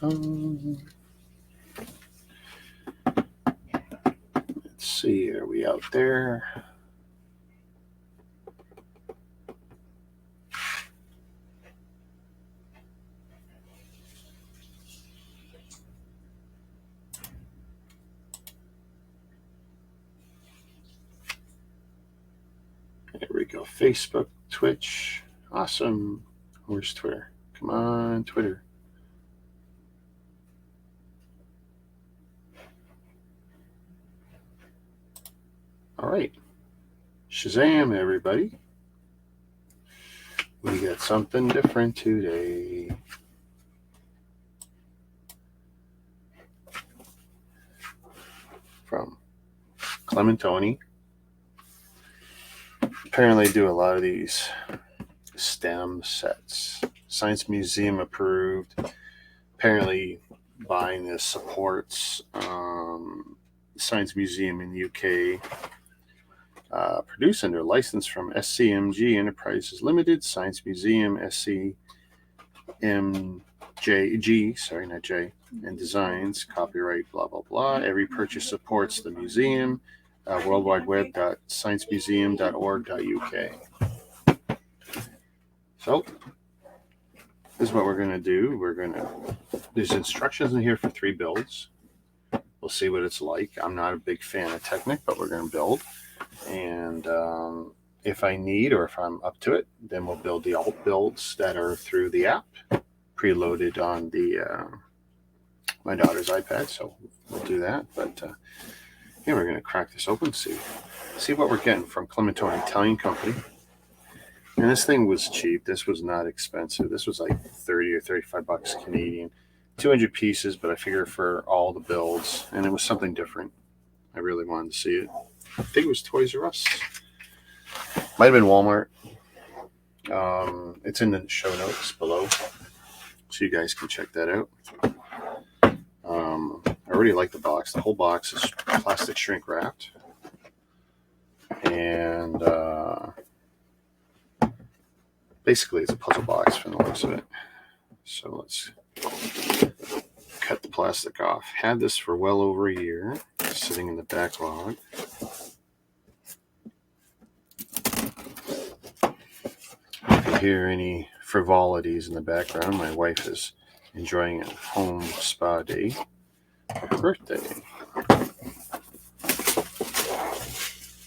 Let's see, are we out there? There we go. Facebook, Twitch. Awesome. Where's Twitter? Come on, Twitter. All right. Shazam, everybody. We got something different today. From Clementoni. Apparently do a lot of these STEM sets. Science Museum approved. Apparently buying this supports Science Museum in UK. Produced under license from SCMG Enterprises Limited, Science Museum, SCMJG, sorry, not J, and designs, copyright, blah, blah, blah. Every purchase supports the museum, worldwideweb.sciencemuseum.org.uk. So, this is what we're going to do. There's instructions in here for 3 builds. We'll see what it's like. I'm not a big fan of Technic, but we're going to build. And if I need, or if I'm up to it, then we'll build the alt builds that are through the app, preloaded on the my daughter's iPad. So we'll do that. But yeah, we're going to crack this open, see what we're getting from Clementoni, Italian company. And this thing was cheap. This was not expensive. This was like 30 or 35 bucks Canadian. 200 pieces, but I figure for all the builds, and it was something different. I really wanted to see it. I think it was Toys R Us. Might have been Walmart. It's in the show notes below, so you guys can check that out. I already like the box. The whole box is plastic shrink wrapped. And basically it's a puzzle box from the looks of it. So let's cut the plastic off. Had this for well over a year, sitting in the backlog. If you hear any frivolities in the background, my wife is enjoying a home spa day for her birthday.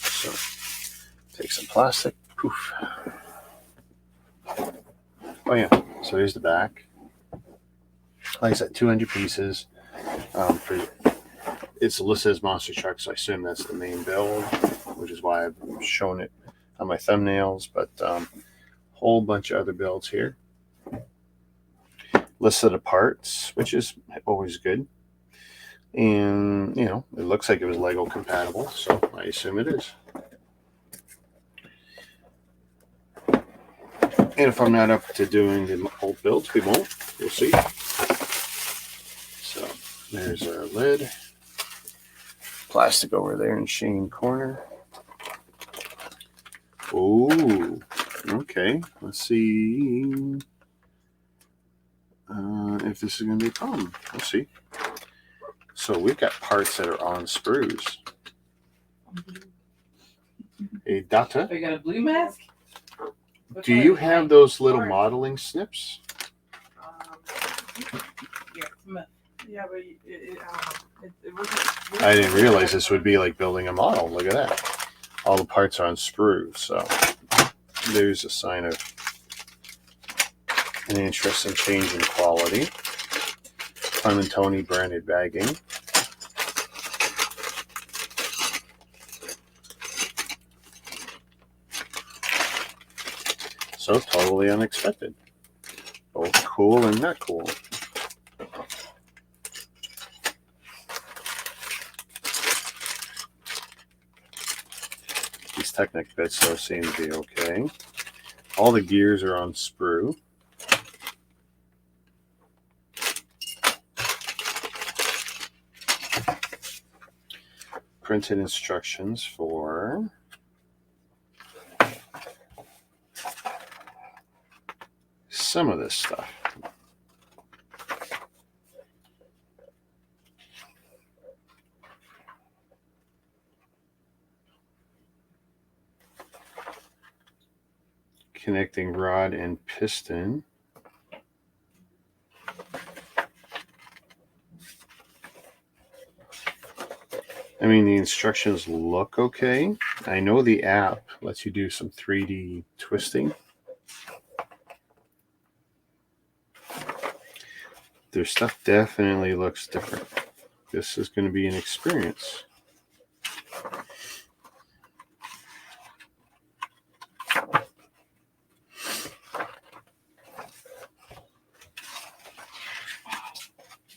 So take some plastic. Poof. Oh yeah, so here's the back. Like I said, 200 pieces. It's listed as MonsterTruck, so I assume that's the main build, which is why I've shown it on my thumbnails. But whole bunch of other builds here. Listed of parts, which is always good. And, you know, it looks like it was Lego compatible, so I assume it is. And if I'm not up to doing the old builds, we won't. We'll see. So there's our lid. Plastic over there in Shane corner. Oh, okay. Let's see if this is going to be a problem. Let's see. So we've got parts that are on screws. A data. You got a blue mask? Do you have those little modeling snips? Yeah, but it wasn't. I didn't realize this would be like building a model. Look at that. All the parts are on screws. So there's a sign of an interesting change in quality. Clementoni branded bagging. So totally unexpected. Both cool and not cool. These Technic bits though seem to be okay. All the gears are on sprue. Printed instructions for some of this stuff. connecting rod and piston. I mean, the instructions look okay. I know the app lets you do some 3D twisting. Their stuff definitely looks different. This is going to be an experience.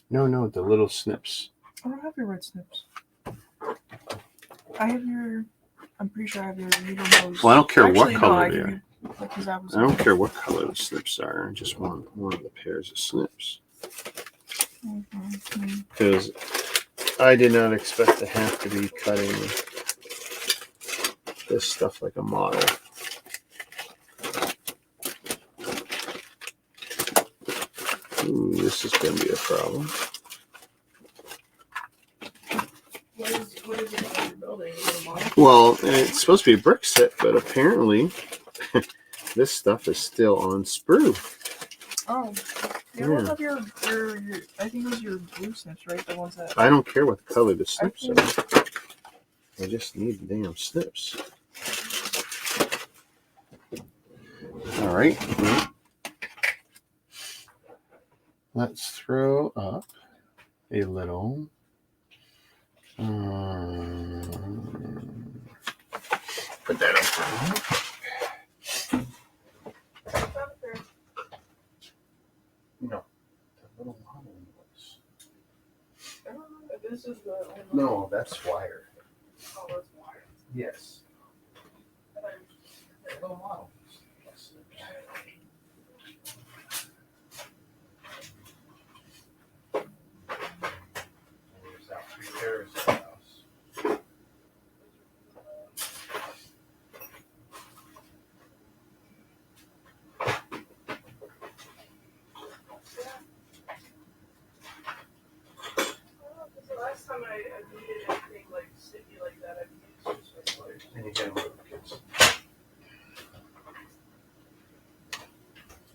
No, the little snips. I don't have your red snips. I have your. I'm pretty sure I have your needle nose. Well, I don't care Actually, what color no, they are. I don't care what color the snips are. I just want one of the pairs of snips. Because I did not expect to have to be cutting this stuff like a model. Ooh, this is going to be a problem. What is it that you're building? Is it a model? Well, it's supposed to be a brick set, but apparently this stuff is still on sprue. Oh. You don't have your, I think it was your blue snips, right? The ones that... I don't care what color the snips are. I just need the damn snips. All right. Let's throw up a little... put that up. No. The little model was. This is the only one. No, that's wire. Oh, that's wire. Yes. Little model. There's out 3 pairs of house. Last time I needed anything like sticky like that, I used just like And you get them with the kids.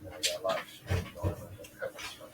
Now I got a lot of shit going on. Cut this one.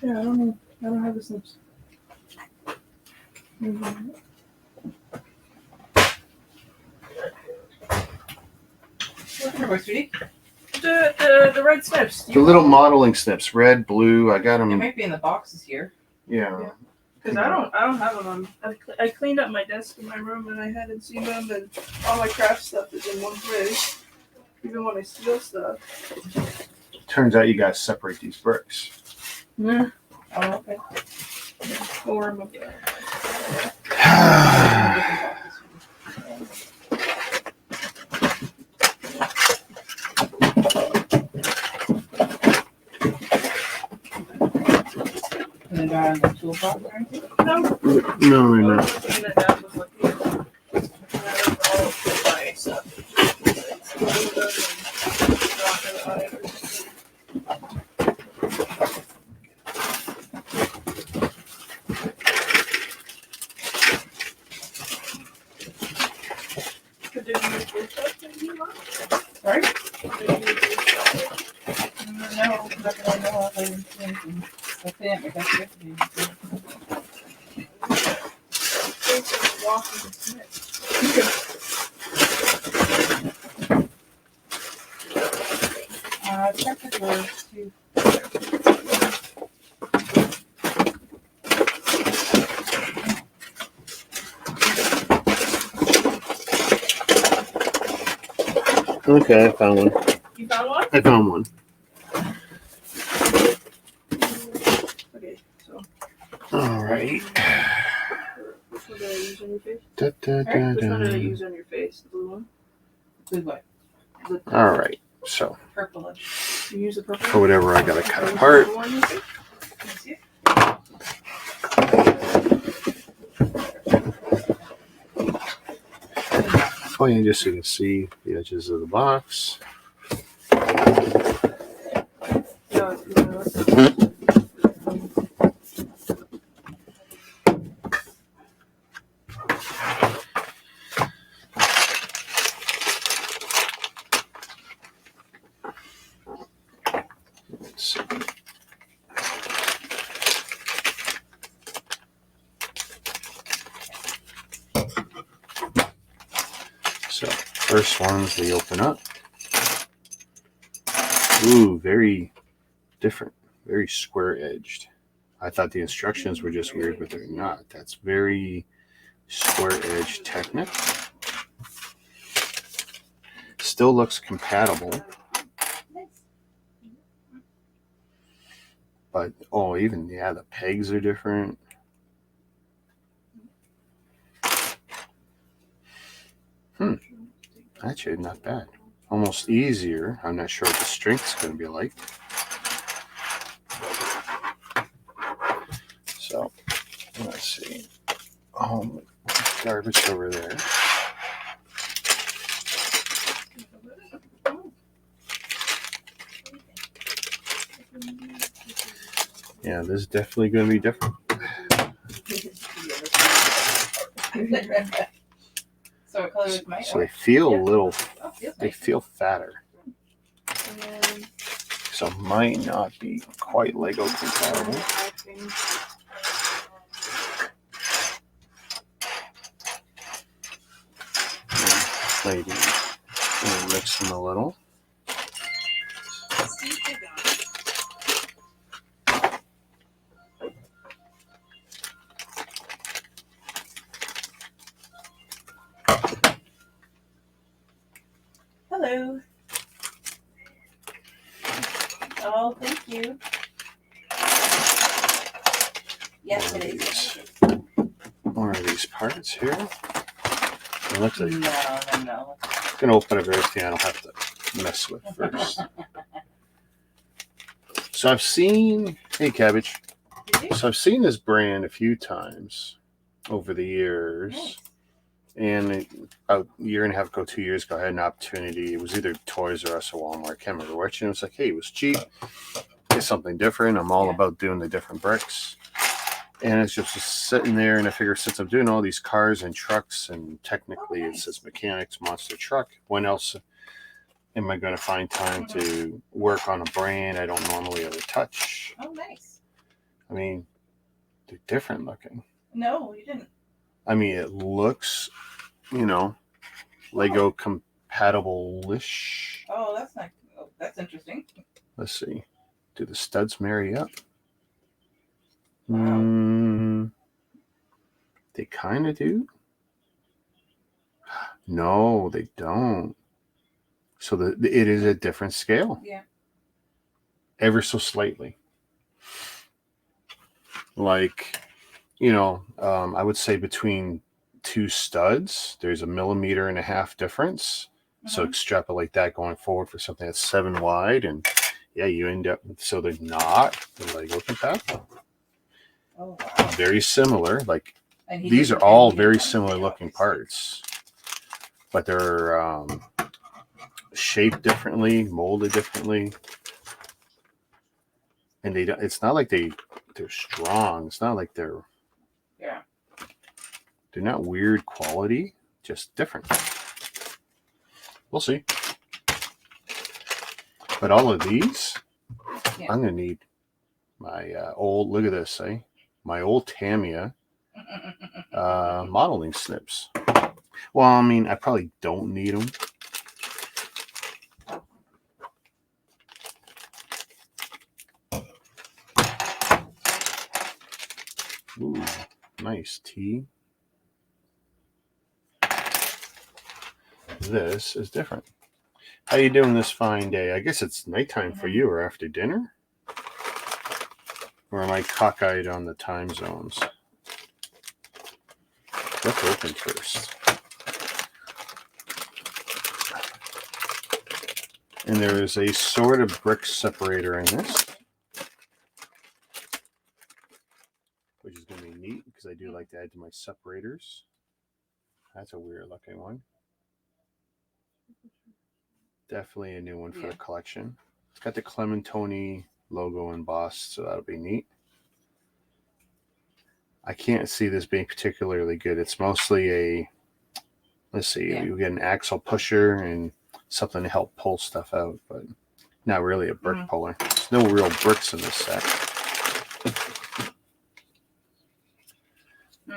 Yeah, I don't know. I don't have the snips. Mm-hmm. What sweetie? The red snips. The little modeling snips, red, blue. I got They them. might be in the boxes here. Yeah. Because I don't have them. I cleaned up my desk in my room and I hadn't seen them, and all my craft stuff is in one place. Even when I steal stuff. Turns out you got to separate these bricks. Yeah. Oh, okay. Or I'm okay. And they're on the toolbox or anything? No, No, they're I not. was looking at that was looking at and that was all my stuff. Did you use your stuff that you want? Sorry? Did you use your stuff? No, because I don't know if I didn't see anything. I can't because I have to be. Thanks for walking the Smith. Check the drawers too. Okay, I found one. You found one? I found one. Okay, so All right. which one did I use on your face? Da, da, da, Which one did I da. use on your face? The blue one? With what? All right. So Purplish. You use the purple for one? whatever I gotta cut Or apart. the one you picked? Can you see it? Oh yeah, just so you can see the edges of the box. No, it's blue. Let's see. So first ones we open up. Ooh, very different, very square edged. I thought the instructions were just weird, but they're not. That's very square edge Technic. Still looks compatible. But oh, even yeah, the pegs are different. Actually, not bad. Almost easier. I'm not sure what the strength's going to be like. So let's see. Oh, garbage over there. Yeah, this is definitely going to be different. So what color is mine? So they feel a little. Oh, feels They nice. feel fatter. And then So might not be quite Lego compatible. I think Maybe we'll mix them a little. Hello. Oh, thank you. Yes, it is. More of these parts here. It looks like No. I'm going to open up everything I don't have to mess with first. So I've seen, hey Cabbage, so I've seen this brand a few times over the years. Nice. And about a year and a half ago, 2 years ago, I had an opportunity. It was either Toys R Us or Walmart. I can't remember which. And it was like, hey, it was cheap. It's something different. I'm all about doing the different bricks. And it's just sitting there. And I figure since I'm doing all these cars and trucks, and technically it says mechanics, MonsterTruck, when else am I going to find time to work on a brand I don't normally ever touch? Oh, nice. I mean, they're different looking. No, you didn't. I mean, it looks, Lego compatible-ish. Oh, that's not. Oh, that's interesting. Let's see. Do the studs marry up? Wow. They kind of do. No, they don't. So it is a different scale. Yeah. Ever so slightly. Like I would say between two studs, there's a 1.5 difference. So Mhm. extrapolate that going forward for something that's 7 wide, and yeah, you end up so they're not Lego compatible. Oh, wow. Very similar. Like And he these are didn't- all and he didn't very want to similar say, looking obviously. parts, but they're shaped differently, molded differently, and they don't. It's not like they're strong. It's not like Yeah. they're not weird quality, just different. We'll see. But all of these, Yeah. I'm gonna need my old. Look at this, my old Tamiya modeling snips. Well, I mean, I probably don't need them. Ooh, nice tea. This is different. How you doing this fine day? I guess it's nighttime for you, or after dinner? Or am I cockeyed on the time zones? Let's open first. And there is a sort of brick separator in this, which is going to be neat because I do like to add to my separators. That's a weird looking one. Definitely a new one for the collection. It's got the Clementoni logo embossed, so that'll be neat. I can't see this being particularly good. It's mostly a, let's see, you get an axle pusher and something to help pull stuff out, but not really a brick puller. There's no real bricks in this set.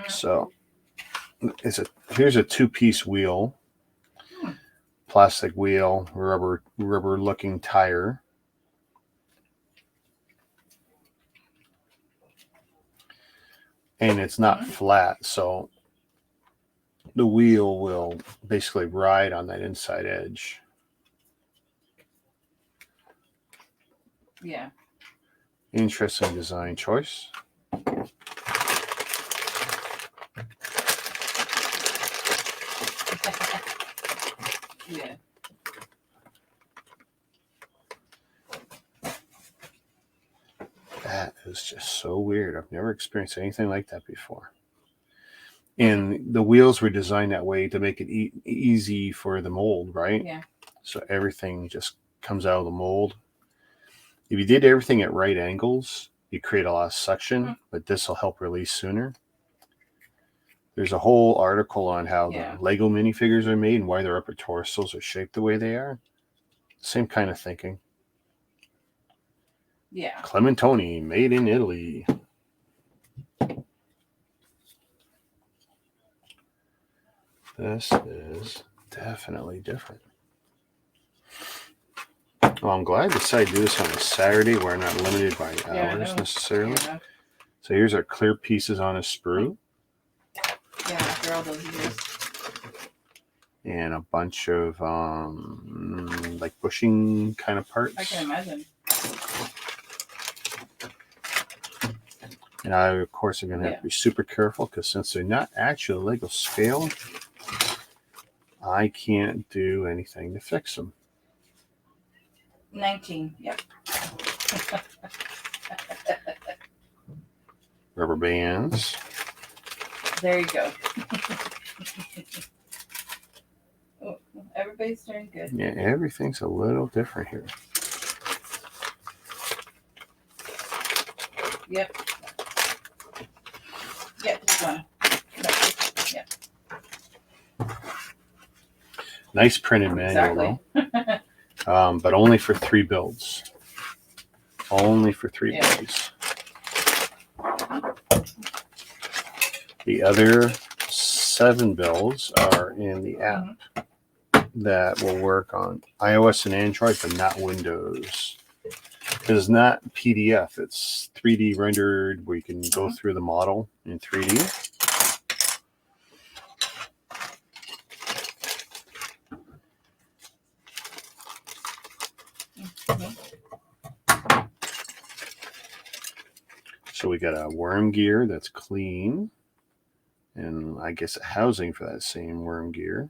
So here's a two-piece wheel, plastic wheel, rubber looking tire. And it's not flat, so the wheel will basically ride on that inside edge. Yeah. Interesting design choice. Yeah. That is just so weird. I've never experienced anything like that before. And the wheels were designed that way to make it easy for the mold, right? Yeah. So everything just comes out of the mold. If you did everything at right angles, you create a lot of suction, but this will help release sooner. There's a whole article on how the Lego minifigures are made and why their upper torsos are shaped the way they are. Same kind of thinking. Yeah. Clementoni, made in Italy. This is definitely different. Well, I'm glad I decided to do this on a Saturday where I'm not limited by hours necessarily. Yeah. So here's our clear pieces on a sprue. Yeah, after all those years. And a bunch of like bushing kind of parts. I can imagine. And I, of course, am going to have to be super careful because since they're not actually Lego scale, I can't do anything to fix them. 19, yep. Rubber bands. There you go. Oh, everybody's doing good. Yeah, everything's a little different here. Yep. Yep, just one. Yep. Nice printed manual, though. But only for 3 builds. Only for 3 builds. The other 7 builds are in the app that will work on iOS and Android, but not Windows. It's not PDF. It's 3D rendered where you can go through the model in 3D. So So we got a worm gear that's clean. And I guess a housing for that same worm gear.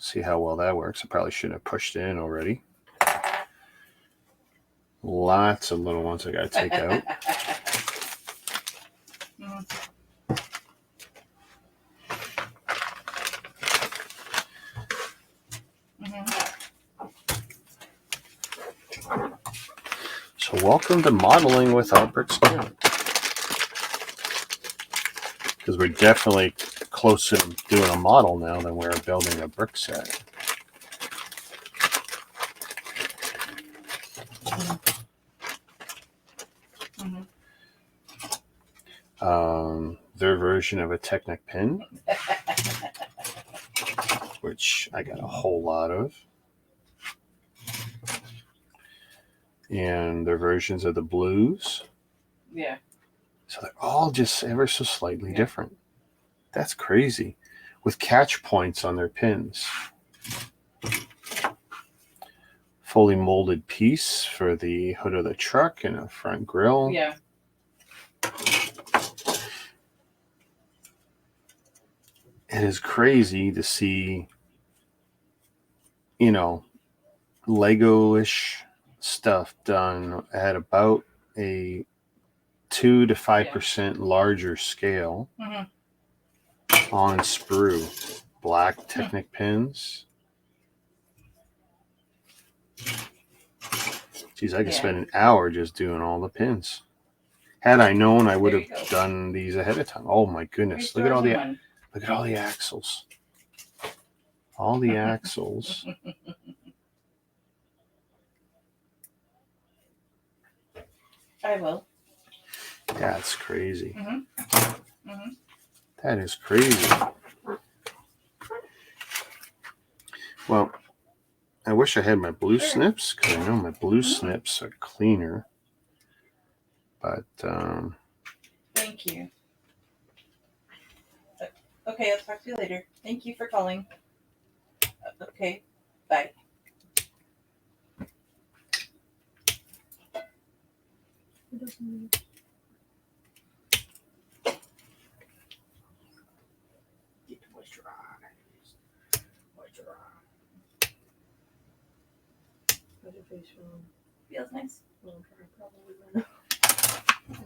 See how well that works. I probably shouldn't have pushed it in already. Lots of little ones I got to take out. So welcome to modeling with Albert Scout. Because we're definitely closer to doing a model now than we're building a brick set. Their version of a Technic pin, which I got a whole lot of. And their versions of the blues. Yeah. So they're all just ever so slightly different. That's crazy. With catch points on their pins. Fully molded piece for the hood of the truck and a front grille. Yeah. It is crazy to see, you know, Lego-ish stuff done at about a 2 to 5% larger scale on sprue. Black Technic pins. Geez, I could spend an hour just doing all the pins. Had I known, I would have done these ahead of time. Oh my goodness! Look at all the axles. All the axles. I will. That's crazy. That is crazy. Well, I wish I had my blue snips, because I know my blue snips are cleaner. But, Thank you. Okay, I'll talk to you later. Thank you for calling. Okay, bye. Feels nice.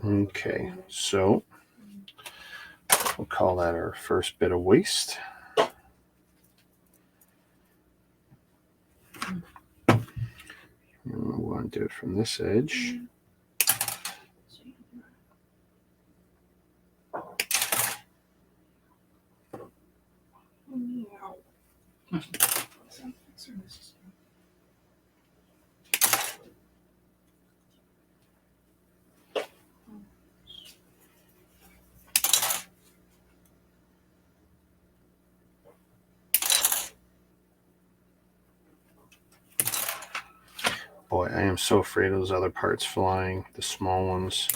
okay, so we'll call that our first bit of waste. And we'll want to do it from this edge. Boy, I am so afraid of those other parts flying, the small ones.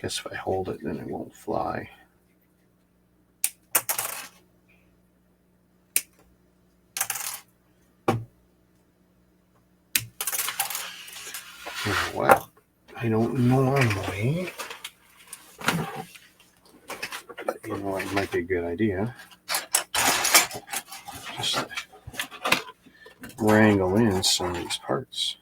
Guess if I hold it, then it won't fly. You know what? I don't normally, but you know what? It might be a good idea. Just wrangle in some of these parts.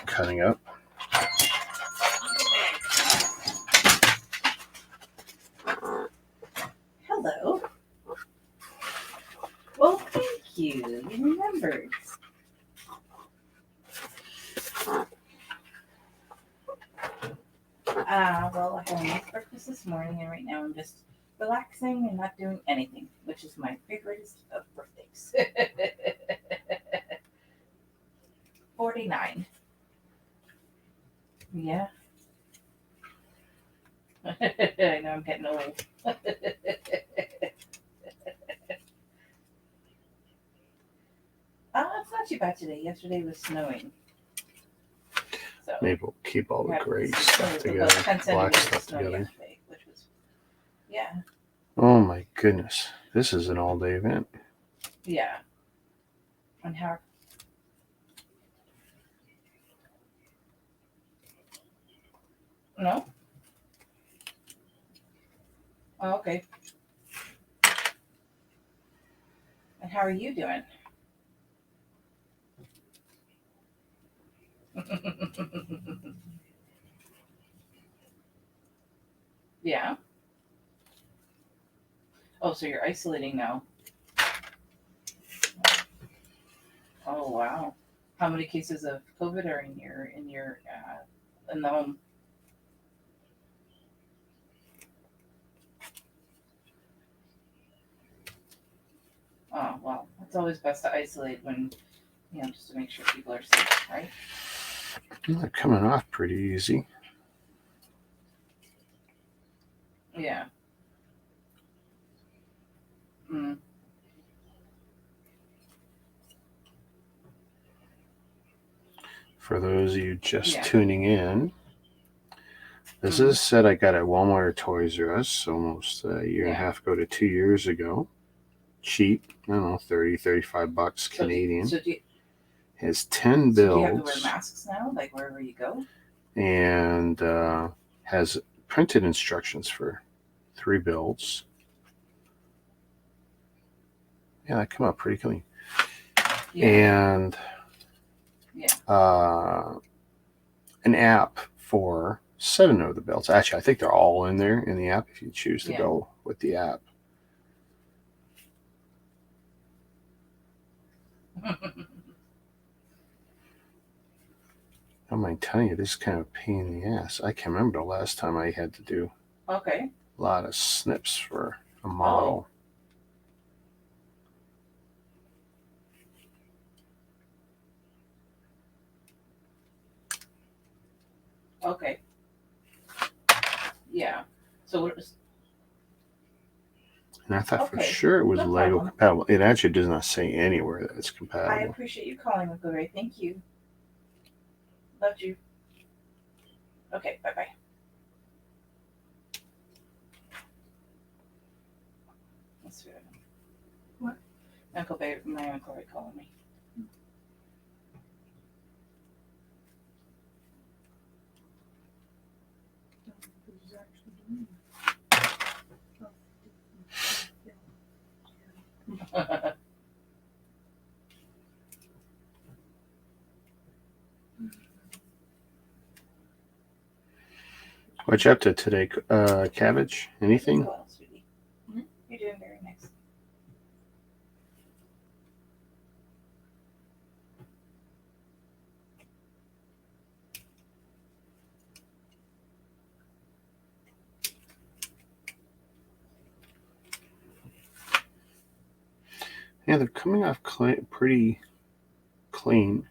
Cutting up. Hello. Well, thank you. You remembered. Well, I had a nice breakfast this morning, and right now I'm just relaxing and not doing anything, which is my favorite of birthdays. 49. Yeah. I know I'm getting old. It's not not too bad today. Yesterday was snowing. So Maybe we'll keep all the yeah, gray it stuff was together, about 10 black centimeters of stuff snow together. yesterday, which was, yeah. Oh my goodness. This is an all-day event. Yeah. And how? No? Oh, okay. And how are you doing? Yeah. Oh, so you're isolating now. Oh, wow. How many cases of COVID are in the home? Oh, well, it's always best to isolate when, just to make sure people are safe, right? They're coming off pretty easy. Yeah. Mm. For those of you just Yeah. tuning in, this is a set I got at Walmart or Toys R Us almost a year and a half ago to 2 years ago. Cheap, I don't know, 30, 35 bucks Canadian. So do you, Has 10 so do you have to wear builds masks now, like wherever you go? and has printed instructions for 3 builds. Yeah, that come out pretty clean. Yeah. And Yeah. an app for 7 of the builds. Actually, I think they're all in there in the app if you choose to go with the app. I might tell you, this is kind of a pain in the ass. I can't remember the last time I had to do Okay. a lot of snips for a model. Okay. Yeah. So what was? And I thought for Okay. sure it was No Lego problem. compatible. It actually does not say anywhere that it's I compatible. appreciate you calling, Uncle Ray. Thank you. Loved you. Okay. Bye bye. What? My Uncle Ray calling me. What you up to today, Cabbage? Anything? Well, sweetie. You're doing very nice. Yeah, they're coming off pretty clean.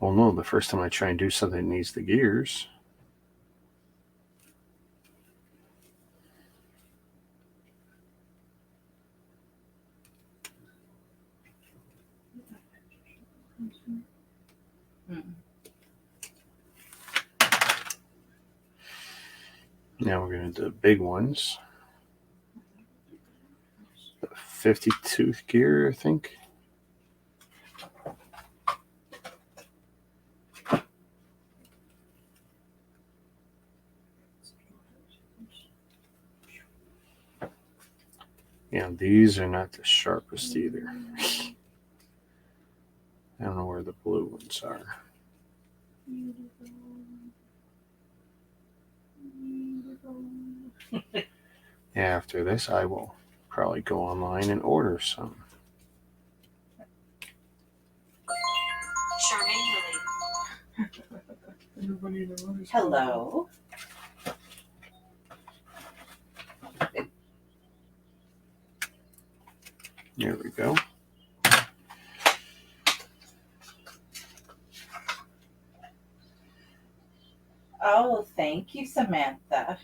Well, no, the first time I try and do something that needs the gears. Now we're going to do the big ones. The 50-tooth gear, I think. Yeah, these are not the sharpest either. I don't know where the blue ones are. After this, I will probably go online and order some. Hello. There we go. Oh, thank you, Samantha.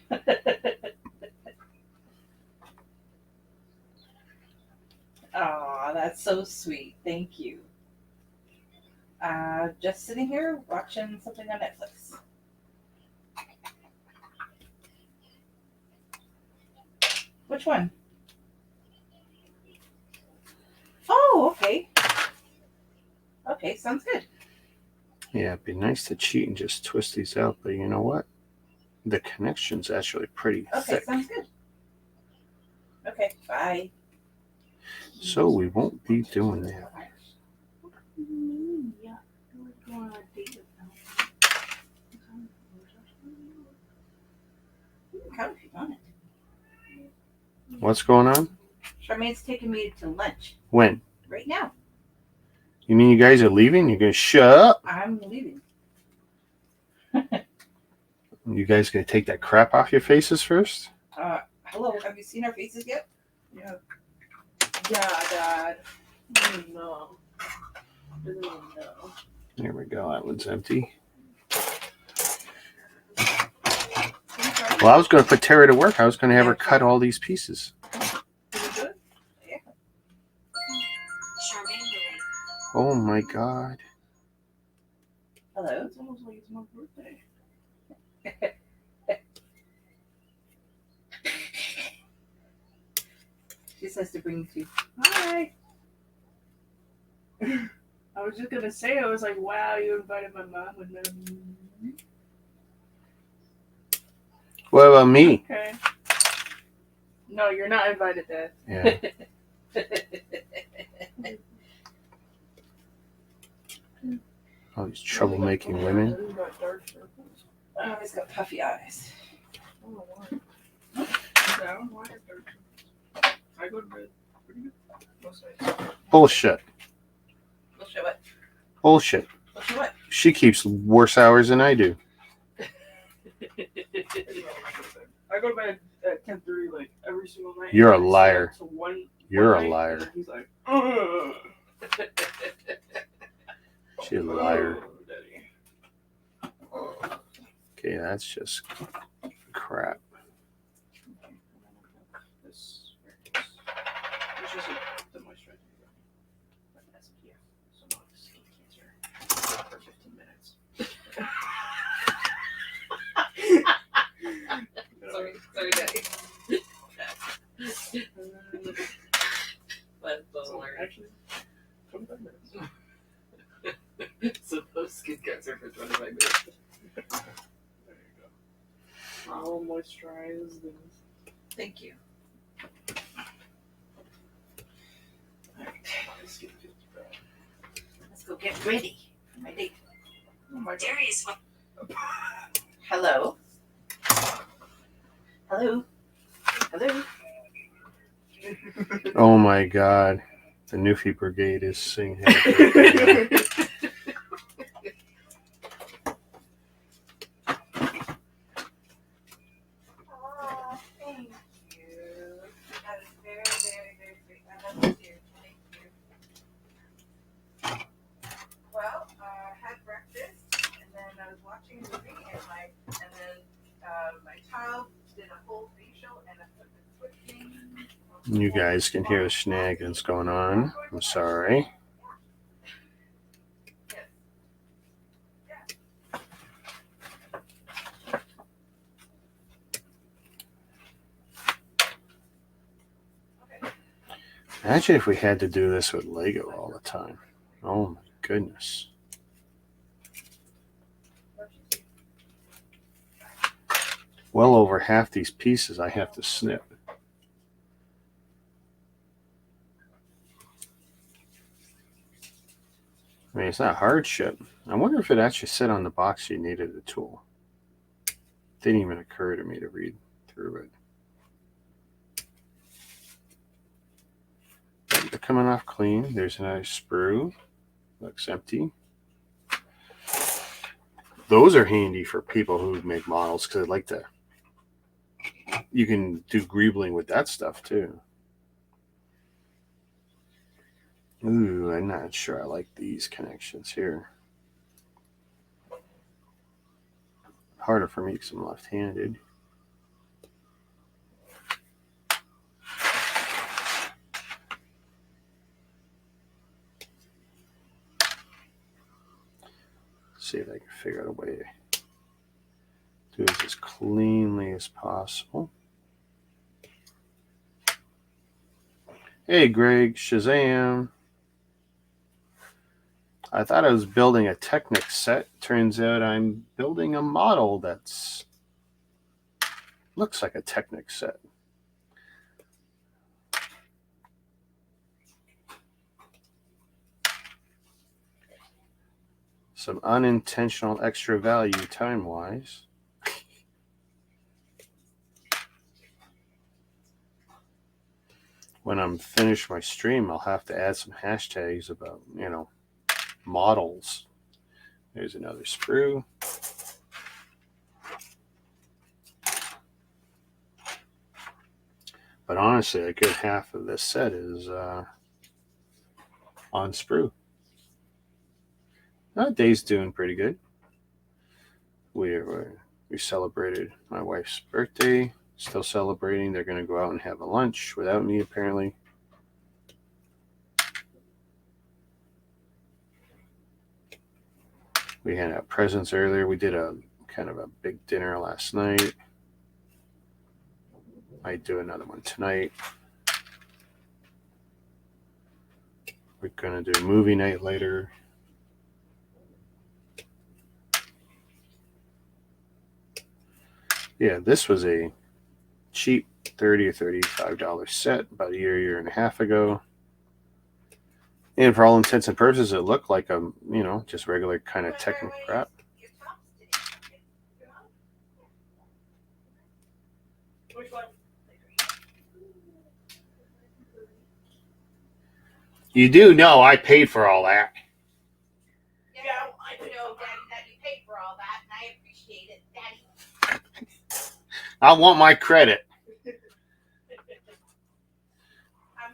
Oh, that's so sweet. Thank you. Just sitting here watching something on Netflix. Which one? Oh, okay. Okay, sounds good. Yeah, it'd be nice to cheat and just twist these out, but you know what? The connection's actually pretty Okay, thick. sounds good. Okay, bye. So we won't be doing that. Yeah. Go on a date with them. You can come if you want it. What's going on? Charmaine's taking me to lunch When? right now. You mean you guys are leaving? You're gonna shut up? I'm leaving. You guys gonna take that crap off your faces first? Hello, have you seen our faces yet? Yeah. Yeah, Dad. No. Doesn't even know. There we go. That one's empty. Well, I was gonna put Tara to work. I was gonna have her cut all these pieces. Is it good? Yeah. Oh my god. Hello. It's almost like it's my birthday. She says to bring you. Hi. I was just gonna say, I was like, wow, you invited my mom with them. What about me? Okay. No, you're not invited, Dad. Yeah. All these troublemaking women. You got dark circles. Oh, he's got puffy eyes. Oh, why? Down? Why have dark circles? I go to bed pretty good. Most nights. Bullshit. Bullshit what? Bullshit. Bullshit what? She keeps worse hours than I do. I go to bed at 10:30 like every single night. You're a and I stay liar. up till one You're a night, liar. and then he's like, ugh. She's a liar. Oh, Daddy. Okay, that's just crap. This it's just the moisturizer. But SPF, so not skin cancer for 15 minutes. Sorry, Daddy. That's So so hilarious. actually, 25 minutes. So those skin cancer for 25 minutes. There you go. All moisturized and Thank you. alright. Let's get 55. Let's go get ready for my date. Oh my god. Darius, Hello. Hello. Hello. Oh my god. The Newfie Brigade is singing. Oh, thank you. That is very, very, very sweet. I love you too. Thank you. Well, I had breakfast, and then I was watching a movie, and then my child did a whole facial and a foot switching. You guys can hear the shenanigans going on. I'm sorry. Imagine if we had to do this with Lego all the time. Oh my goodness. Well over half these pieces I have to snip. I mean, it's not hardship. I wonder if it actually said on the box you needed a tool. Didn't even occur to me to read through it. They're coming off clean. There's another sprue. Looks empty. Those are handy for people who make models because I like to. You can do greebling with that stuff too. Ooh, I'm not sure I like these connections here. Harder for me because I'm left-handed. See if I can figure out a way to do this as cleanly as possible. Hey, Greg, Shazam. I thought I was building a Technic set. Turns out I'm building a model that's looks like a Technic set. Some unintentional extra value time-wise. When I'm finished my stream, I'll have to add some hashtags about, models. There's another sprue. But honestly, a good half of this set is on sprue. Day's doing pretty good. We celebrated my wife's birthday. Still celebrating. They're going to go out and have a lunch without me, apparently. We handed out presents earlier. We did a kind of a big dinner last night. Might do another one tonight. We're going to do a movie night later. Yeah, this was a cheap $30 or $35 set about a year and a half ago. And for all intents and purposes, it looked like a, just regular kind of Technic crap. Which one? You do know I paid for all that. Yeah, I know, Daddy, that you paid for all that, and I appreciate it, Daddy. I want my credit. I'm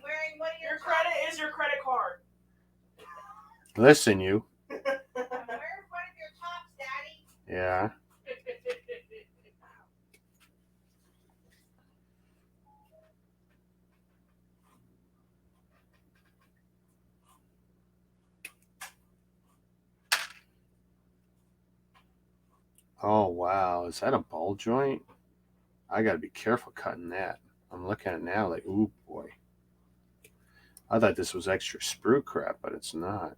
wearing one of Your credit is your credit card. Listen, you. I'm wearing one of your tops, Daddy. Yeah. Oh, wow. Is that a ball joint? I got to be careful cutting that. I'm looking at it now like, ooh, boy. I thought this was extra sprue crap, but it's not.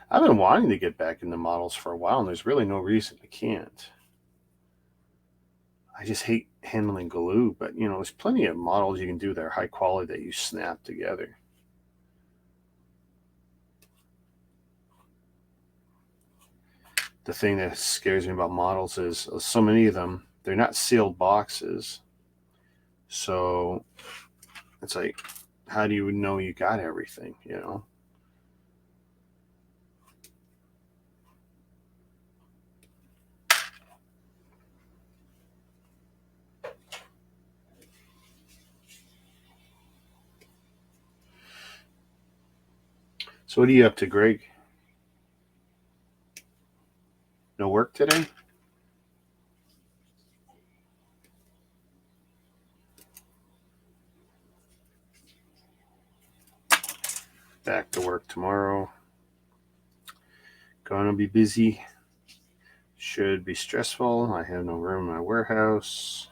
I've been wanting to get back into models for a while, and there's really no reason I can't. I just hate handling glue, but, there's plenty of models you can do that are high quality that you snap together. The thing that scares me about models is so many of them, they're not sealed boxes. So it's like, how do you know you got everything, So what are you up to, Greg? No work today? Back to work tomorrow. Gonna be busy. Should be stressful. I have no room in my warehouse.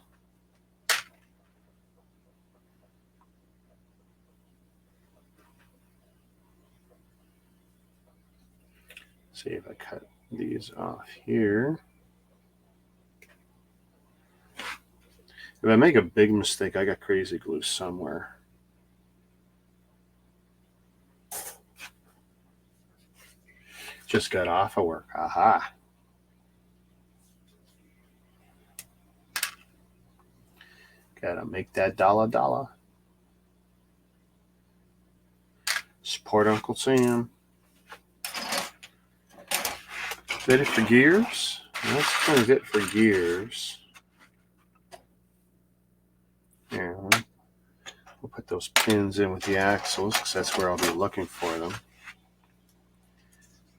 See if I cut these off here. If I make a big mistake, I got crazy glue somewhere. Just got off of work. Aha. Gotta make that dollar. Support Uncle Sam. That it for gears? That's kind of it for gears. Yeah, we'll put those pins in with the axles because that's where I'll be looking for them.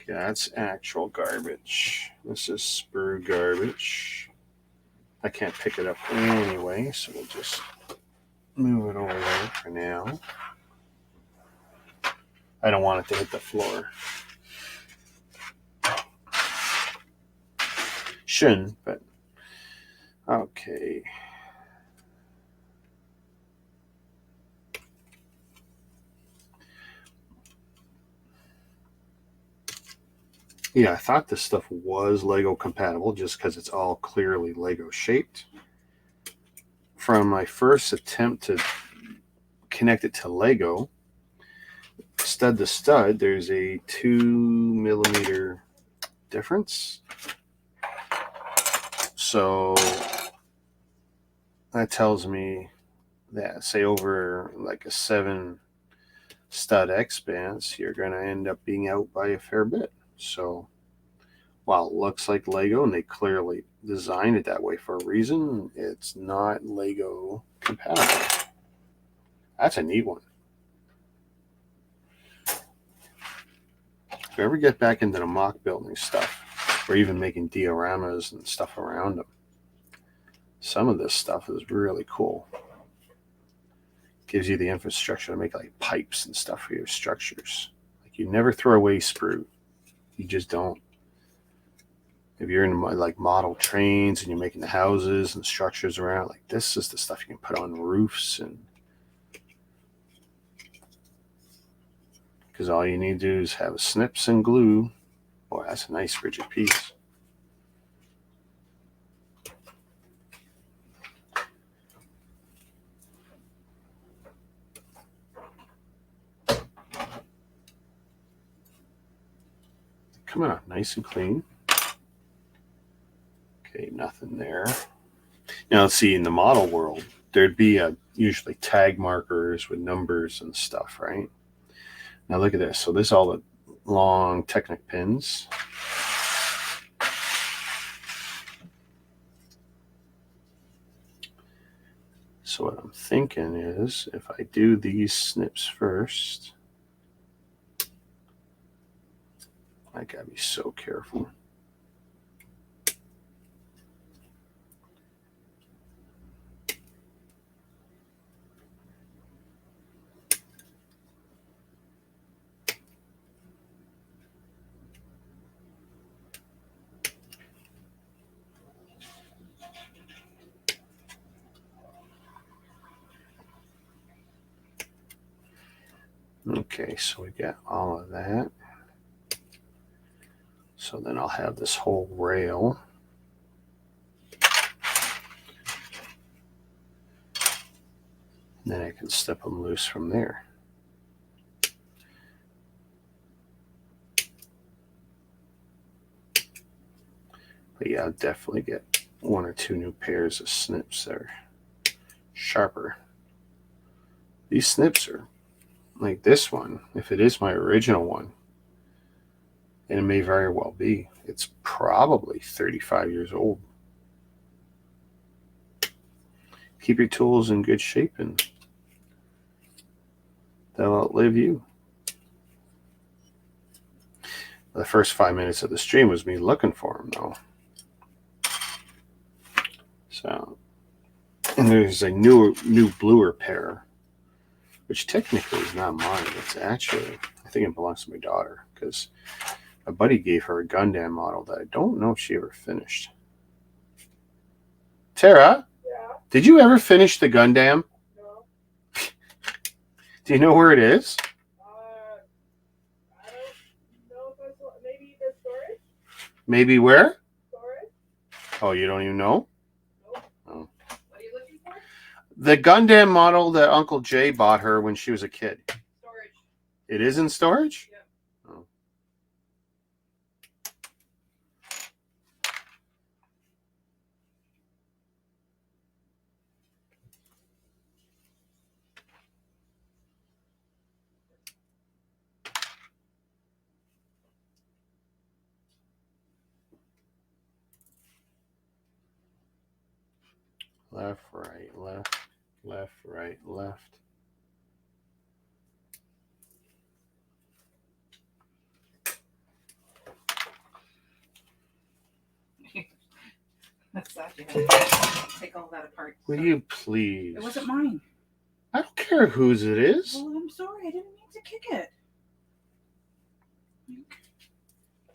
Okay, that's actual garbage. This is sprue garbage. I can't pick it up anyway, so we'll just move it over there for now. I don't want it to hit the floor. Shouldn't, but okay. Yeah, I thought this stuff was Lego compatible just because it's all clearly Lego shaped. From my first attempt to connect it to Lego, stud to stud, there's a 2 millimeter difference. So that tells me that, say, over like a 7 stud expanse, you're going to end up being out by a fair bit. So while it looks like Lego and they clearly designed it that way for a reason, it's not Lego compatible. That's a neat one. If you ever get back into the mock building stuff, or even making dioramas and stuff around them, some of this stuff is really cool. Gives you the infrastructure to make like pipes and stuff for your structures. Like, you never throw away sprue. You just don't. If you're in like model trains and you're making the houses and structures around, like, this is the stuff you can put on roofs, and because all you need to do is have snips and glue. Boy, that's a nice rigid piece. Coming out nice and clean. Okay, nothing there. Now, let's see, in the model world, there'd be usually tag markers with numbers and stuff, right? Now look at this. So this is all the long Technic pins. So what I'm thinking is, if I do these snips first, I gotta be so careful. Okay, so we got all of that. So then I'll have this whole rail. And then I can step them loose from there. But yeah, I'll definitely get 1 or 2 new pairs of snips that are sharper. These snips are like this one, if it is my original one, and it may very well be, it's probably 35 years old. Keep your tools in good shape and they'll outlive you. The first 5 minutes of the stream was me looking for them, though. So, and there's a new bluer pair, which technically is not mine. It's actually, I think it belongs to my daughter, because a buddy gave her a Gundam model that I don't know if she ever finished. Tara? Yeah. Did you ever finish the Gundam? No. Do you know where it is? I don't know if I saw. Maybe the storage. Maybe where? Storage. Oh, you don't even know? Nope. Oh. What are you looking for? The Gundam model that Uncle Jay bought her when she was a kid. Storage. It is in storage? Yep. Oh. Left, right, left, left, right, left. That's that. Take all that apart. Will you please? It wasn't mine. care whose it is. Well, I'm sorry. I didn't mean to kick it. I'm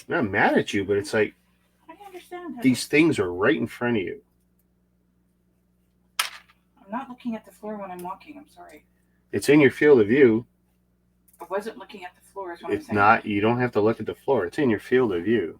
not mad at you, but it's like I understand. these things are right in front of you. I'm not looking at the floor when I'm walking. I'm sorry. It's in your field of view. I wasn't looking at the floor. Is what I'm It's saying. not. You don't have to look at the floor. It's in your field of view.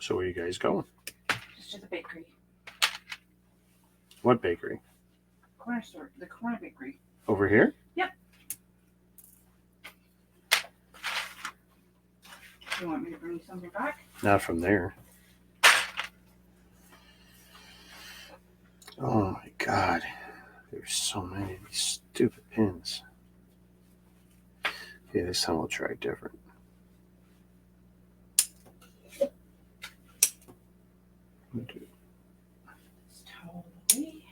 So where you guys going? Just to the bakery. What bakery? Corner store. The corner bakery. Over here? Yep. You want me to bring something back? Not from there. Oh my God. There's so many of these stupid pins. Okay, this time we'll try different. It's towel away.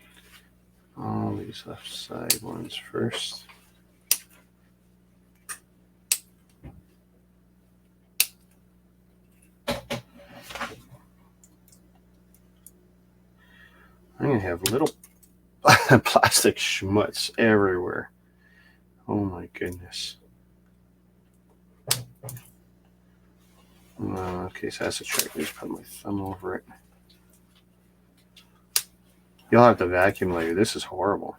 All these left side ones first. I'm going to have little plastic schmutz everywhere. Oh my goodness. Okay, so that's a trick. Just put my thumb over it. You'll have to vacuum later. This is horrible.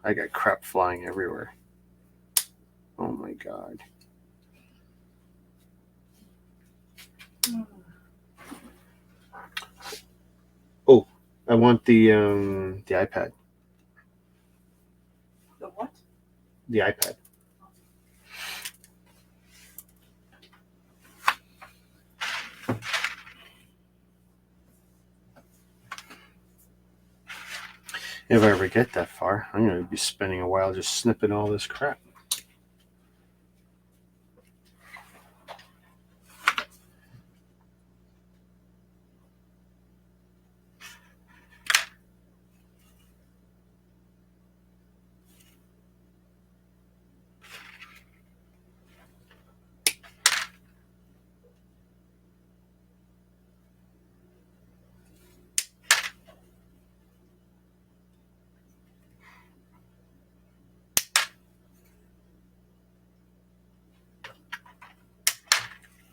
I got crap flying everywhere. Oh my God. Oh, I want the iPad. The what? The iPad. If I ever get that far, I'm going to be spending a while just snipping all this crap.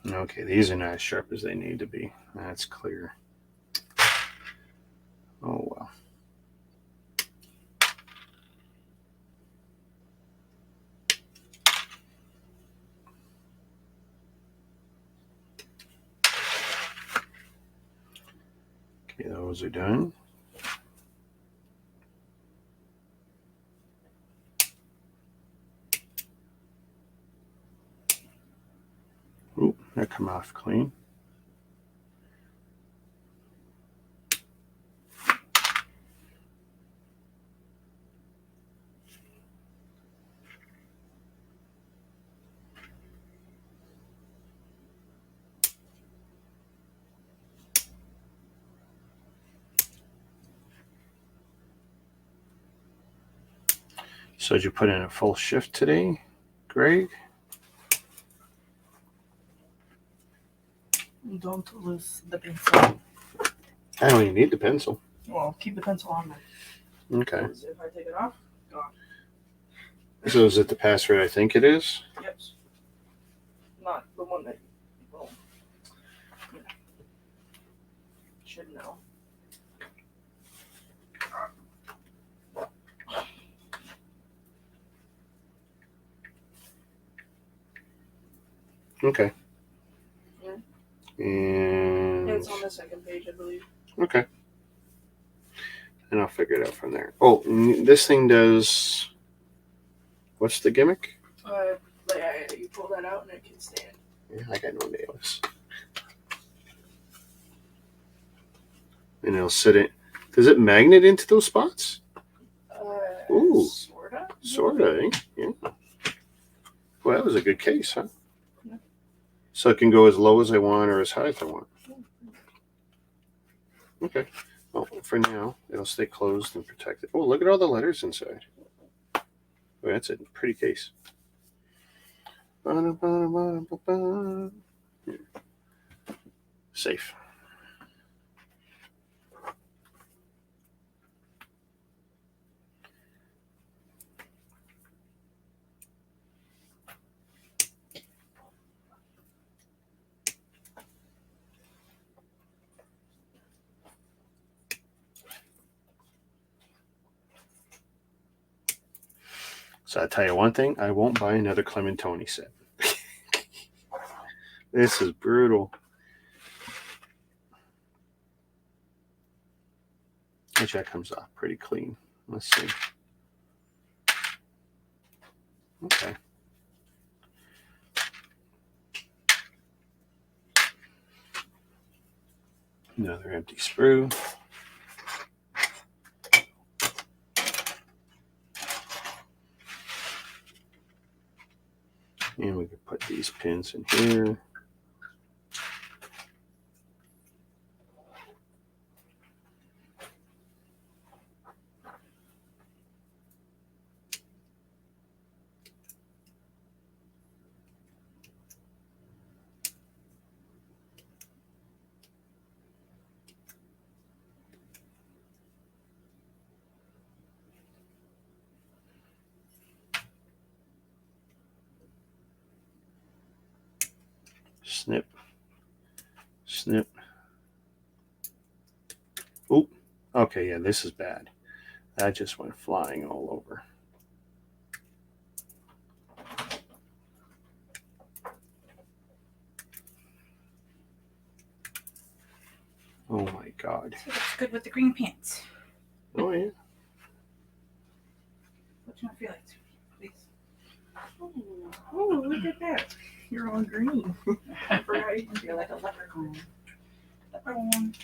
Okay, these are not as sharp as they need to be. That's clear. Oh well. Okay, those are done. Ooh, that come off clean. So did you put in a full shift today, Greg? Don't lose the pencil. I don't even need the pencil. Well, keep the pencil on there. Okay. If I take it off, gone. So is it the password I think it is? Yep. Not the one that you should know. Okay. Yeah. And Yeah, it's on the second page, I believe. okay. And I'll figure it out from there. Oh, this thing does. What's the gimmick? You pull that out and it can stand. Yeah, I got no nails. And it'll sit in. Does it magnet into those spots? Ooh. Sorta, eh? Yeah. Well, that was a good case, huh? Yeah. So it can go as low as I want or as high as I want. Okay. Well, for now, it'll stay closed and protected. Oh, look at all the letters inside. Oh, that's a pretty case. Safe. So I tell you one thing, I won't buy another Clementoni set. This is brutal. Actually, that comes off pretty clean. Let's see. Okay. Another empty sprue. And we can put these pins in here. Snip. Snip. Oop. Okay, yeah, this is bad. That just went flying all over. Oh my God. So that's good with the green pants. Oh yeah. What do you want to feel like, please? Oh, look at that. You're on green. Right? I feel like a leprechaun. Leprechaun.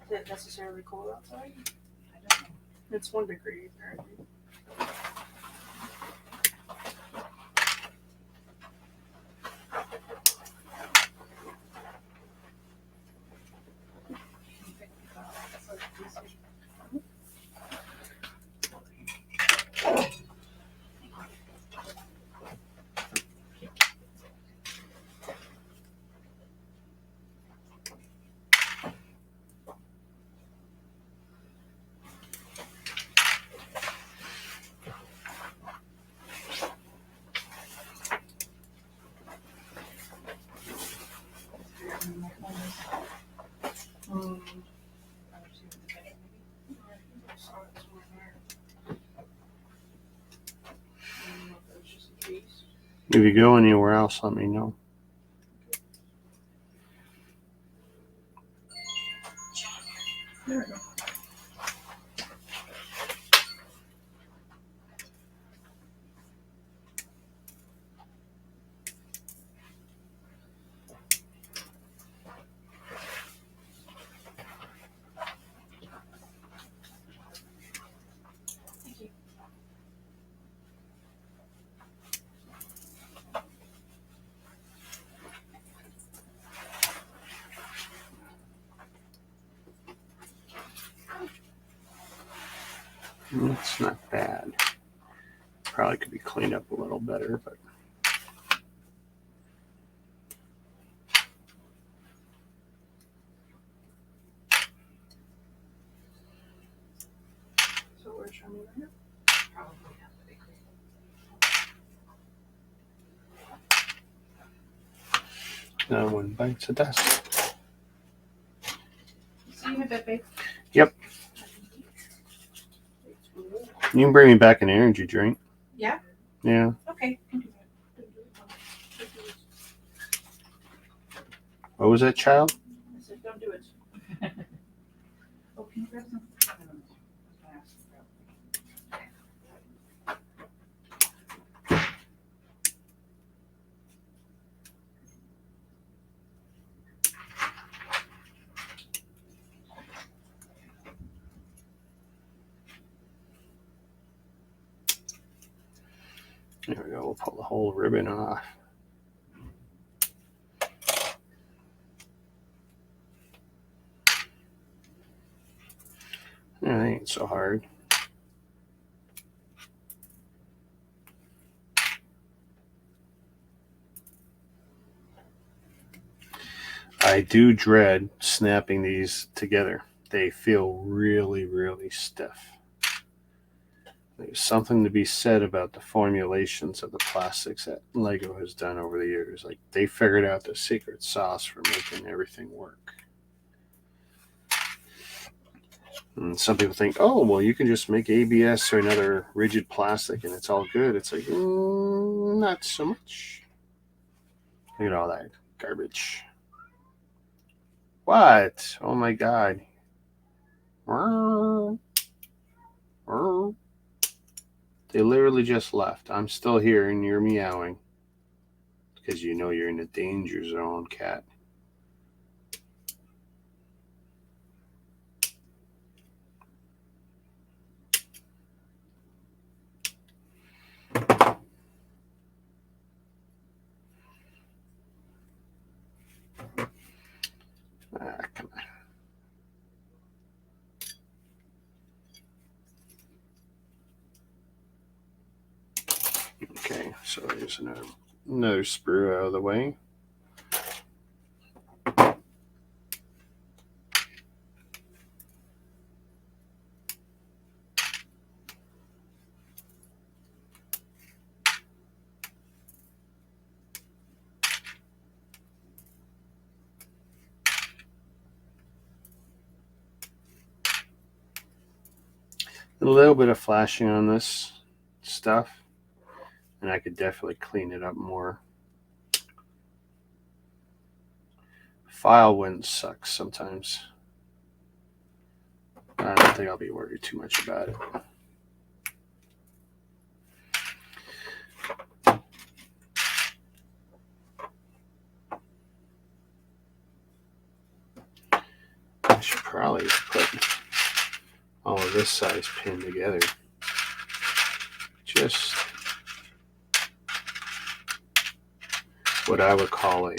Is it necessarily cold outside? I don't know. It's 1 degree, apparently. If you go anywhere else, let me know. There we go. Thank you. It's not bad. Probably could be cleaned up a little better, but So we're trying right now. Probably have to be clean. no one bites the dust. See you in a bit, babe. Yep. It's weird. You can bring me back an energy drink. Yeah? Yeah. Okay. What was that, child? I said, don't do it. Oh, can you grab some? There we go. We'll pull the whole ribbon off. Yeah, that ain't so hard. I do dread snapping these together. They feel really, really stiff. There's something to be said about the formulations of the plastics that Lego has done over the years. Like, they figured out the secret sauce for making everything work. And some people think, oh, well, you can just make ABS or another rigid plastic and it's all good. It's like, not so much. Look at all that garbage. What? Oh my God. They literally just left. I'm still here and you're meowing. Because you know you're in a danger zone, cat. Come on. Okay, so there's another sprue out of the way. A little bit of flashing on this stuff, and I could definitely clean it up more. File wouldn't suck sometimes. I don't think I'll be worried too much about it. I should probably put all of this size pin together. Just what I would call a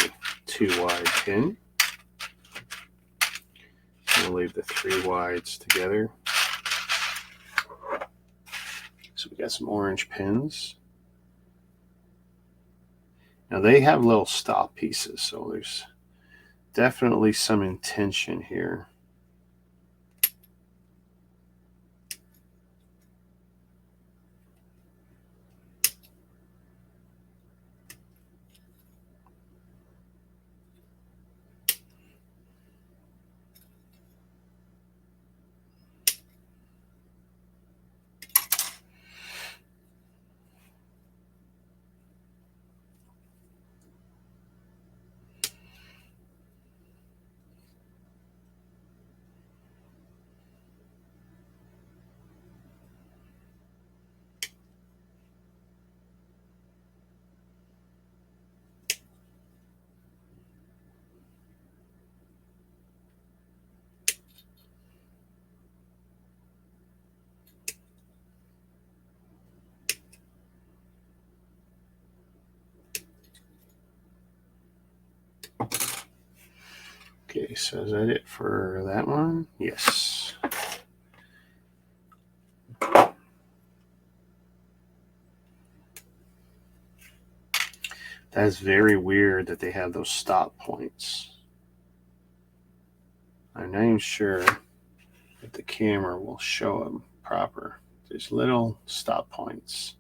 2-wide pin. I'll leave the 3 wides together. So we got some orange pins. Now they have little stop pieces, so there's definitely some intention here. Okay, so is that it for that one? Yes. That's very weird that they have those stop points. I'm not even sure if the camera will show them proper. There's little stop points.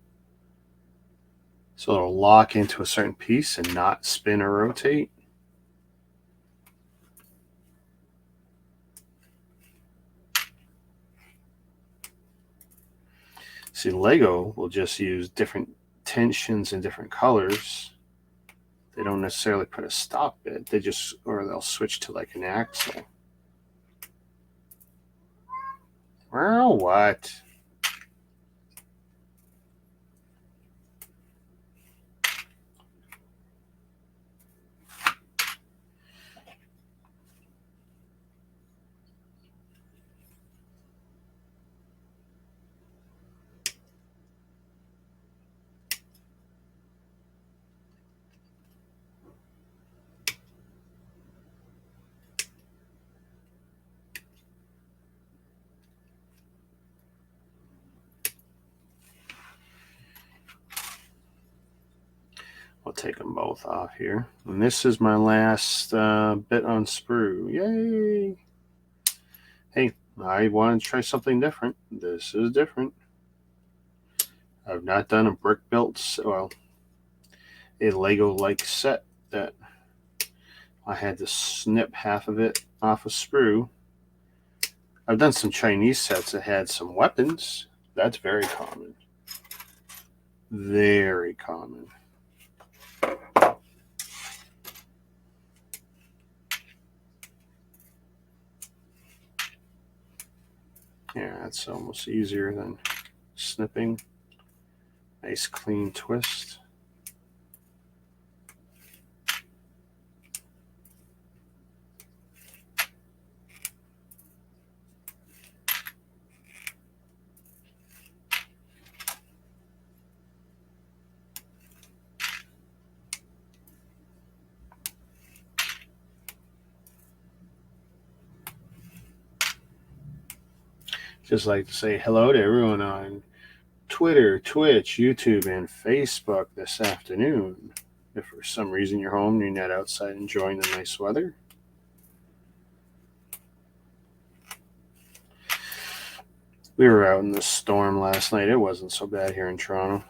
So it'll lock into a certain piece and not spin or rotate. See, Lego will just use different tensions and different colors. They don't necessarily put a stop bit. Or they'll switch to like an axle. Well, what? I'll take them both off here. And this is my last bit on sprue. Yay! Hey, I want to try something different. This is different. I've not done a brick built, well, a Lego-like set that I had to snip half of it off a sprue. I've done some Chinese sets that had some weapons. That's very common. Very common. Yeah, that's almost easier than snipping. Nice clean twist. Just like to say hello to everyone on Twitter, Twitch, YouTube, and Facebook this afternoon. If for some reason you're home and you're not outside enjoying the nice weather. We were out in the storm last night. It wasn't so bad here in Toronto.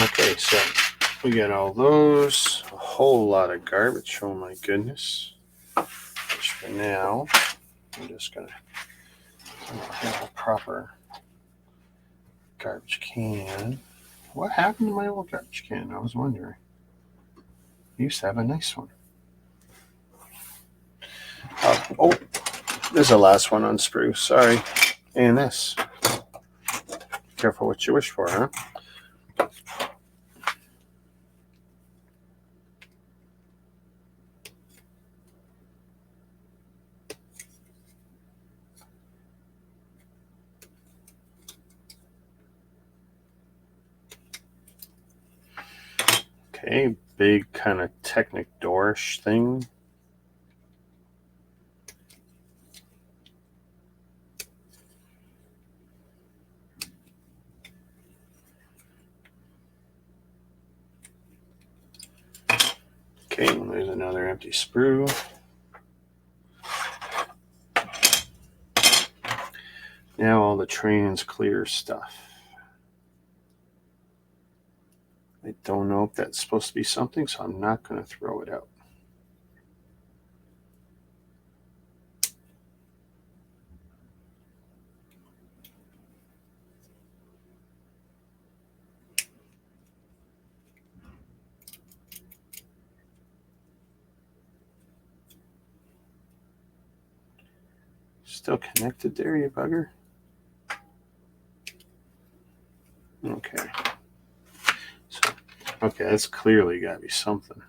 Okay, so we got all those. A whole lot of garbage. Oh my goodness. Which for now, I'm just going to have a proper garbage can. What happened to my old garbage can? I was wondering. I used to have a nice one. Oh, there's the last one on sprue. Sorry. And this. Careful what you wish for, huh? Okay, big kind of Technic doorish thing. Okay, there's another empty sprue. Now all the trans clear stuff. I don't know if that's supposed to be something, so I'm not going to throw it out. Still connected there, you bugger? Okay. So, okay, that's clearly got to be something.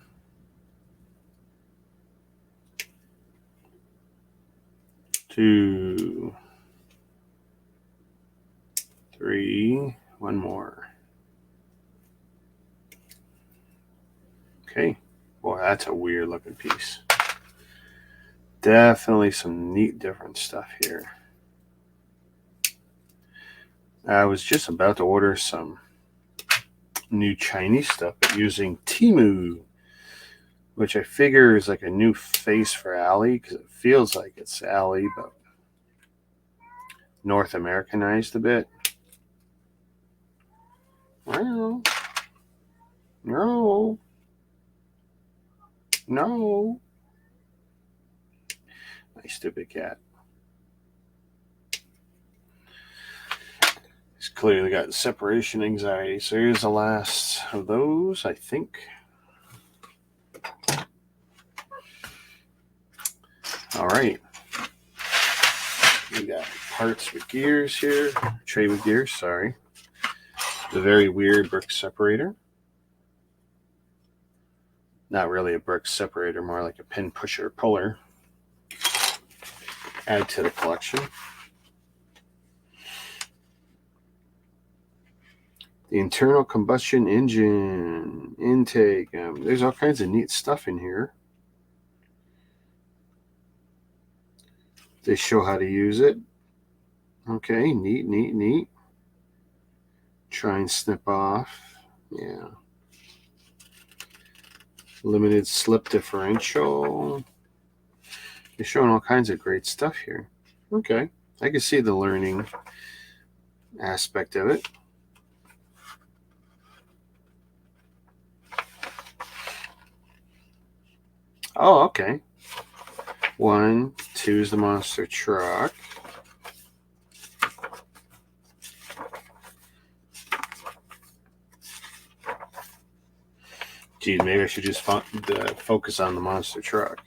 Two, three, one more. Okay. Boy, that's a weird looking piece. Definitely some neat different stuff here. I was just about to order some new Chinese stuff, but using Temu, which I figure is like a new face for Allie because it feels like it's Allie, but North Americanized a bit. Well, no. No. My stupid cat. He's clearly got separation anxiety. So here's the last of those, I think. All right. We got parts with gears here. Tray with gears, sorry. The very weird brick separator. Not really a brick separator, more like a pin pusher puller. Add to the collection. The internal combustion engine intake. There's all kinds of neat stuff in here. They show how to use it. Okay, neat. Try and snip off. Yeah. Limited slip differential. They're showing all kinds of great stuff here. Okay, I can see the learning aspect of it. Oh, okay. 1, 2 is the monster truck. Geez, maybe I should just focus on the monster truck.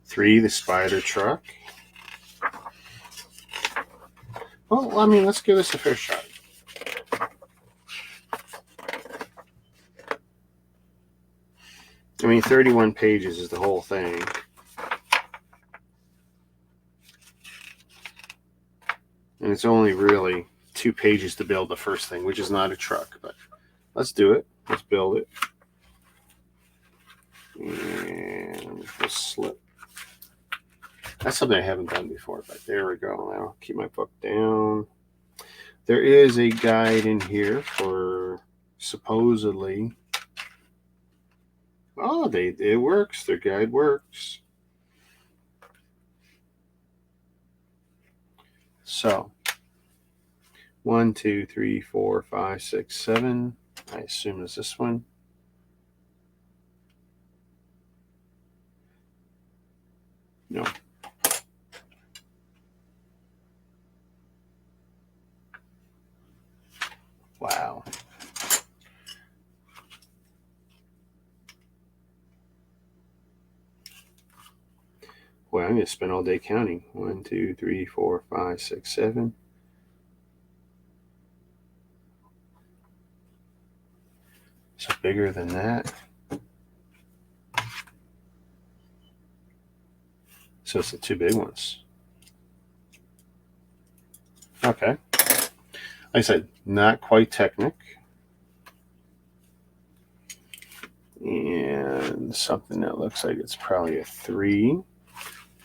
3, the spider truck. Well, I mean, let's give this a fair shot. I mean, 31 pages is the whole thing. And it's only really 2 pages to build the first thing, which is not a truck. But let's do it. Let's build it. And we'll slip. That's something I haven't done before, but there we go. I'll keep my book down. There is a guide in here for supposedly... Oh, it works. Their guide works. So, 1, 2, 3, 4, 5, 6, 7. I assume it's this one. No. Wow. Well, I'm going to spend all day counting. 1, 2, 3, 4, 5, 6, 7. So bigger than that. So it's the 2 big ones. Okay. Like I said, not quite Technic. And something that looks like it's probably a 3.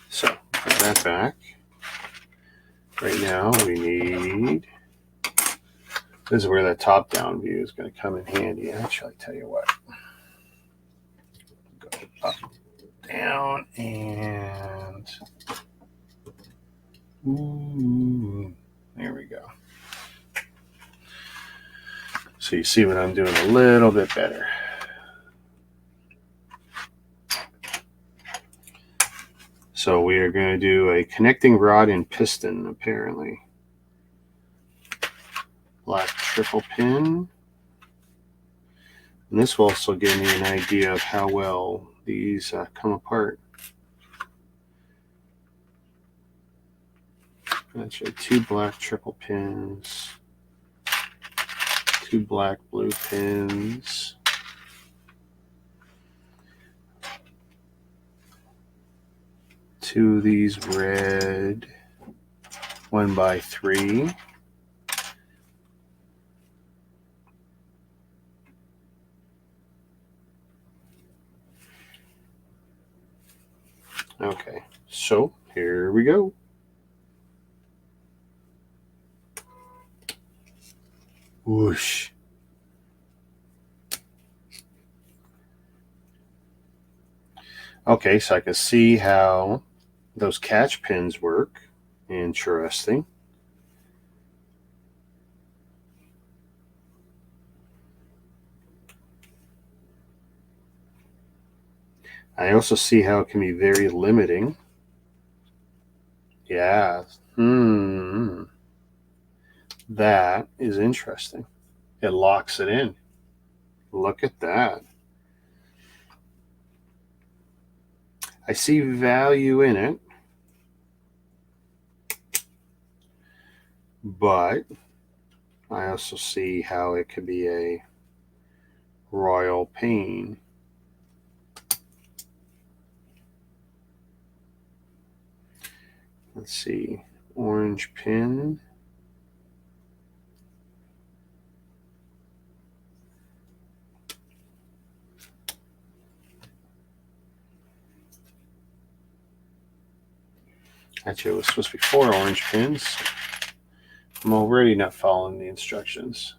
So put that back. Right now we need, this is where that top-down view is going to come in handy. Actually, I tell you what. Go up, down, and ooh, there we go. So you see what I'm doing a little bit better. So we are going to do a connecting rod and piston, apparently. Black triple pin. And this will also give me an idea of how well these come apart. Actually, 2 black triple pins. 2 black blue pins. 2 of these red 1x3. Okay, so here we go. Whoosh. Okay, so I can see how those catch pins work. Interesting. I also see how it can be very limiting. Yeah. That is interesting. It locks it in. Look at that. I see value in it, but I also see how it could be a royal pain. Let's see. Orange pin. Actually, it was supposed to be 4 orange pins. I'm already not following the instructions.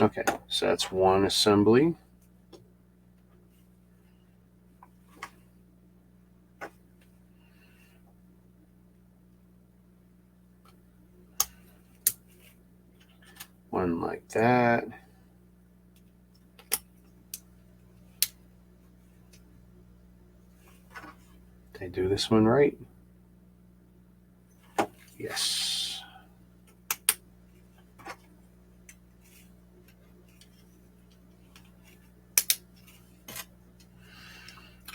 Okay, so that's one assembly. One like that. Did I do this one right? Yes.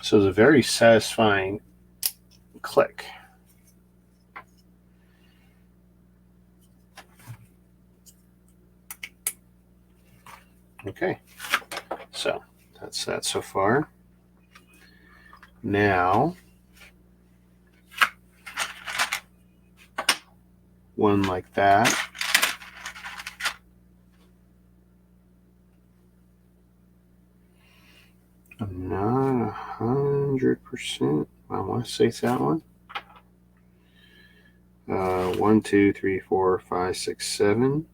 So it's a very satisfying click. Okay, so that's that so far. Now, one like that. I'm not 100%. I want to say it's that one. 1, 2, 3, 4, 5, 6, 7.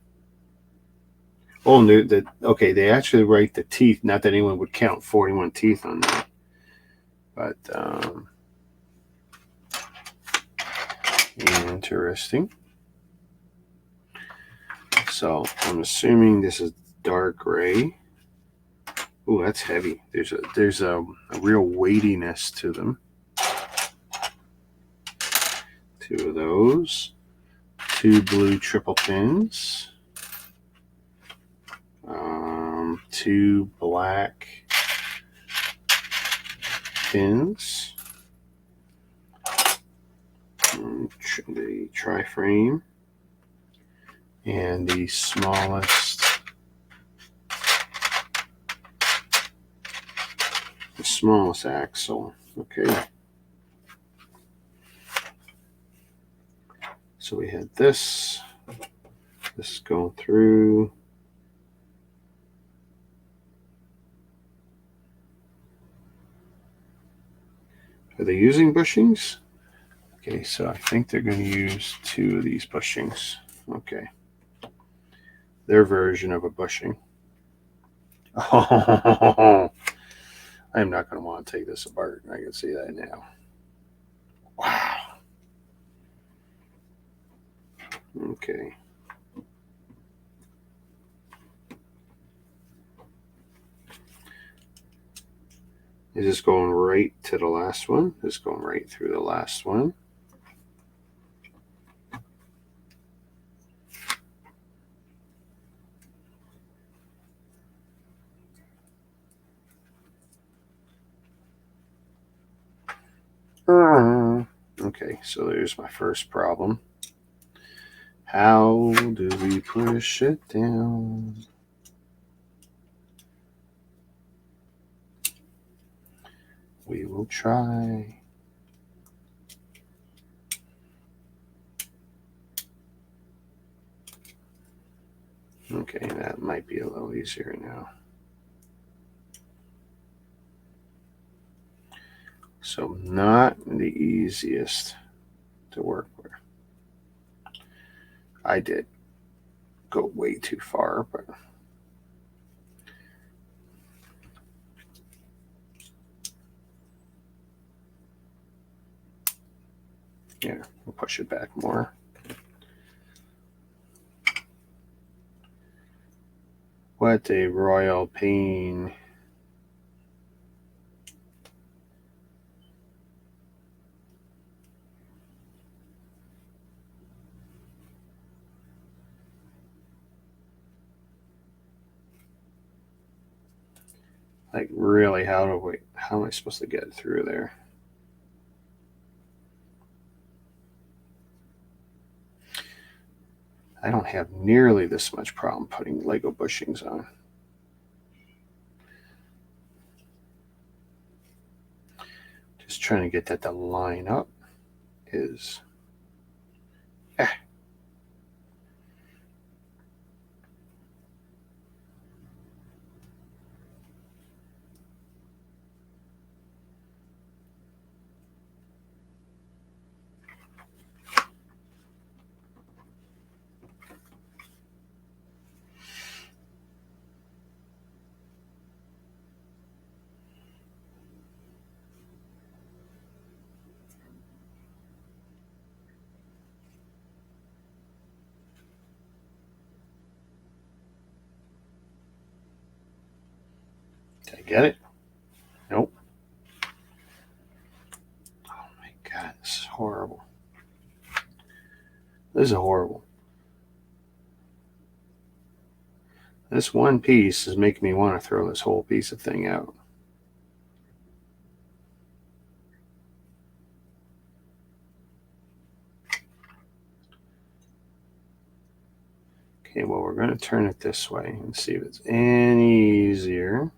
Oh, no, okay, they actually write the teeth. Not that anyone would count 41 teeth on that. But, interesting. So, I'm assuming this is dark gray. Oh, that's heavy. There's a real weightiness to them. 2 of those. 2 blue triple pins. 2 black pins. The tri-frame. And the smallest axle. Okay. So we had this going through. Are they using bushings? Okay, so I think they're going to use 2 of these bushings. Okay. Their version of a bushing. Oh, I'm not going to want to take this apart. I can see that now. Wow. Okay. Is this going right to the last one? It's going right through the last one. Okay, so there's my first problem. How do we push it down? We will try. Okay, that might be a little easier now. So not the easiest to work with. I did go way too far, but yeah, we'll push it back more. What a royal pain. Like, really, how am I supposed to get through there? I don't have nearly this much problem putting Lego bushings on. Just trying to get that to line up is... Did I get it? Nope. Oh my God, this is horrible. This is horrible. This one piece is making me want to throw this whole piece of thing out. Okay, well, we're going to turn it this way and see if it's any easier.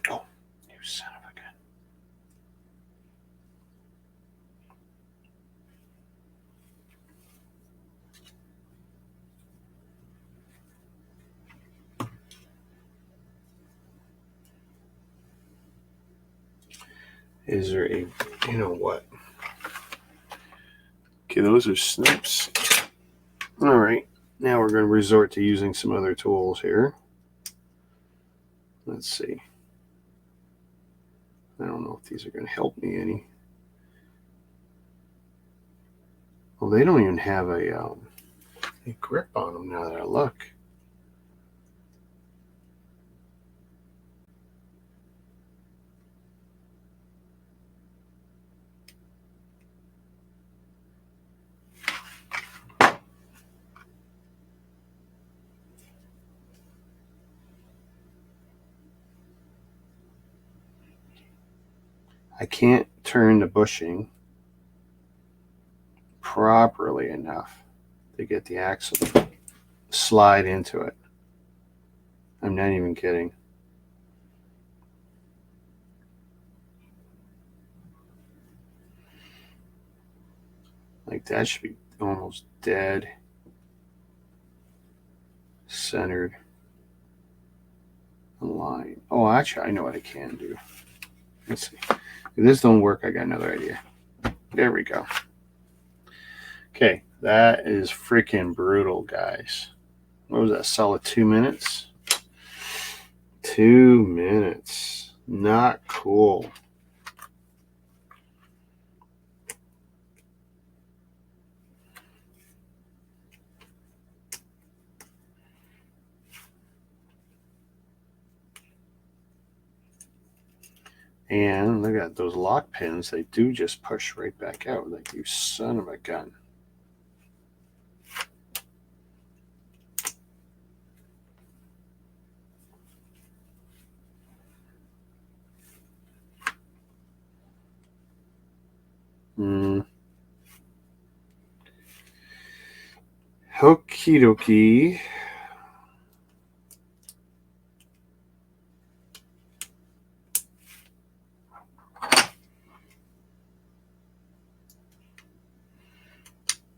Oh, you son of a gun. Is there a, you know what? Okay, those are snips. All right, now we're going to resort to using some other tools here. Let's see. I don't know if these are going to help me any. Well, they don't even have a grip on them now that I look. I can't turn the bushing properly enough to get the axle to slide into it. I'm not even kidding. Like, that should be almost dead centered line. Oh, actually, I know what I can do. Let's see. If this don't work, I got another idea. There we go. Okay, that is freaking brutal, guys. What was that? Solid 2 minutes? 2 minutes. Not cool. And look at those lock pins. They do just push right back out. Like, you son of a gun. Okie dokie.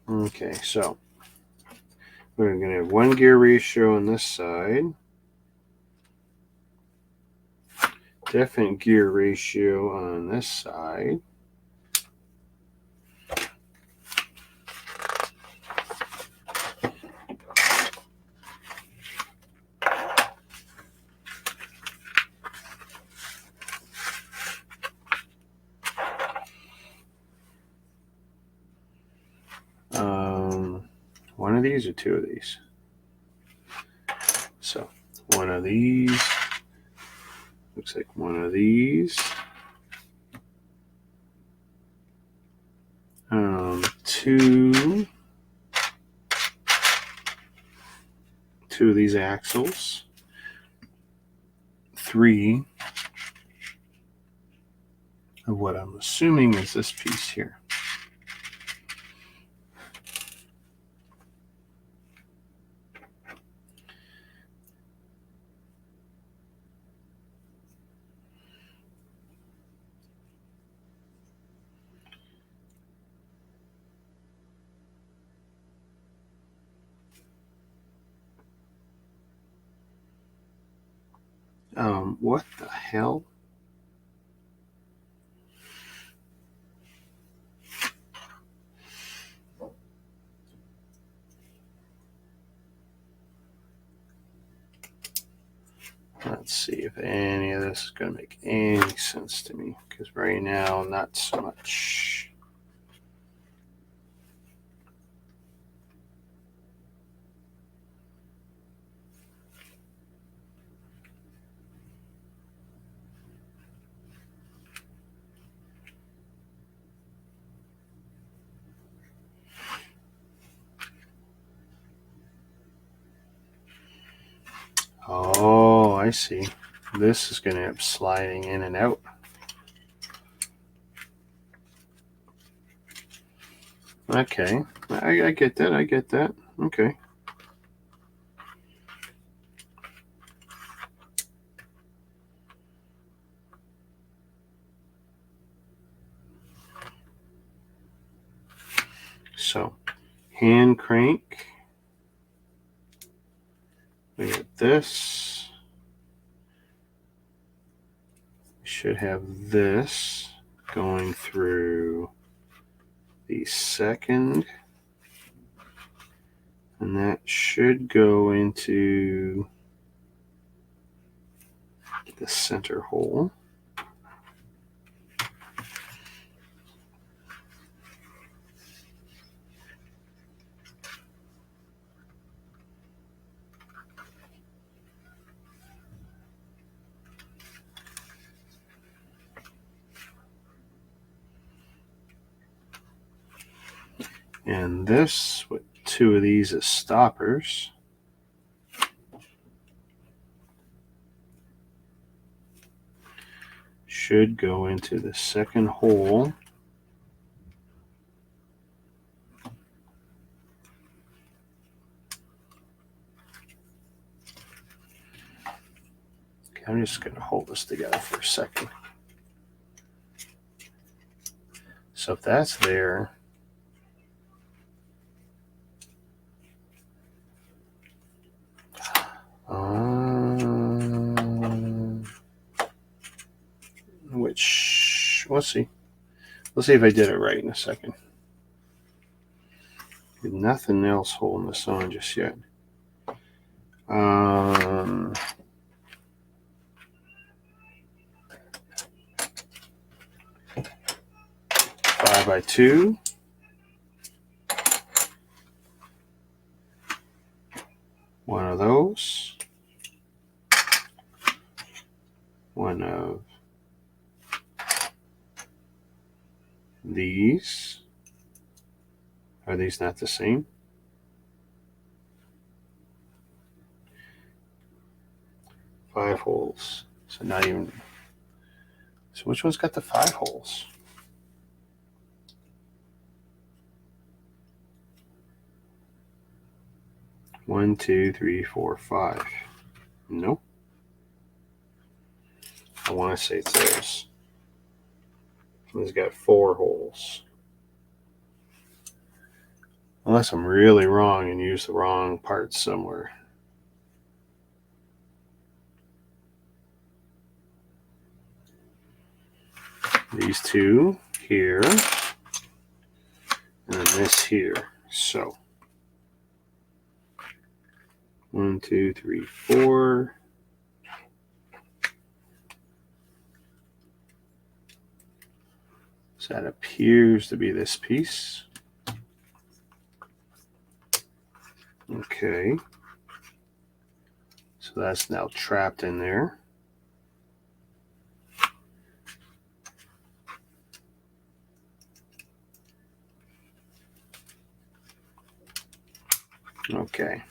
Okay, so We're going to have 1 gear ratio on this side. Different gear ratio on this side. One of these or 2 of these. So one of these. Looks like one of these. 2 of these axles. 3 of what I'm assuming is this piece here. What the hell? Let's see if any of this is going to make any sense to me, because right now, not so much. Oh, I see. This is going to end up sliding in and out. Okay. I get that. I get that. Okay. So, hand crank. We got this. We should have this going through the second. And that should go into the center hole. And this, with 2 of these as stoppers, should go into the second hole. Okay, I'm just going to hold this together for a second. So if that's there, which, let's see. Let's see if I did it right in a second. Nothing else holding this on just yet. 5x2. One of those. One of these. Are these not the same? Five holes. So not even. So which one's got the 5 holes? One, two, three, four, 5. Nope. I want to say it's those. It's got 4 holes. Unless I'm really wrong and use the wrong parts somewhere. These two here, and then this here. So 1, 2, 3, 4. So that appears to be this piece. Okay. So that's now trapped in there. Okay.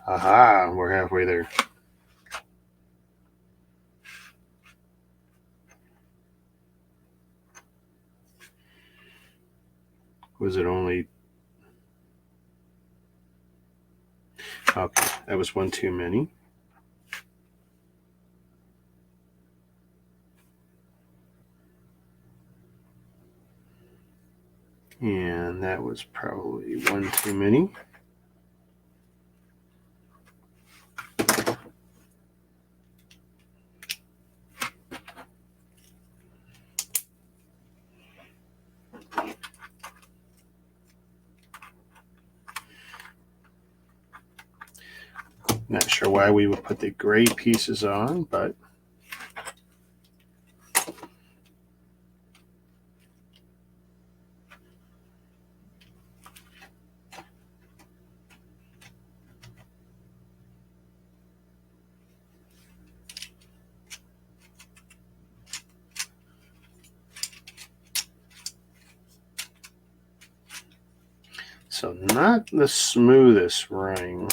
Aha, we're halfway there. Was it only... Okay, that was one too many. And that was probably one too many. Not sure why we would put the gray pieces on, but so not the smoothest ring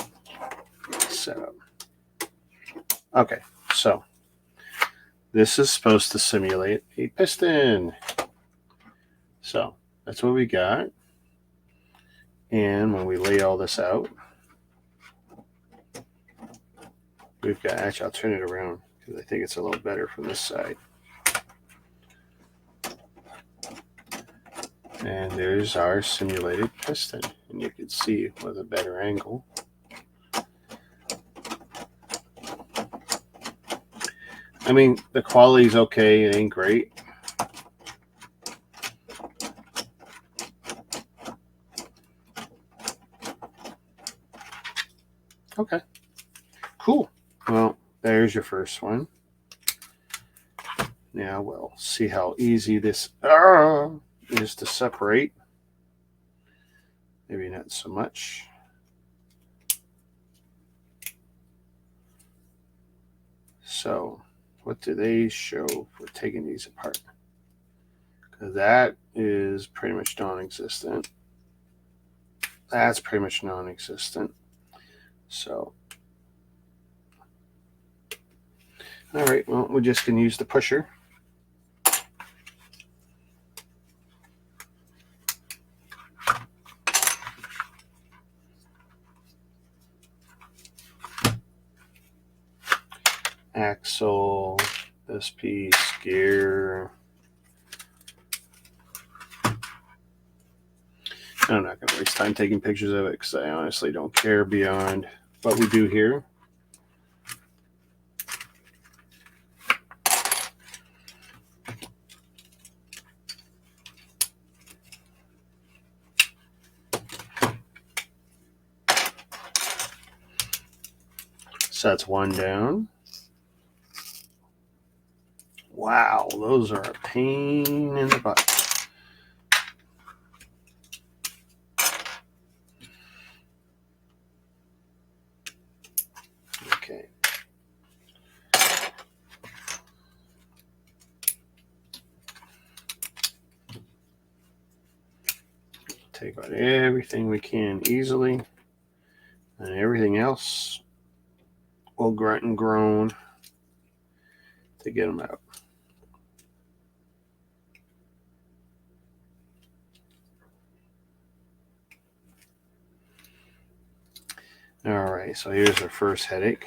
setup. Okay, so this is supposed to simulate a piston. So that's what we got. And when we lay all this out, we've got, actually I'll turn it around because I think it's a little better from this side. And there's our simulated piston. And you can see with a better angle. I mean, the quality's okay. It ain't great. Okay. Cool. Well, there's your first one. Now we'll see how easy this is to separate. Maybe not so much. So what do they show for taking these apart? Because that is pretty much non-existent. That's pretty much non-existent. So, all right, well, we're just going to use the pusher. Axle, this piece, gear. I'm not going to waste time taking pictures of it because I honestly don't care beyond what we do here. So that's one down. Wow, those are a pain in the butt. Okay. Take out everything we can easily, and everything else will grunt and groan to get them out. All right, so here's our first headache.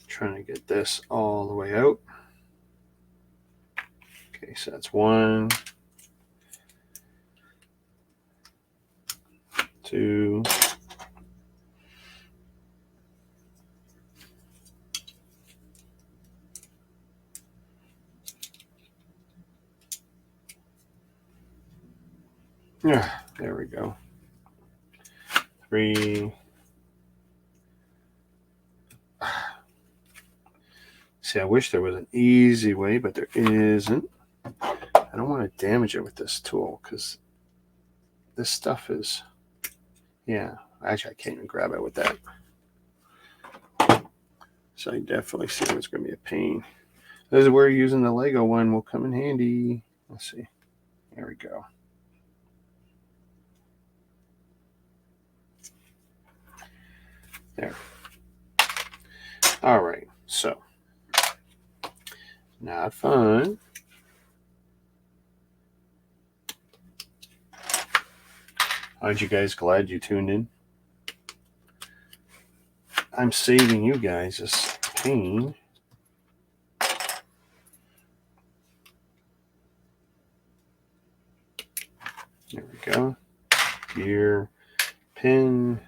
Trying to get this all the way out. Okay, so that's 1, 2, 3. There we go. 3. See, I wish there was an easy way, but there isn't. I don't want to damage it with this tool because this stuff is, yeah, actually I can't even grab it with that. So I definitely see it's going to be a pain. This is where using the Lego one will come in handy. Let's see. There we go. There. All right, so not fun. Aren't you guys glad you tuned in? I'm saving you guys this pain. There we go. Gear, pin.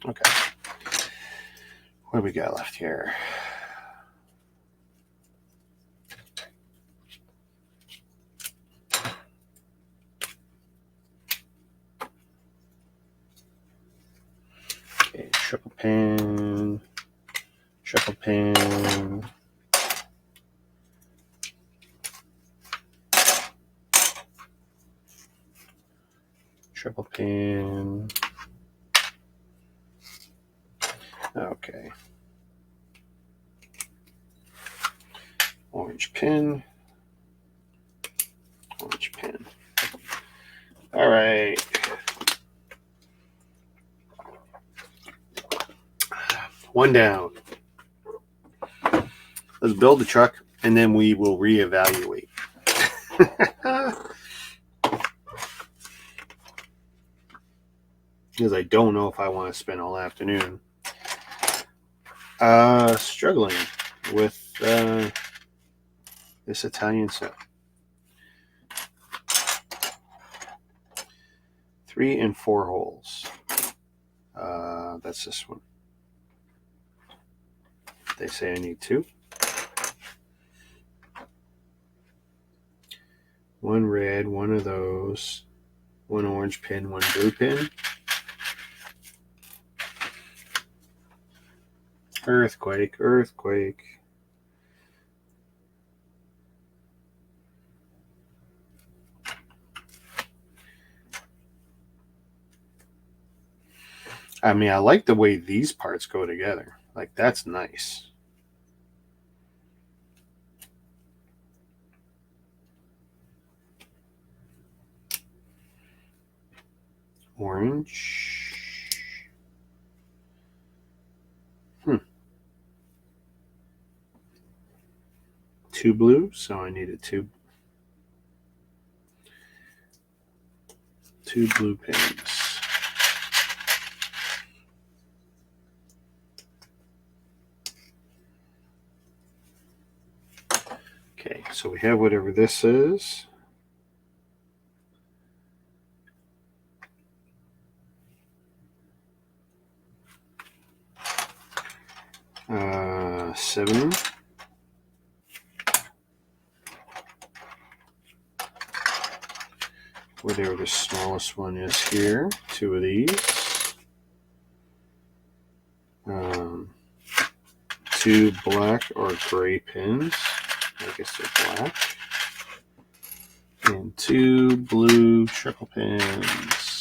Okay. What do we got left here? Okay, triple pin, triple pin. Triple pin. Okay. Orange pin. Orange pin. All right. One down. Let's build the truck and then we will reevaluate. Because I don't know if I want to spend all afternoon struggling with this Italian set. 3 and 4 holes. That's this one. They say I need 2. 1 red, 1 of those, 1 orange pin, 1 blue pin. Earthquake, earthquake. I mean, I like the way these parts go together. Like, that's nice. Orange. 2 blue, so I needed 2 blue pins. Okay, so we have whatever this is. Seven. Whatever the smallest one is here. 2 of these. 2 black or gray pins. I guess they're black. And 2 blue triple pins.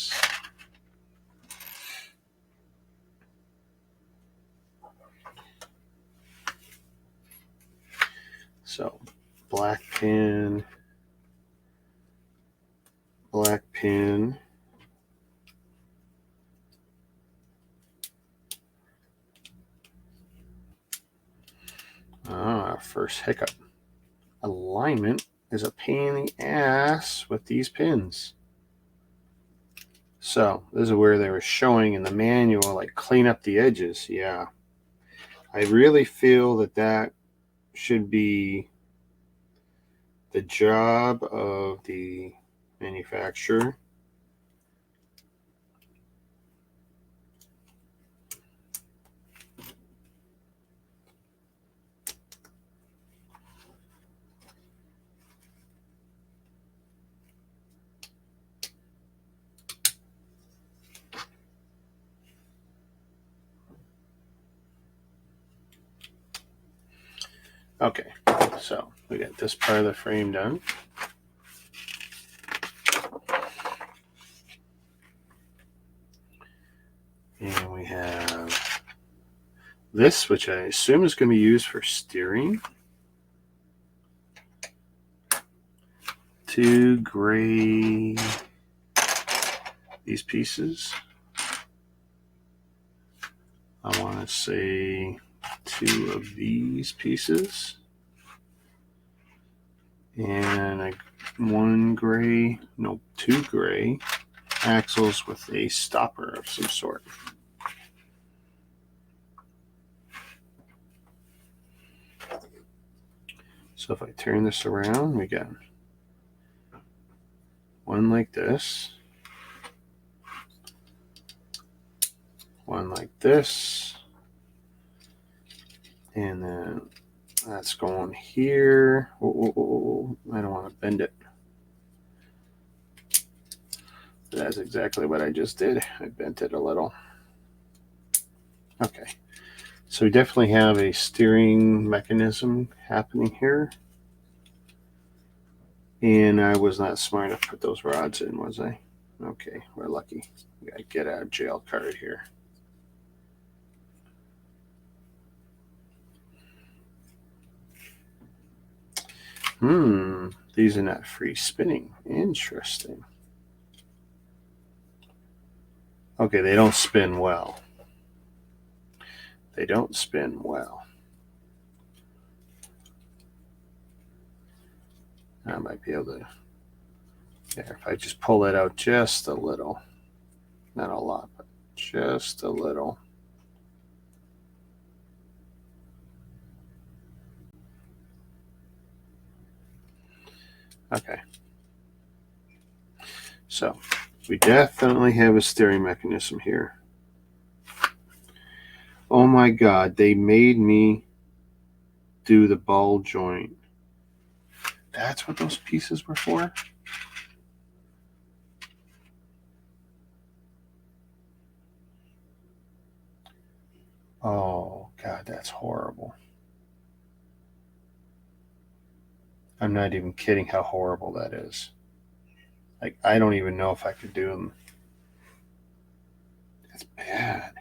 So, black pin, black pin. Our first hiccup. Alignment is a pain in the ass with these pins. So this is where they were showing in the manual, like clean up the edges. Yeah. I really feel that that should be the job of the manufacturer. Okay, so we got this part of the frame done. And we have this, which I assume is going to be used for steering. 2 gray, these pieces. I want to say 2 of these pieces. And 1 gray, no, 2 gray axles with a stopper of some sort. So if I turn this around, we got one like this, one like this, and then that's going here. Oh, I don't want to bend it. That's exactly what I just did. I bent it a little. Okay. So we definitely have a steering mechanism happening here. And I was not smart enough to put those rods in, was I? Okay, we're lucky. We got to get out of jail card here. These are not free spinning. Interesting. Okay, they don't spin well. They don't spin well. I might be able to, yeah, if I just pull it out just a little, not a lot, but just a little. Okay. So we definitely have a steering mechanism here. Oh my God, they made me do the ball joint. That's what those pieces were for? Oh God, that's horrible. I'm not even kidding how horrible that is. Like, I don't even know if I could do them. That's bad.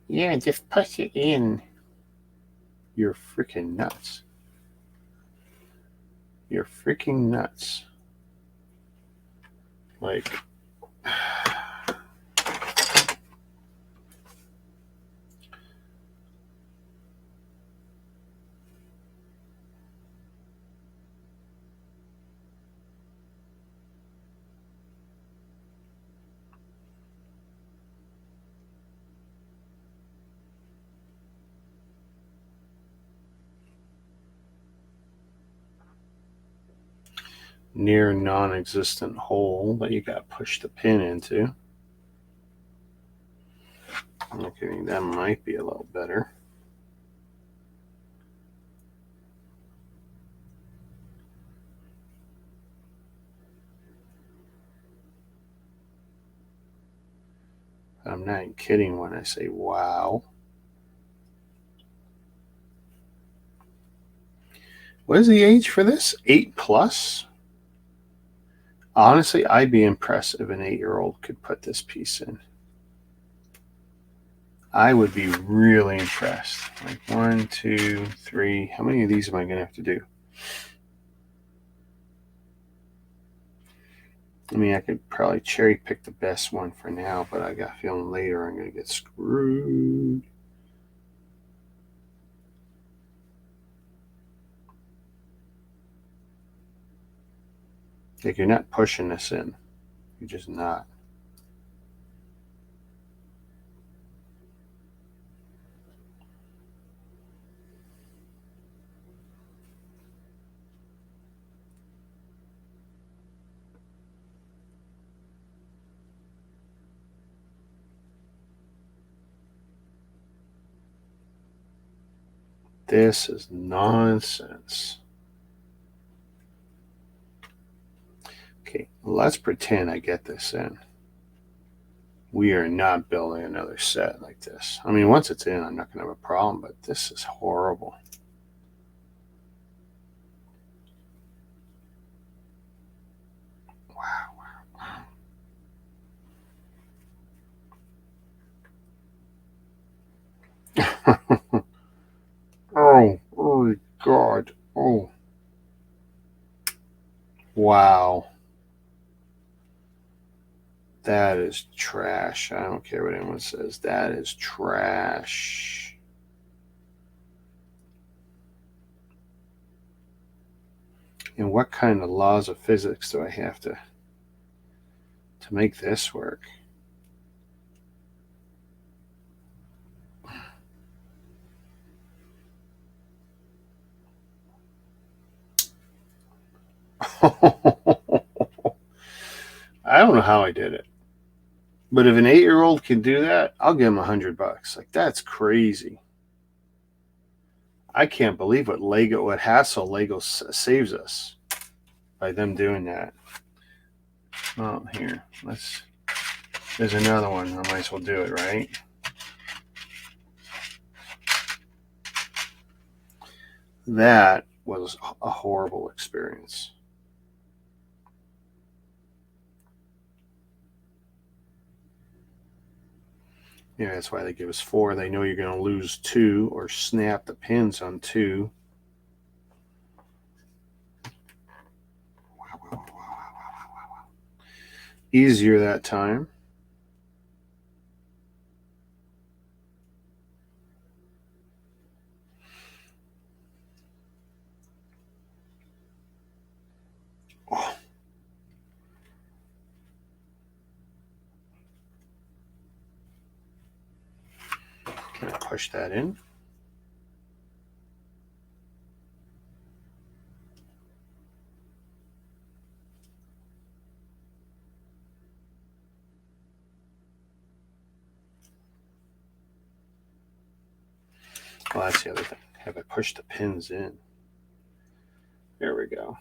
Yeah, just push it in. You're freaking nuts. You're freaking nuts. Like, near non-existent hole that you got to push the pin into. Okay, that might be a little better. I'm not kidding when I say wow. What is the age for this? 8+? Honestly, I'd be impressed if an 8-year-old could put this piece in. I would be really impressed. Like 1, 2, 3. How many of these am I going to have to do? I mean, I could probably cherry pick the best one for now, but I got a feeling later I'm going to get screwed. Like, you're not pushing this in. You're just not. This is nonsense. Okay, let's pretend I get this in. We are not building another set like this. I mean, once it's in, I'm not going to have a problem, but this is horrible. Oh, God. Oh. Wow. That is trash. I don't care what anyone says. That is trash. And what kind of laws of physics do I have to make this work? I don't know how I did it. But if an 8-year-old can do that, I'll give him $100. Like, that's crazy. I can't believe what hassle Lego saves us by them doing that. Oh, here. There's another one. I might as well do it, right? That was a horrible experience. Yeah, that's why they give us 4. They know you're going to lose 2 or snap the pins on 2. Wow. Easier that time. Oh. Can I push that in? Well, that's the other thing. Have I pushed the pins in? There we go.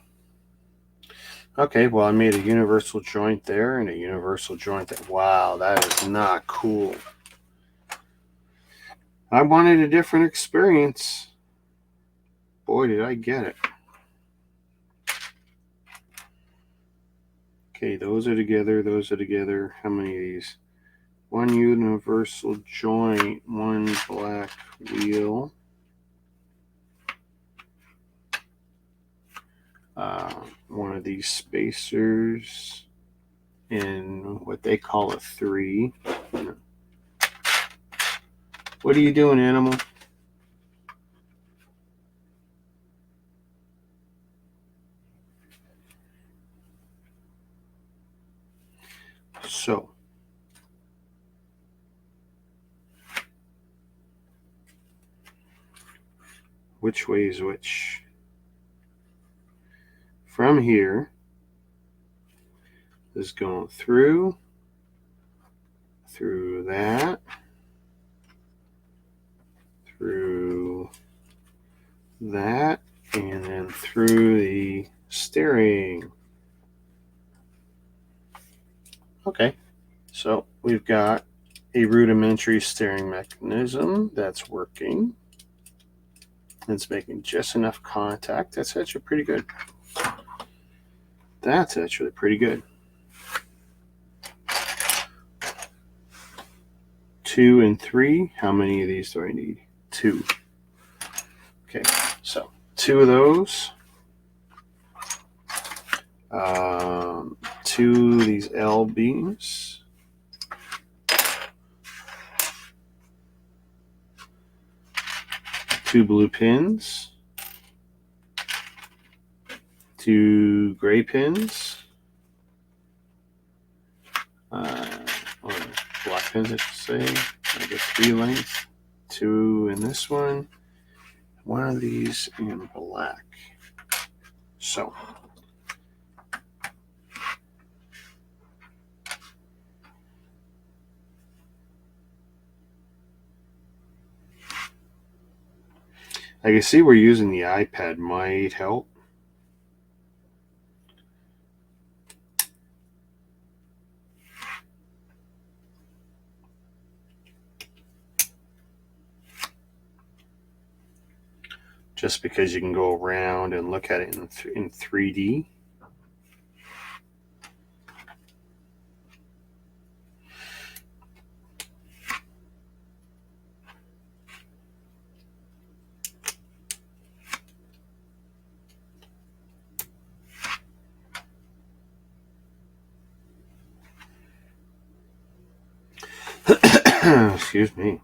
Okay, well, I made a universal joint there and a universal joint there. Wow, that is not cool. I wanted a different experience. Boy, did I get it. Okay, those are together. Those are together. How many of these? 1 universal joint, 1 black wheel. One of these spacers in what they call a 3. What are you doing, animal? So, which way is which? From here is going through that, through that, and then through the steering. Okay, so we've got a rudimentary steering mechanism that's working. It's making just enough contact. That's actually pretty good. That's actually pretty good. 2 and 3. How many of these do I need? 2. Okay, so 2 of those. 2 of these L beams. 2 blue pins. 2 gray pins. or black pins, I should say. I get 3 length, 2 in this one, one of these in black. So I can see where using the iPad might help. Just because you can go around and look at it in 3D. Excuse me.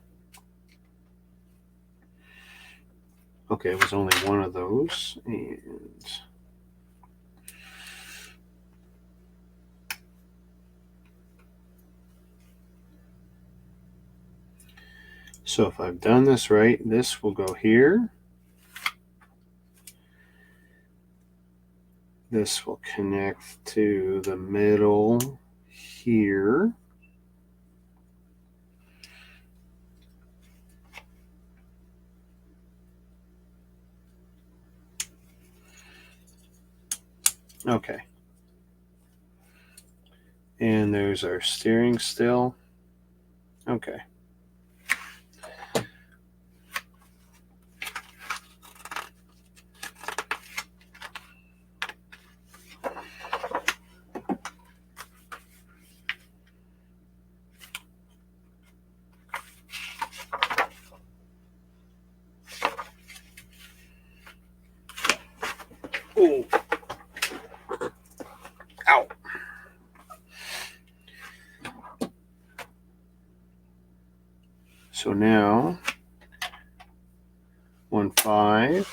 Okay, it was only one of those, and so if I've done this right, this will go here. This will connect to the middle here. Okay. And there's our steering still. Okay. Oh. Ow. So now 1.5.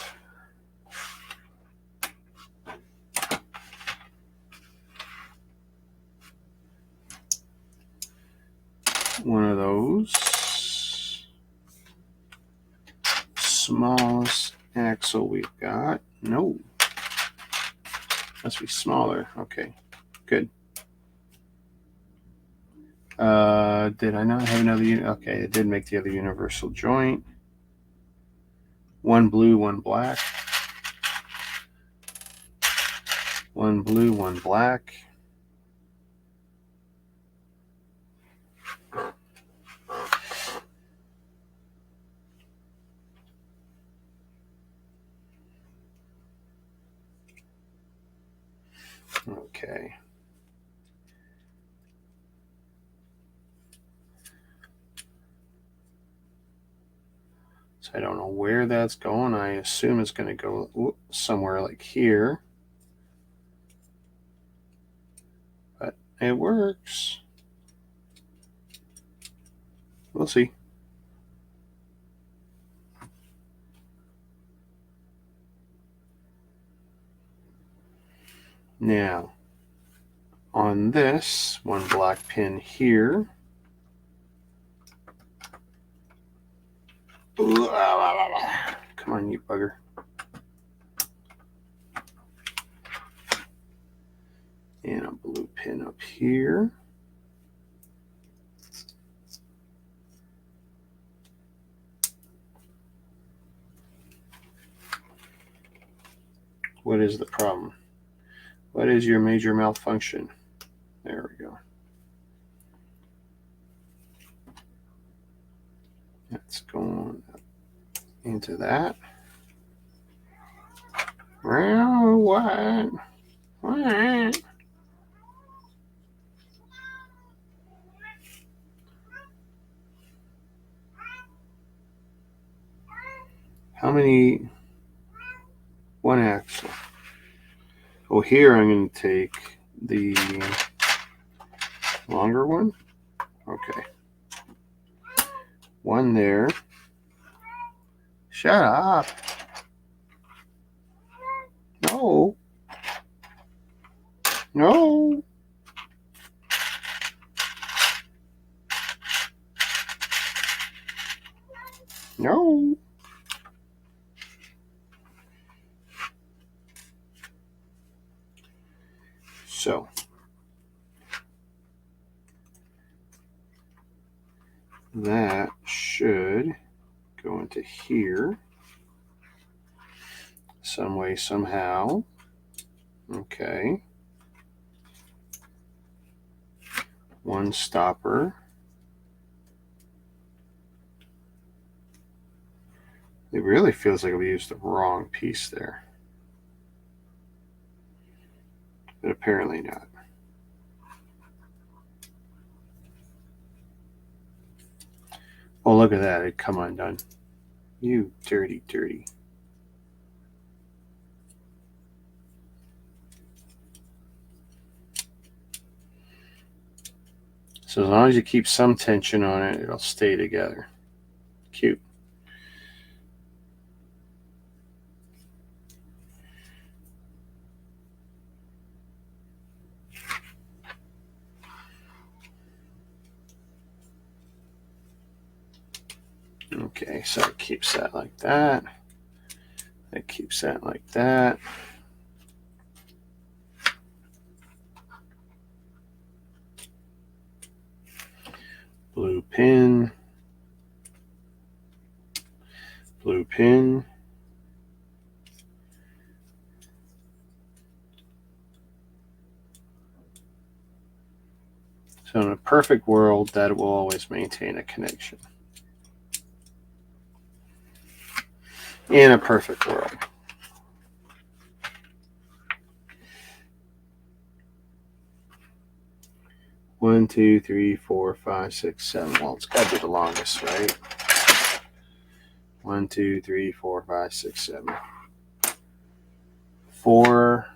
One of those. Smallest axle we've got. No. Must be smaller. Okay. Good. Did I not have another unit? Okay, it did make the other universal joint. One blue, one black. One blue, one black. Okay. So I don't know where that's going. I assume it's going to go somewhere like here. But it works. We'll see. Now, on this, one black pin here. Come on, you bugger. And a blue pin up here. What is the problem? What is your major malfunction? There we go. That's going into that. Well, what? What? How many? One axle. Oh, here I'm going to take the longer one. Okay. One there. Shut up. No. No. No. So that should go into here some way, somehow. Okay. One stopper. It really feels like we used the wrong piece there. But apparently not. Oh, look at that. It come undone. You dirty, dirty. So as long as you keep some tension on it, it'll stay together. Cute. Okay, so it keeps that like that. It keeps that like that. Blue pin. Blue pin. So in a perfect world, that will always maintain a connection. In a perfect world. One, two, three, 4, 5, 6, 7. Well, it's got to be the longest, right? 1, 2, 3, 4, 5, 6, 7. 4.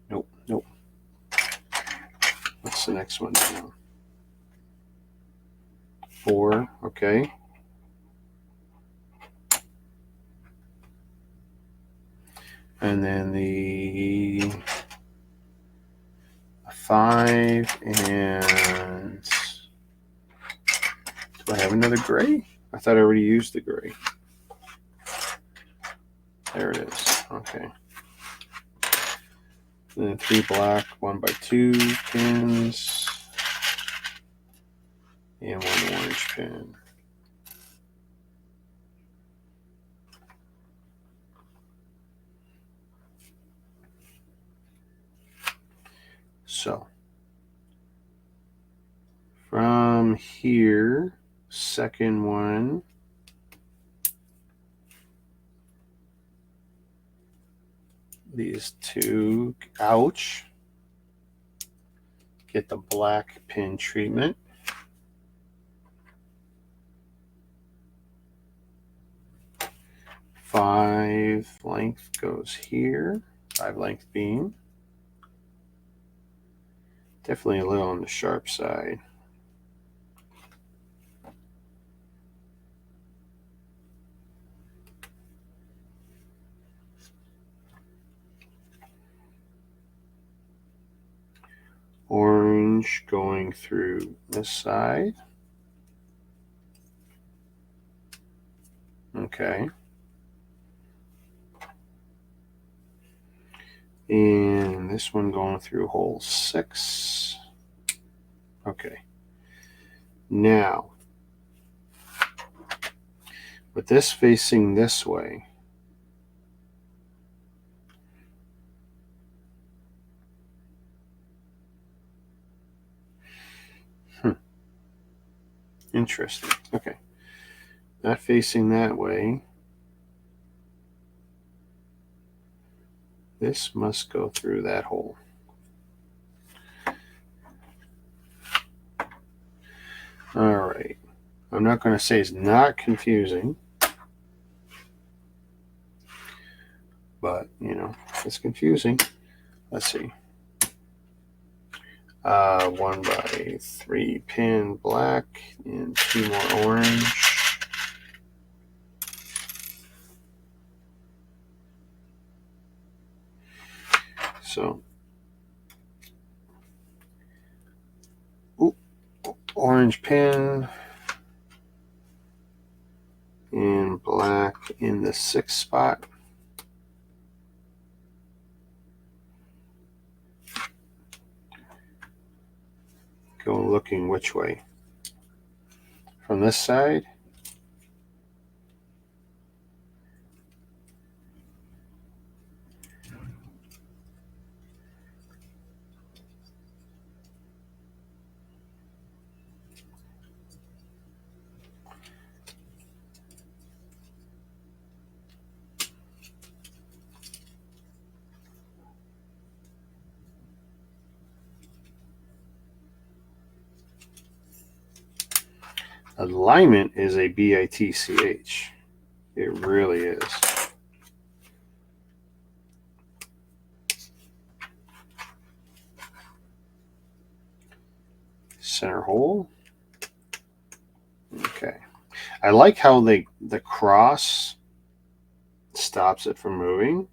Nope, nope. What's the next one down? 4, okay. And then the 5 and do I have another gray? I thought I already used the gray. There it is. Okay. And then 3 black, 1x2 pins, and 1 orange pin. So from here, second one, these 2, ouch, get the black pin treatment. Five length goes here, 5 length beam. Definitely a little on the sharp side. Orange going through this side. Okay. And this one going through hole 6. Okay. Now, with this facing this way, interesting. Okay. Not facing that way. This must go through that hole. All right. I'm not going to say it's not confusing, but, you know, it's confusing. Let's see. 1x3 pin black and 2 more orange. So, orange pin, and black in the 6th spot. Go looking which way? From this side? Alignment is a bitch. It really is. Center hole. Okay. I like how the cross stops it from moving.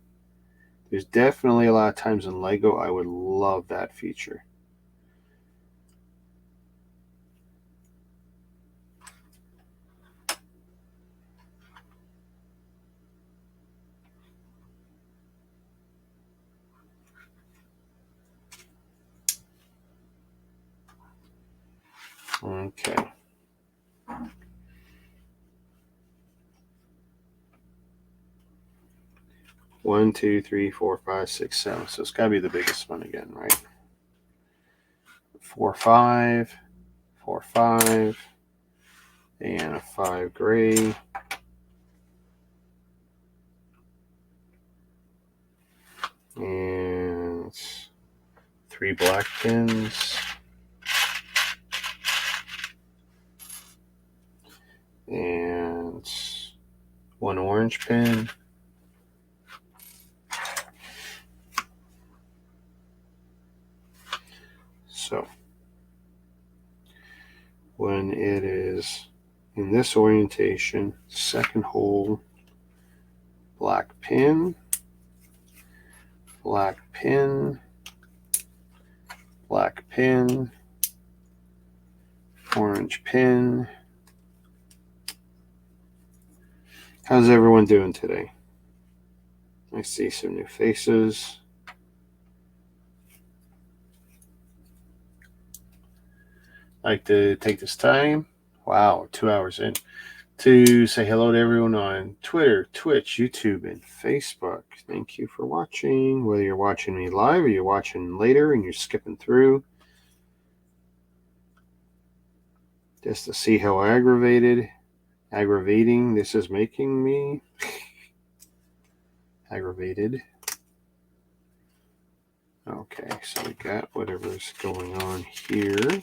There's definitely a lot of times in Lego I would love that feature. Okay. One, two, three, 4, 5, 6, 7. So it's got to be the biggest one again, right? 4, 5, 4, 5, and a 5 gray. And 3 black pins. And 1 orange pin. So when it is in this orientation, second hole, black pin, black pin, black pin, orange pin. How's everyone doing today? I see some new faces. I'd like to take this time, wow, 2 hours in, to say hello to everyone on Twitter, Twitch, YouTube, and Facebook. Thank you for watching. Whether you're watching me live or you're watching later and you're skipping through, just to see how aggravating this is making me. Aggravated. Okay, so we got whatever's going on here.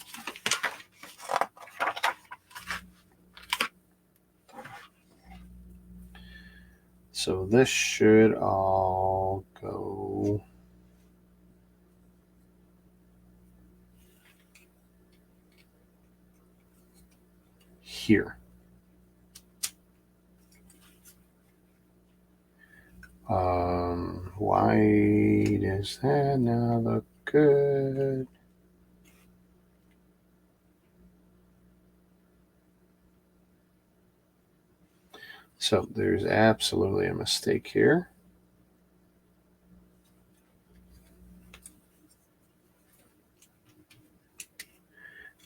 So this should all go here. Why does that not look good? So there's absolutely a mistake here.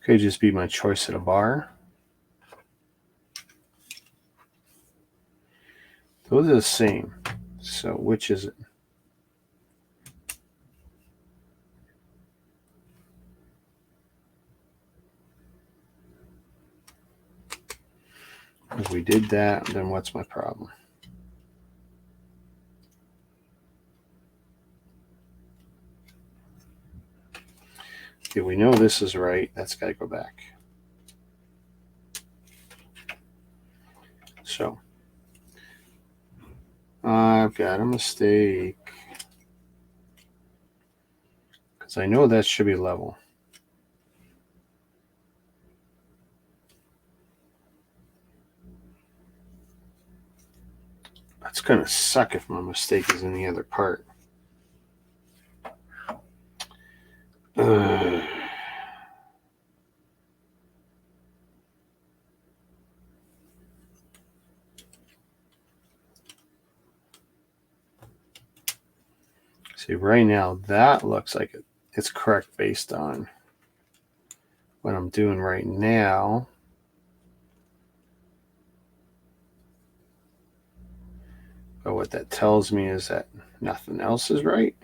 Could just be my choice at a bar. Those are the same. So which is it? If we did that, then what's my problem? Okay, we know this is right. That's got to go back. So I've got a mistake. Because I know that should be level. That's going to suck if my mistake is in the other part. See, right now that looks like it's correct based on what I'm doing right now. But what that tells me is that nothing else is right.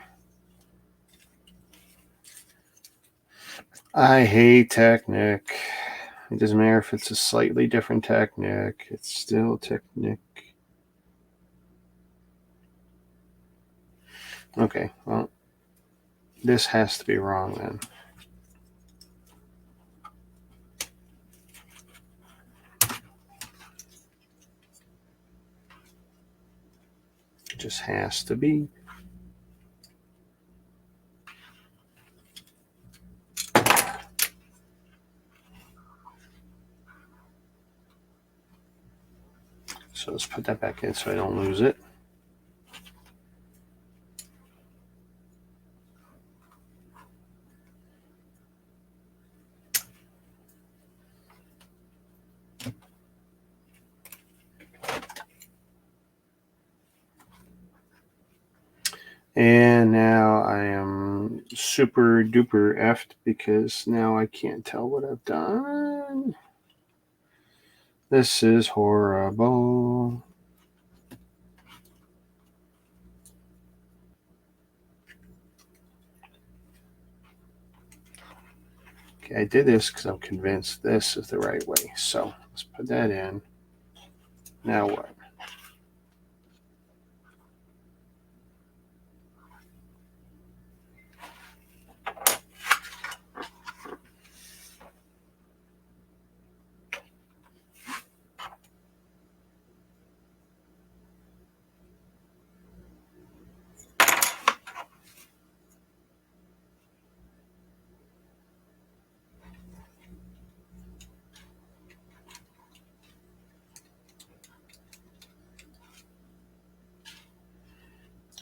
I hate Technic. It doesn't matter if it's a slightly different Technic. It's still Technic. Okay, well, this has to be wrong then. It just has to be. So let's put that back in so I don't lose it. And now I am super duper effed because now I can't tell what I've done. This is horrible. Okay, I did this because I'm convinced this is the right way. So let's put that in. Now what?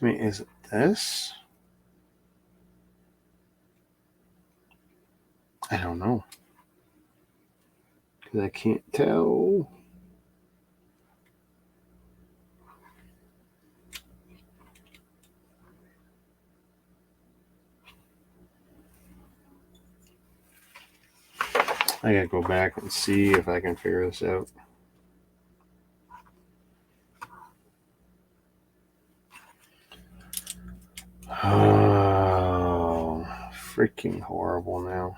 I mean, is it this? I don't know. Because I can't tell. I gotta go back and see if I can figure this out. Oh, freaking horrible now.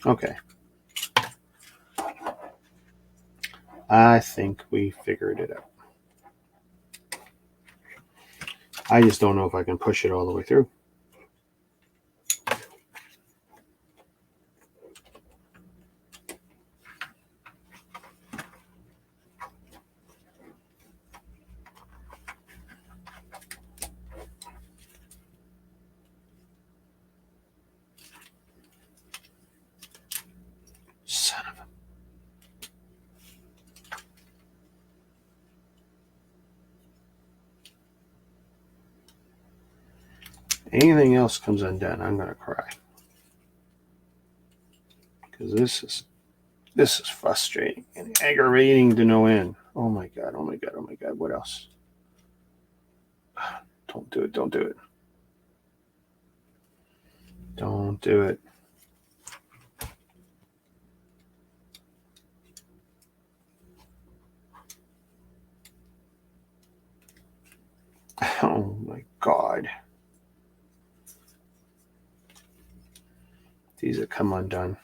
Okay. I think we figured it out. I just don't know if I can push it all the way through. Son of a... Anything else comes undone, I'm gonna cry. Because this is frustrating and aggravating to no end. Oh my god, oh my god, oh my god, what else? Don't do it, don't do it. Don't do it. Oh my god. These have come undone.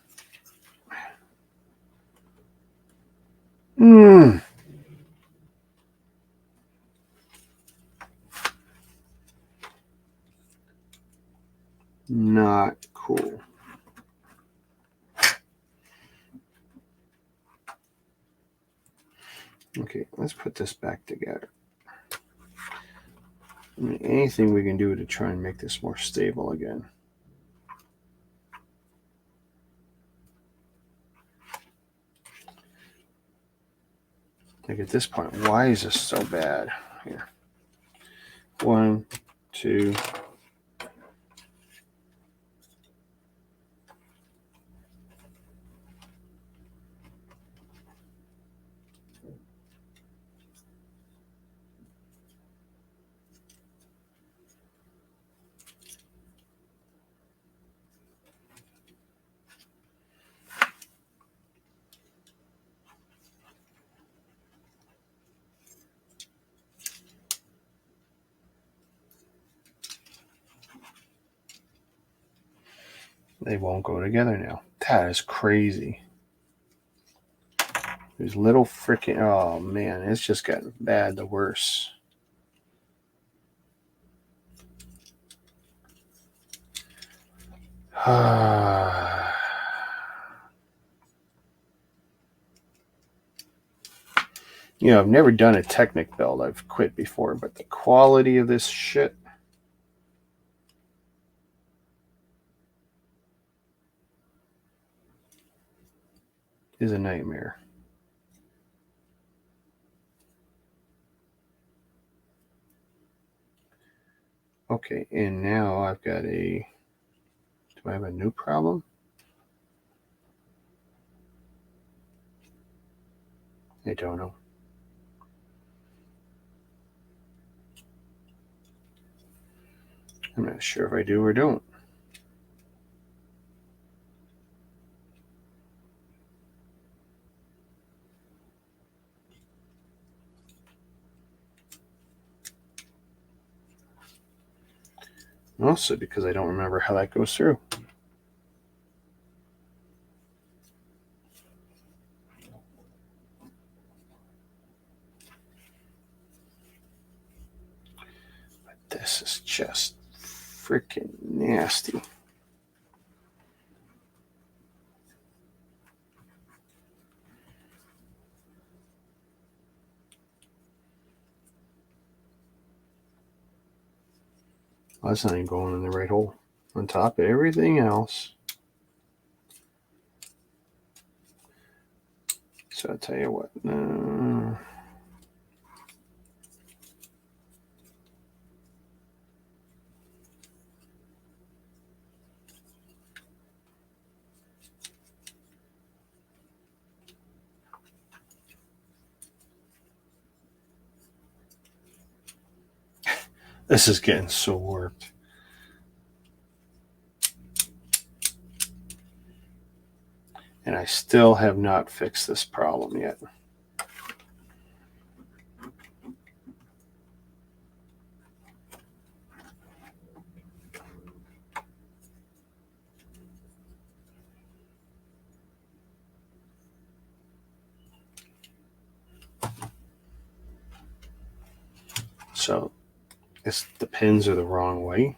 Not cool. Okay, let's put this back together. I mean, anything we can do to try and make this more stable again. Like at this point, why is this so bad? Here. 1, 2. They won't go together now. That is crazy. There's little freaking. Oh man, it's just gotten bad the worse. You know, I've never done a Technic build. I've quit before, but the quality of this shit is a nightmare. Okay, and now I've got a. Do I have a new problem? I don't know. I'm not sure if I do or don't. Mostly because I don't remember how that goes through. But this is just freaking nasty. Well, that's not even going in the right hole. On top of everything else. So I'll tell you what. This is getting so warped. And I still have not fixed this problem yet. So the pins are the wrong way.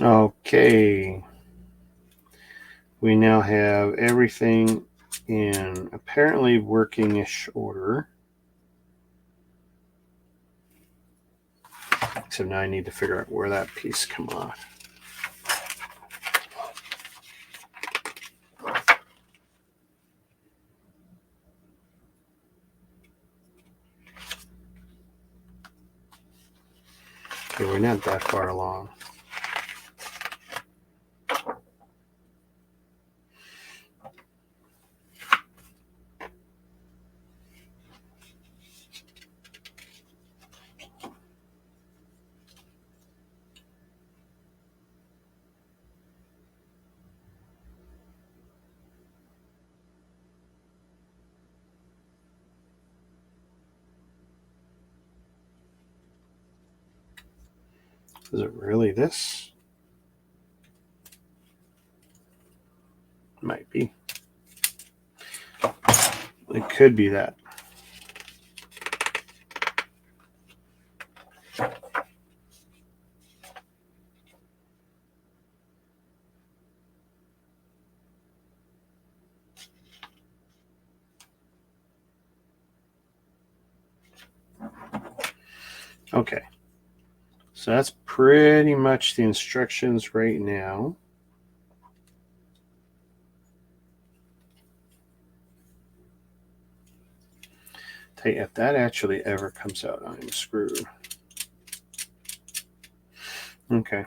Okay. We now have everything in apparently working-ish order. Except now I need to figure out where that piece come off. Okay, we're not that far along. Is it really this? Might be. It could be that. Okay. So that's pretty much the instructions right now. Tell you, if that actually ever comes out, I'm screwed. Okay.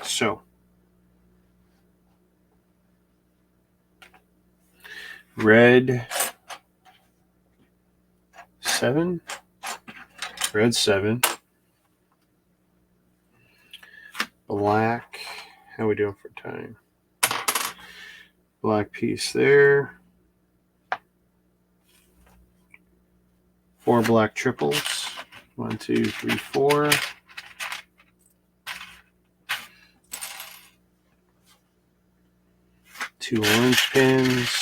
So red 7. Red 7. Black. How are we doing for time? Black piece there. 4 black triples. 1, 2, 3, 4. Two orange pins.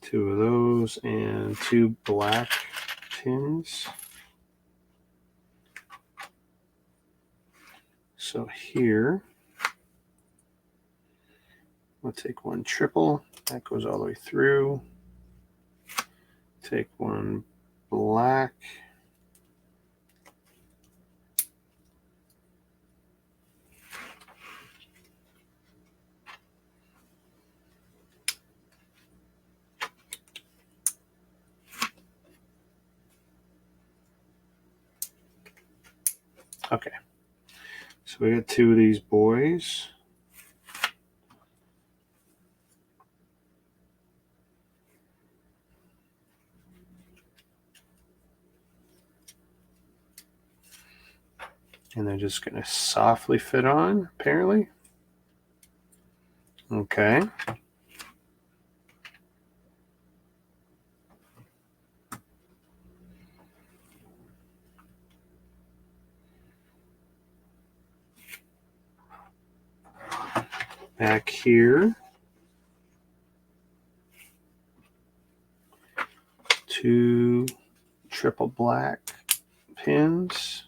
Two of those and 2 black pins. So here, we'll take 1 triple. That goes all the way through. Take 1 black. Okay. So we got 2 of these boys. And they're just going to softly fit on, apparently. Okay. Back here. 2 triple black pins.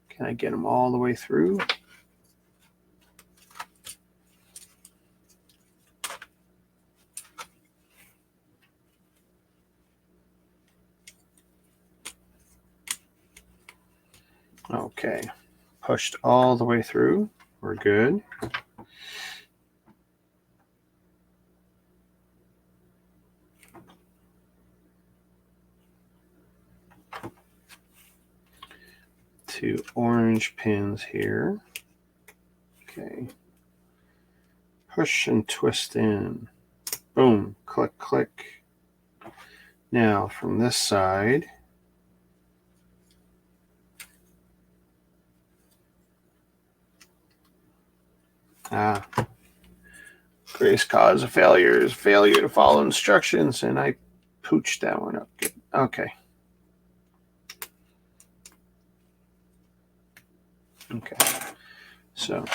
Can I get them all the way through? Okay. Pushed all the way through. We're good. Two orange pins here. Okay. Push and twist in. Boom. Click, click. Now from this side, greatest cause of failure is failure to follow instructions, and I pooched that one up. Good. Okay. Okay. So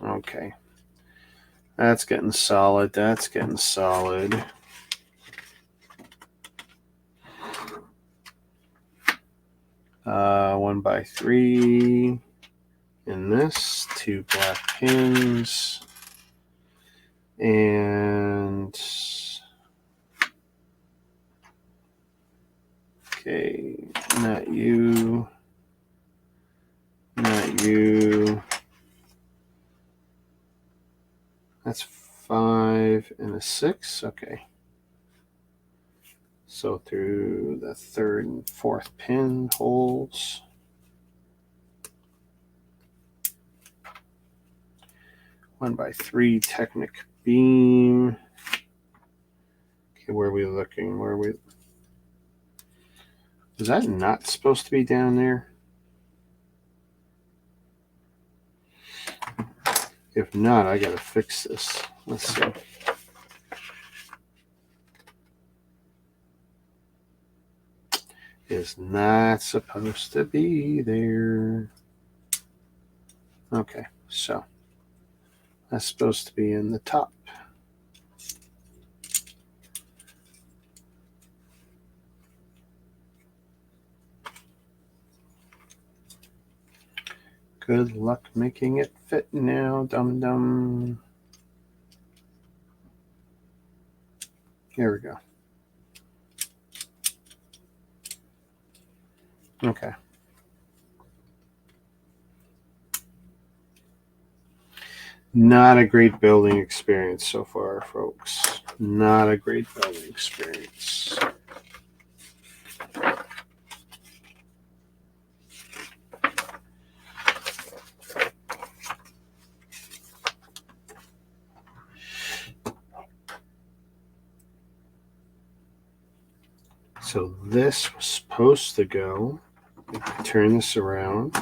okay. That's getting solid. That's getting solid. One by 3 in this, 2 black pins, and okay, not you, not you. That's 5 and a 6. Okay. So through the 3rd and 4th pin holes. One by 3 Technic beam. Okay, where are we looking? Where are we? Is that not supposed to be down there? If not, I gotta fix this. Let's see. Is not supposed to be there. Okay, so that's supposed to be in the top. Good luck making it fit now, dum-dum. Here we go. Okay. Not a great building experience so far, folks. Not a great building experience. So this was supposed to go. Turn this around.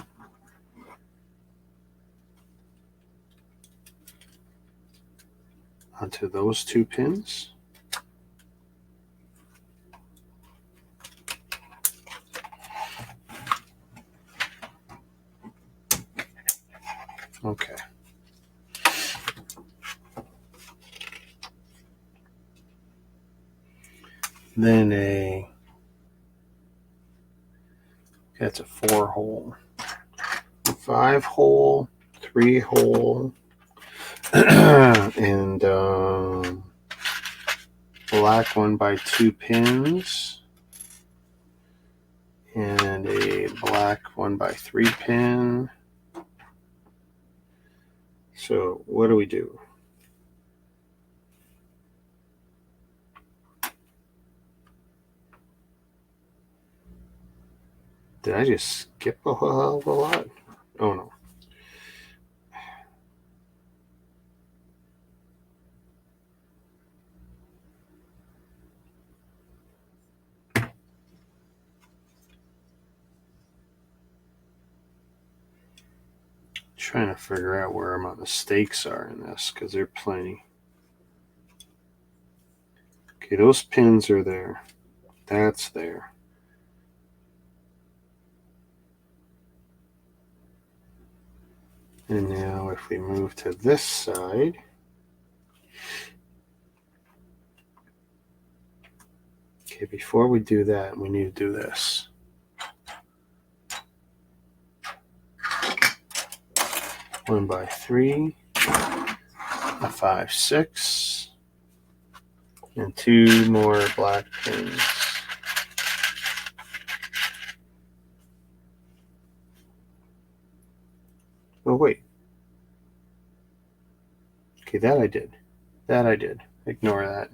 Onto those two pins. Okay. Then that's a 4-hole, 5-hole, 3-hole, and black 1x2 pins, and a black 1x3 pin. So what do we do? Did I just skip a hell of a lot? Oh no. Trying to figure out where my mistakes are in this because there are plenty. Okay, those pins are there. That's there. And now if we move to this side, okay, before we do that, we need to do this. One by 3, a 5, 6, and 2 more black pins. Oh, wait. Okay, that I did. That I did. Ignore that.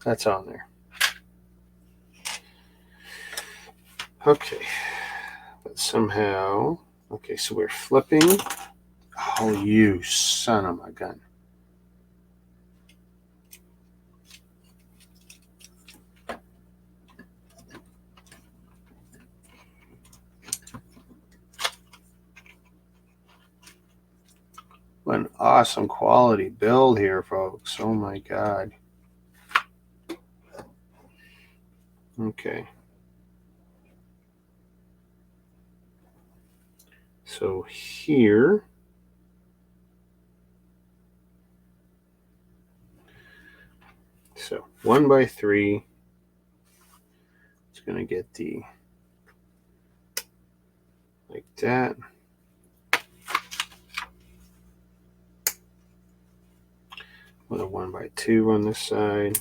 That's on there. Okay. But somehow... Okay, so we're flipping. Oh, you son of a gun. What an awesome quality build here, folks. Oh my God. Okay. So here, so 1 by 3, it's going to get the, like that. With a 1 by 2 on this side.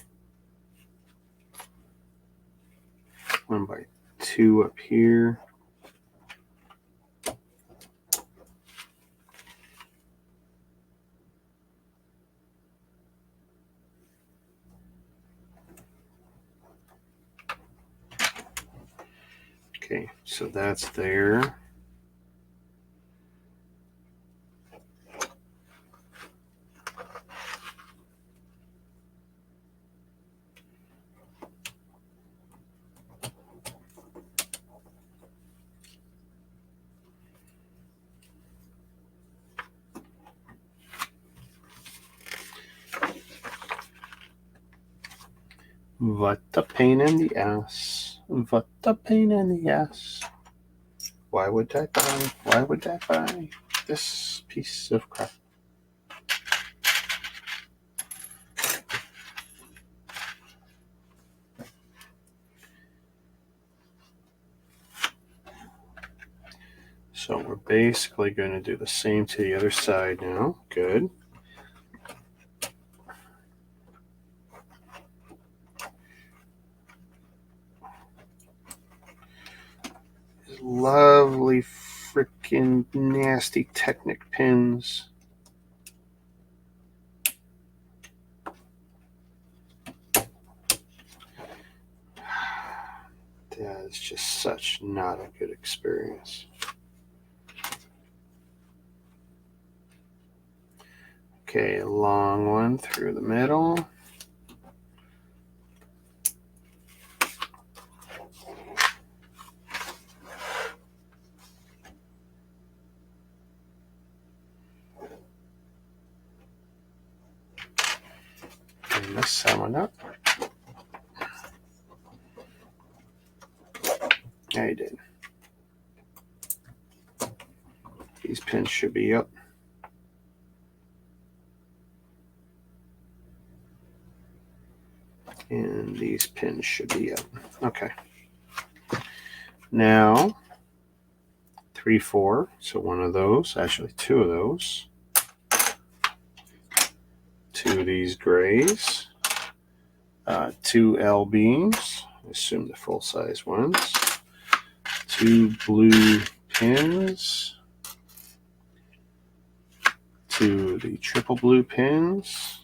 1 by 2 up here. Okay, so that's there. What a pain in the ass. What a pain in the ass. Why would I buy? Why would I buy this piece of crap? So we're basically going to do the same to the other side now. Good. Lovely freaking nasty Technic pins. That is just such not a good experience. Okay, a long one through the middle. And mess that one up. Yeah, you did. These pins should be up. And these pins should be up. Okay. Now, 3, 4. So one of those, actually 2 of those. 2 of these grays. 2 L beams. I assume the full size ones. 2 blue pins. 2 of the triple blue pins.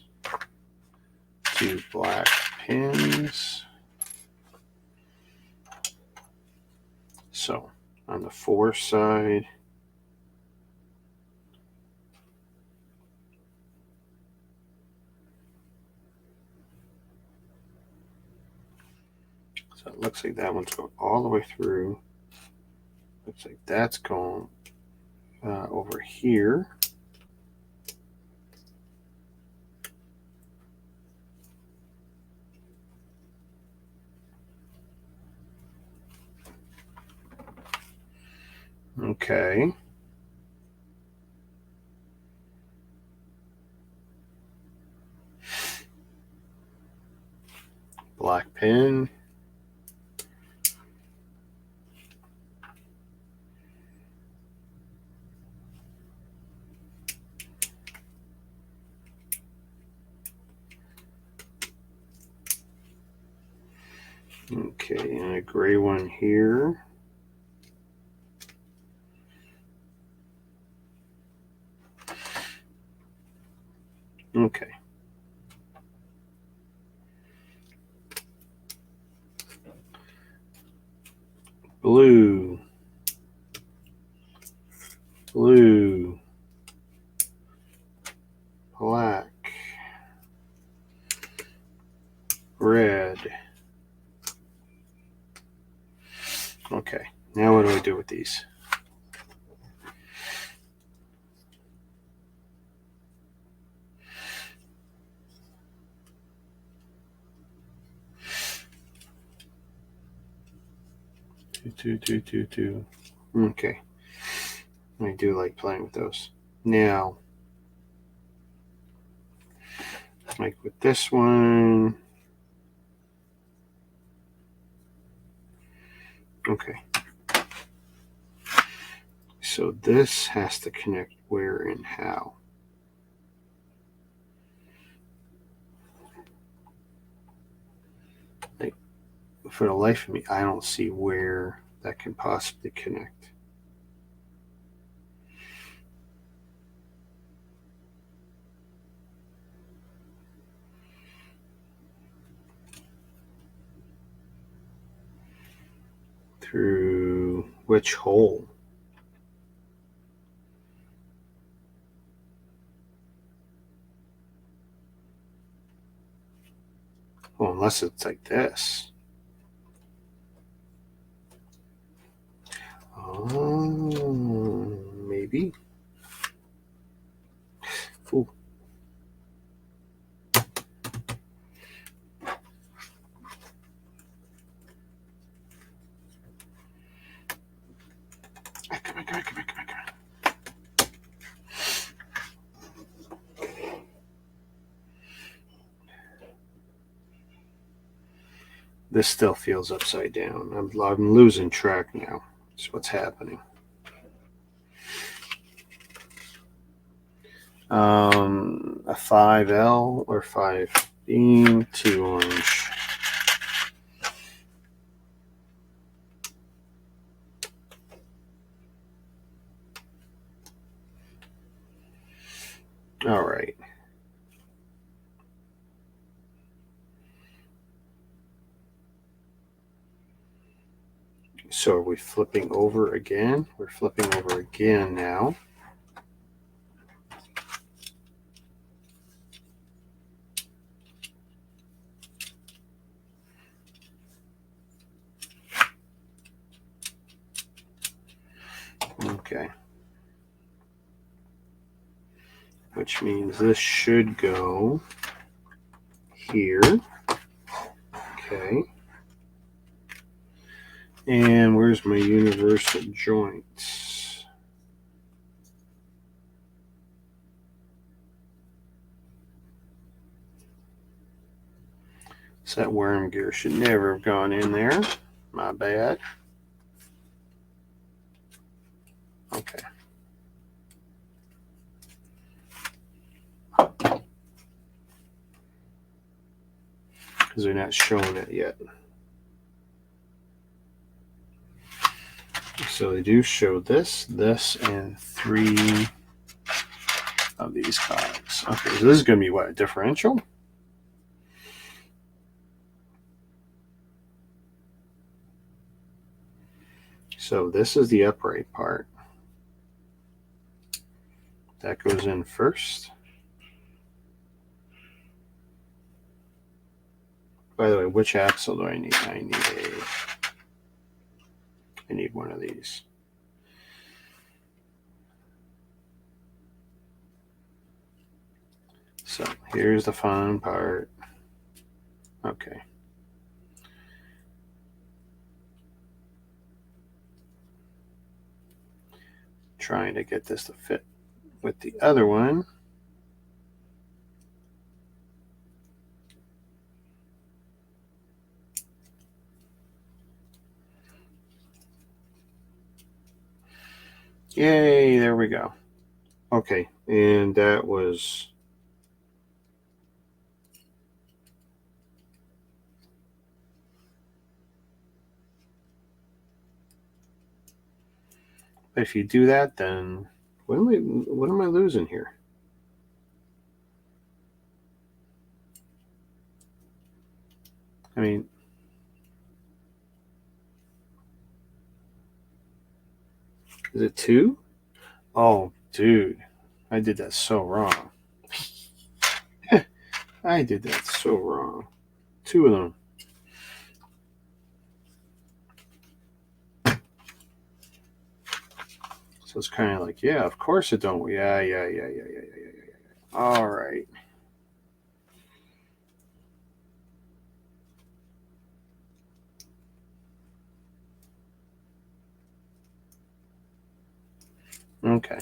2 black pins. So on the 4 side, so it looks like that one's going all the way through. Looks like that's going over here. Okay. Black pin. Okay, and a gray one here. Okay. Blue. Blue. Black. Red. Okay, now what do I do with these? Two. Okay, I do like playing with those. Now, like with this one. Okay. So this has to connect where and how. Like, for the life of me, I don't see where that can possibly connect. Through which hole? Well, unless it's like this. Oh, maybe. Ooh. Come on, come on, come on, come on, come on. This still feels upside down. I'm losing track now. That's what's happening. A 5L or 5 bean, 2 orange. All right. So are we flipping over again? We're flipping over again now. Okay. Which means this should go here. Okay. And where's my universal joints? So that worm gear should never have gone in there. My bad. Okay. Because they're not showing it yet. So they do show this, and 3 of these cogs. Okay, so this is going to be what, a differential? So this is the upright part. That goes in first. By the way, which axle do I need? I need one of these. So here's the fun part. Okay. Trying to get this to fit with the other one. Yay, there we go. Okay, and that was if you do that, then what am I losing here? I mean, is it 2? Oh, dude, I did that so wrong. I did that so wrong. 2 of them. So it's kind of like, yeah, of course it don't. Yeah. All right. Okay.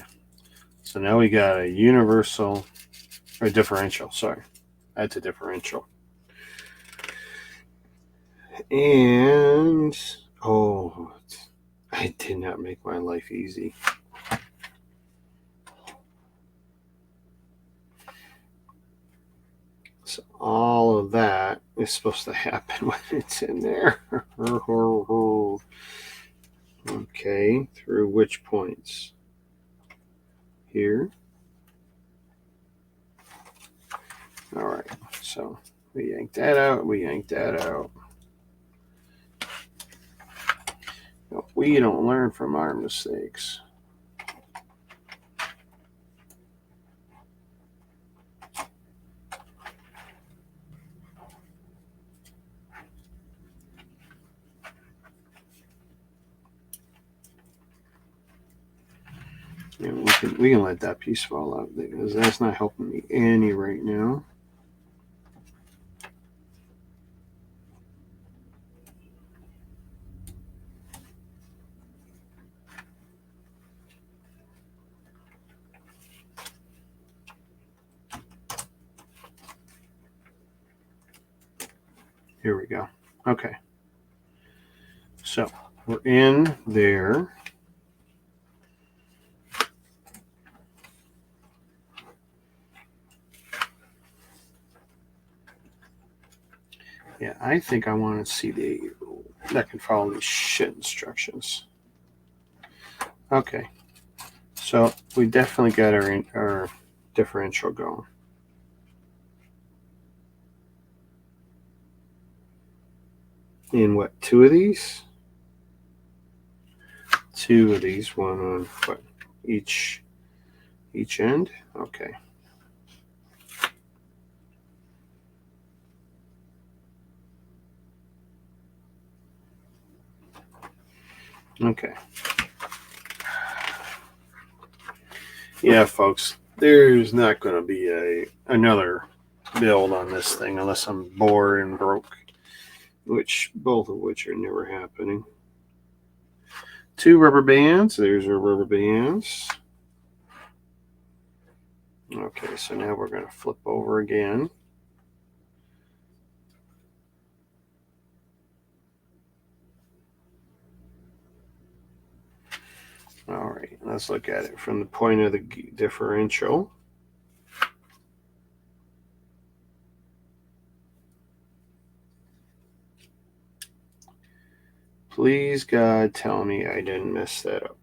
So now we got a universal, or differential, sorry. That's a differential. And, oh, I did not make my life easy. So all of that is supposed to happen when it's in there. Okay, through which points? Here. All right, so we yank that out, we yank that out. No, we don't learn from our mistakes. Yeah, we can let that piece fall out because that's not helping me any right now. Here we go. Okay. So we're in there. Yeah, I think I want to see that can follow these shit instructions. Okay. So we definitely got our differential going. In what, two of these? Two of these, one on what, each end? Okay. Okay. Yeah, folks, there's not going to be another build on this thing unless I'm bored and broke, both of which are never happening. 2 rubber bands. There's our rubber bands. Okay, so now we're going to flip over again. All right, let's look at it from the point of the differential. Please, God, tell me I didn't mess that up.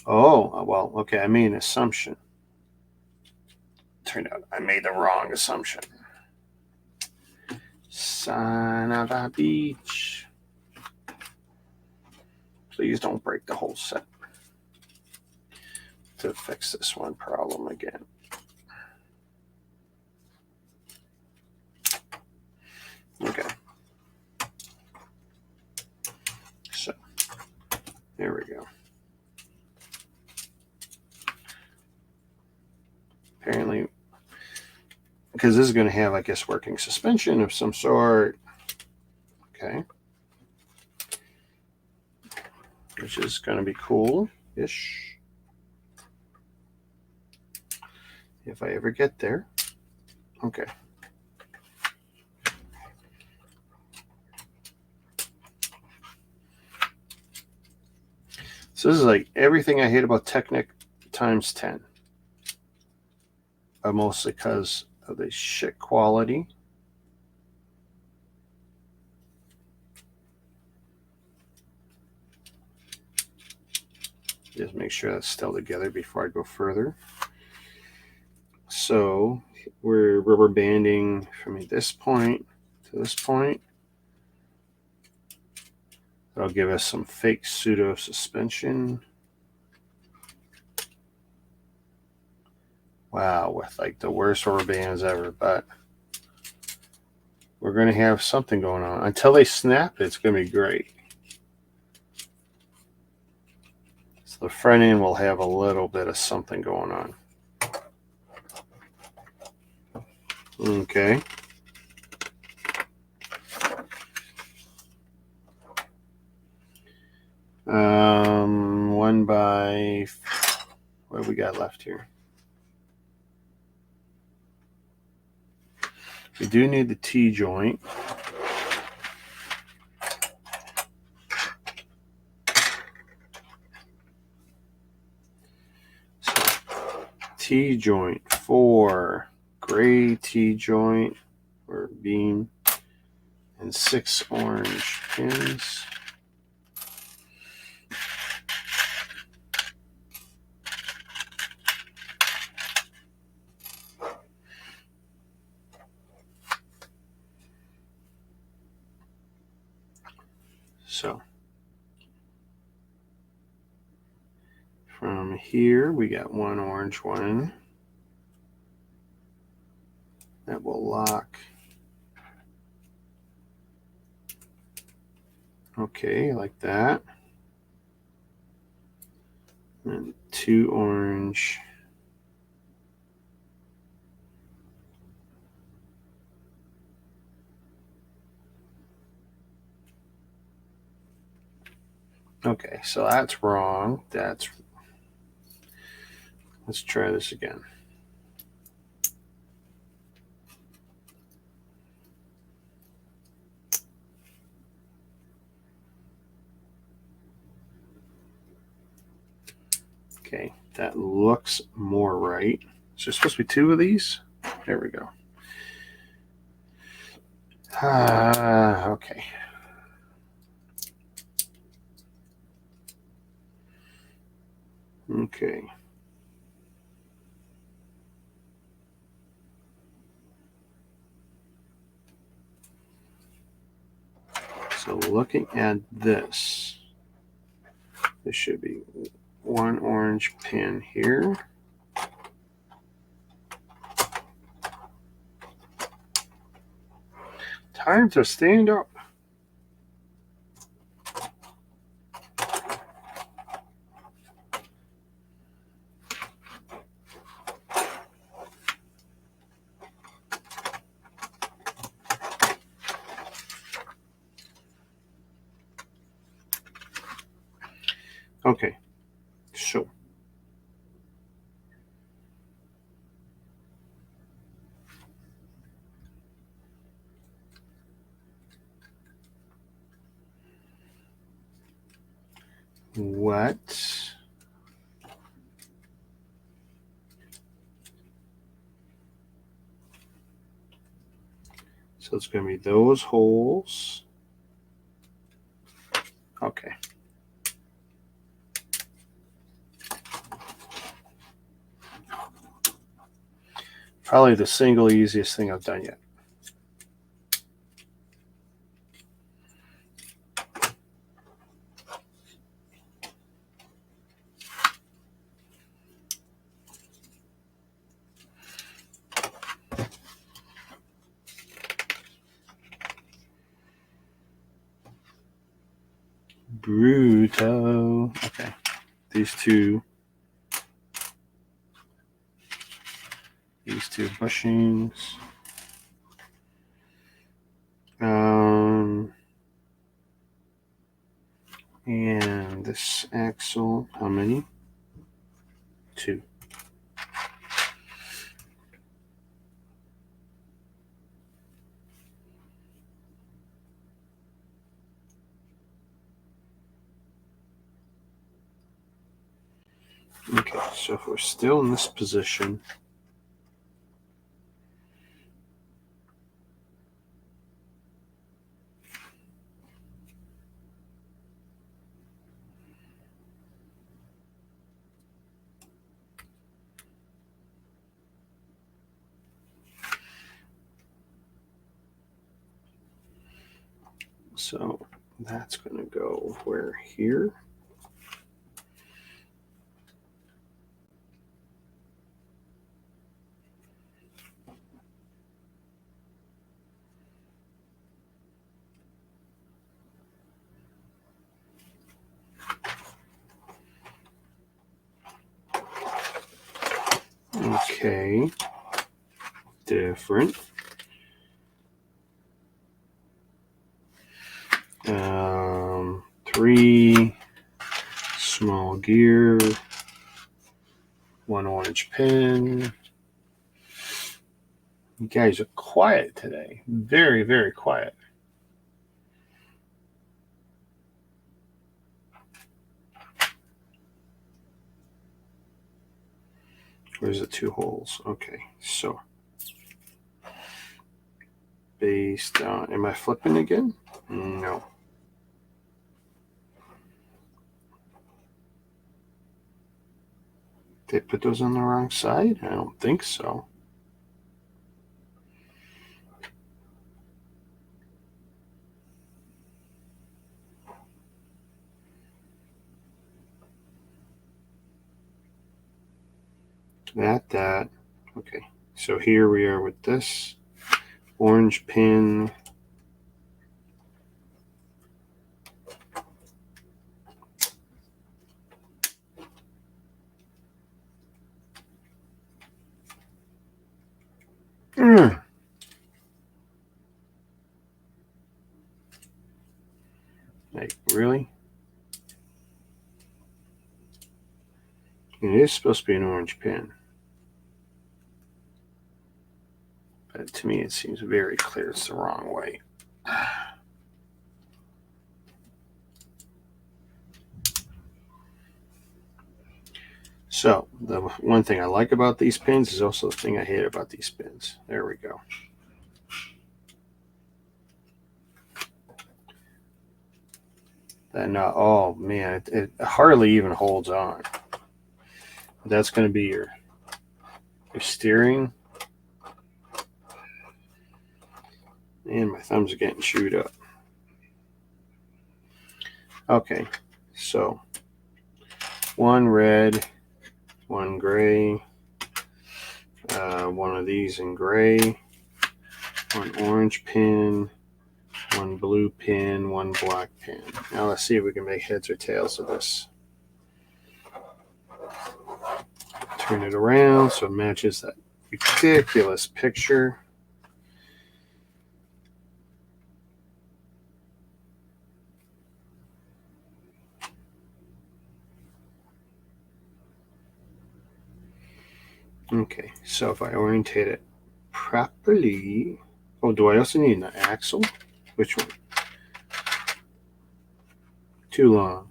Oh, well, okay, I made an assumption. Turned out I made the wrong assumption. Son of a beach. Please don't break the whole set. To fix this one problem again. Okay. So, there we go. Apparently, because this is going to have, I guess, working suspension of some sort. Okay. Which is going to be cool-ish. If I ever get there. Okay. So this is like everything I hate about Technic times 10. But mostly because of the shit quality. Just make sure that's still together before I go further. So we're rubber banding from this point to this point. That'll give us some fake pseudo suspension. Wow, with like the worst rubber bands ever, but we're going to have something going on. Until they snap, it's going to be great. So the front end will have a little bit of something going on. Okay. One by, what have we got left here? We do need the T-joint. So, T-joint, 4 gray T-joint or beam, and 6 orange pins. So from here, we got 1 orange one that will lock. Okay, like that. And 2 orange. Okay, so that's wrong. That's Let's try this again. Okay, that looks more right. So there's supposed to be 2 of these. There we go. Okay. Okay. So looking at this, there should be 1 orange pin here. Time to stand up. Okay, so what? So it's going to be those holes. Okay. Probably the single easiest thing I've done yet. Bruto. Okay. These two bushings. And this axle, how many? 2. Okay, so if we're still in this position, so that's going to go where here. Okay, different. 3 small gear, 1 orange pin. You guys are quiet today. Very, very quiet. Where's the 2 holes? Okay, so based on, am I flipping again? No. They put those on the wrong side? I don't think so. That. Okay, so here we are with this orange pin. Like, really? It is supposed to be an orange pin. But to me, it seems very clear it's the wrong way. So, the one thing I like about these pins is also the thing I hate about these pins. There we go. And oh man, it hardly even holds on. That's going to be your steering. And my thumbs are getting chewed up. Okay, so one red, one gray, one of these in gray, one orange pin, one blue pin, one black pin. Now let's see if we can make heads or tails of this. Turn it around so it matches that ridiculous picture. Okay, so if I orientate it properly. Oh, do I also need an axle? Which one? Too long.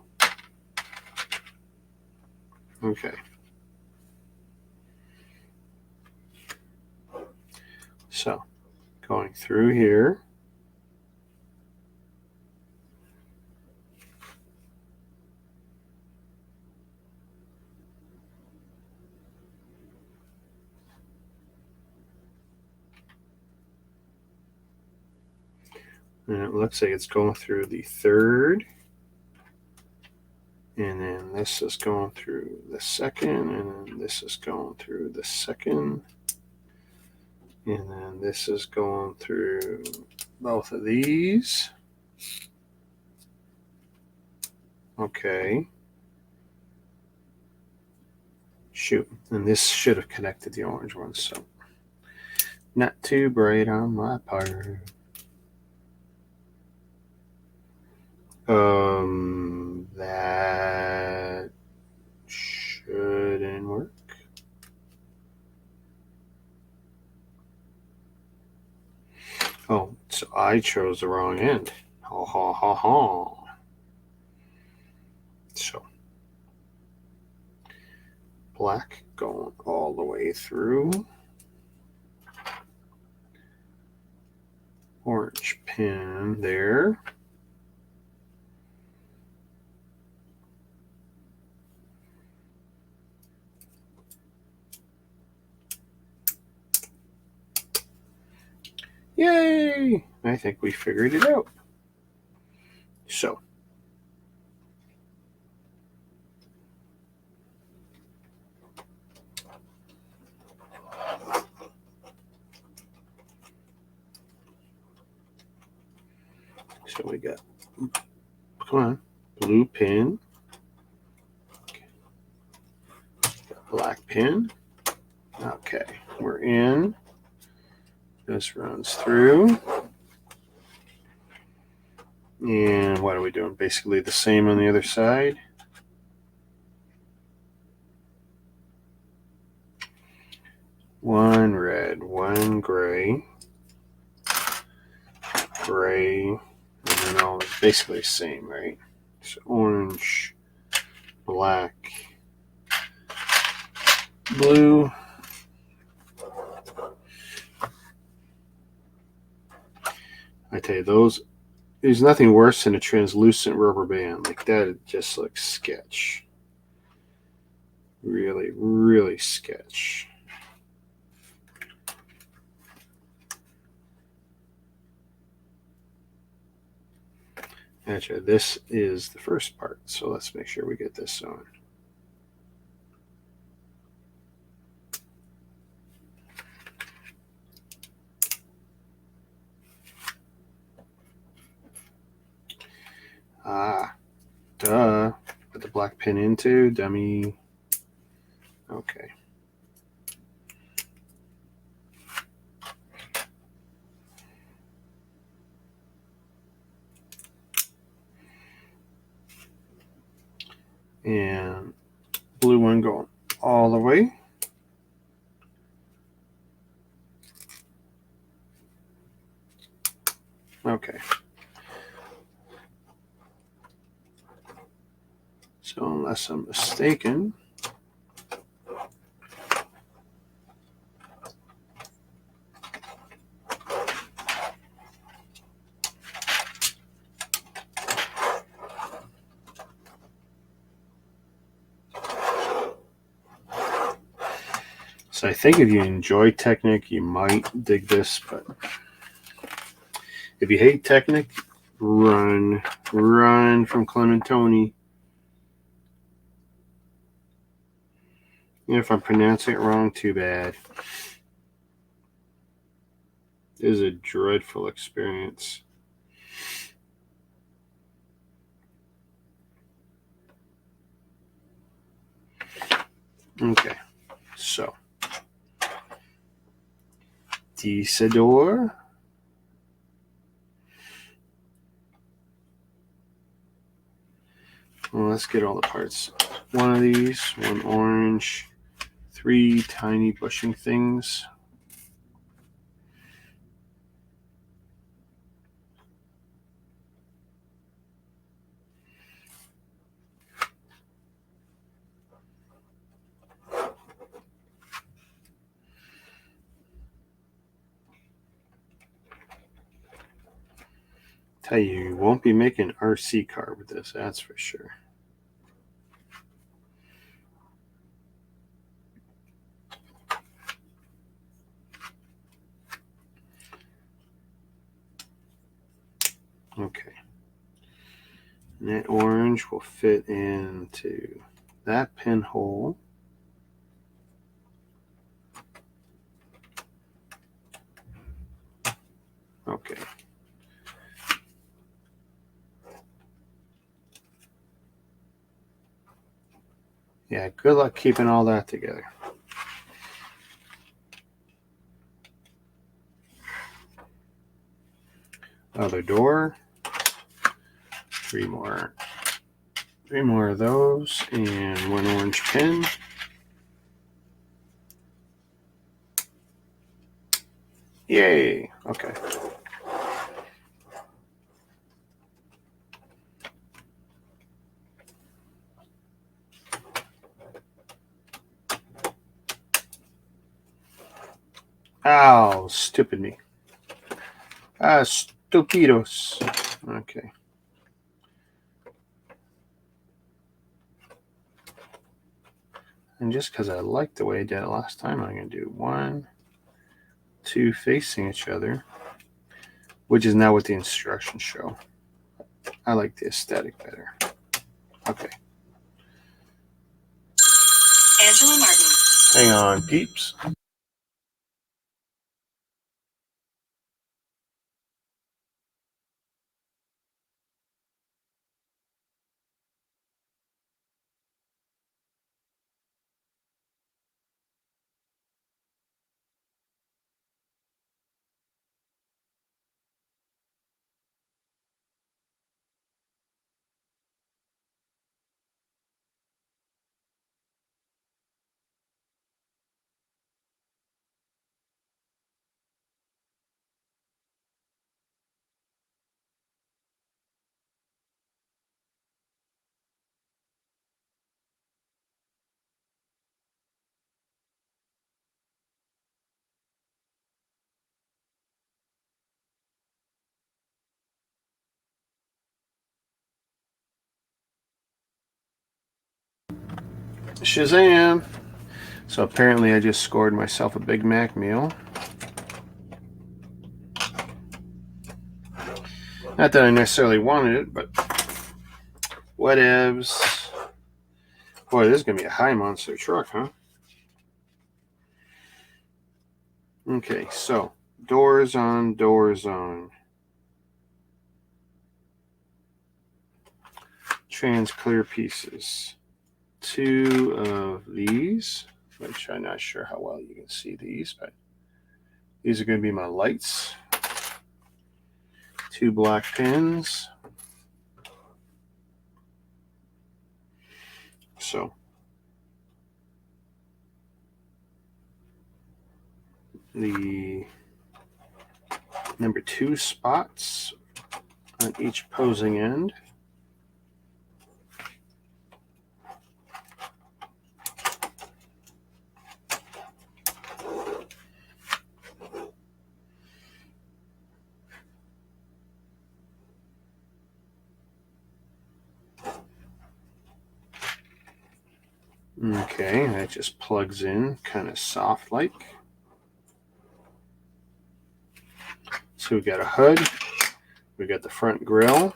Okay. So, going through here. And it looks like it's going through the third. And then this is going through the second. And then this is going through the second. And then this is going through both of these. Okay. Shoot. And this should have connected the orange one. So, not too bright on my part. That shouldn't work. Oh, so I chose the wrong end. Ha ha ha ha. So, black going all the way through. Orange pin there. Yay! I think we figured it out. So, we got, come on, blue pin, got black pin. Okay, we're in. This runs through. And what are we doing? Basically the same on the other side. One red, one gray, gray, and then all is basically the same, right? So orange, black, blue. I tell you, there's nothing worse than a translucent rubber band. Like that, it just looks sketch. Really, really sketch. Actually, this is the first part, so let's make sure we get this on. Ah, duh. Put the black pin into, dummy. Okay. And blue one going all the way. Okay. So unless I'm mistaken, so I think if you enjoy Technic, you might dig this, but if you hate Technic, run from Clementoni. If I'm pronouncing it wrong, too bad. It is a dreadful experience. Okay, so Decidor. Well, let's get all the parts. One of these, one orange, 3 tiny bushing things. Tell you won't be making an RC car with this, that's for sure. Okay. And that orange will fit into that pinhole. Okay. Yeah, good luck keeping all that together. Other door. 3 more. 3 more of those and 1 orange pin. Yay! Okay. Ow, stupid me. Stupidos. Okay. And just because I like the way I did it last time, I'm going to do 1, 2 facing each other, which is not what the instructions show. I like the aesthetic better. Okay. Angela Martin. Hang on, peeps. Shazam! So apparently I just scored myself a Big Mac meal. Not that I necessarily wanted it, but whatevs. Boy, this is going to be a high monster truck, huh? Okay, so doors on, doors on. Trans clear pieces. 2 of these, which I'm not sure how well you can see these, but these are going to be my lights. 2 black pins. So the number 2 spots on each opposing end. Okay, that just plugs in kind of soft like. So we got a hood, we got the front grille.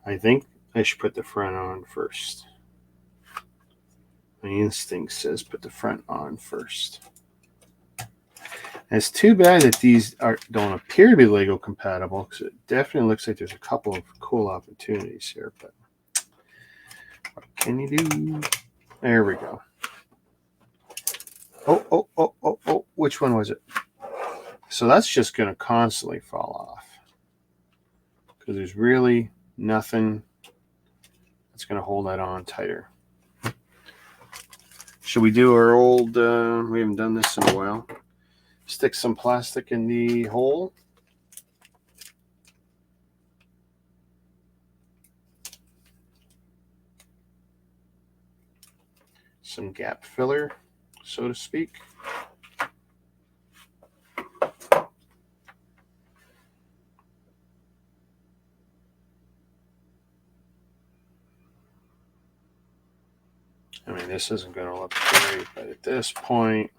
I think I should put the front on first. My instinct says put the front on first. And it's too bad that these don't appear to be Lego compatible, because it definitely looks like there's a couple of cool opportunities here, but what can you do? There we go. Oh, which one was it? So that's just going to constantly fall off, because there's really nothing that's going to hold that on tighter. Should we do our old, we haven't done this in a while, stick some plastic in the hole. Some gap filler, so to speak. I mean, this isn't going to look great, but at this point,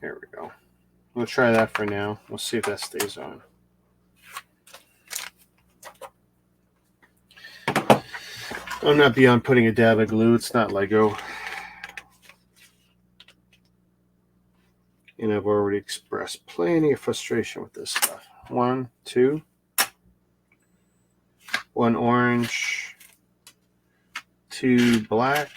here we go. We'll try that for now. We'll see if that stays on. I'm not beyond putting a dab of glue. It's not Lego. And I've already expressed plenty of frustration with this stuff. 1, 2. 1 orange. 2 black.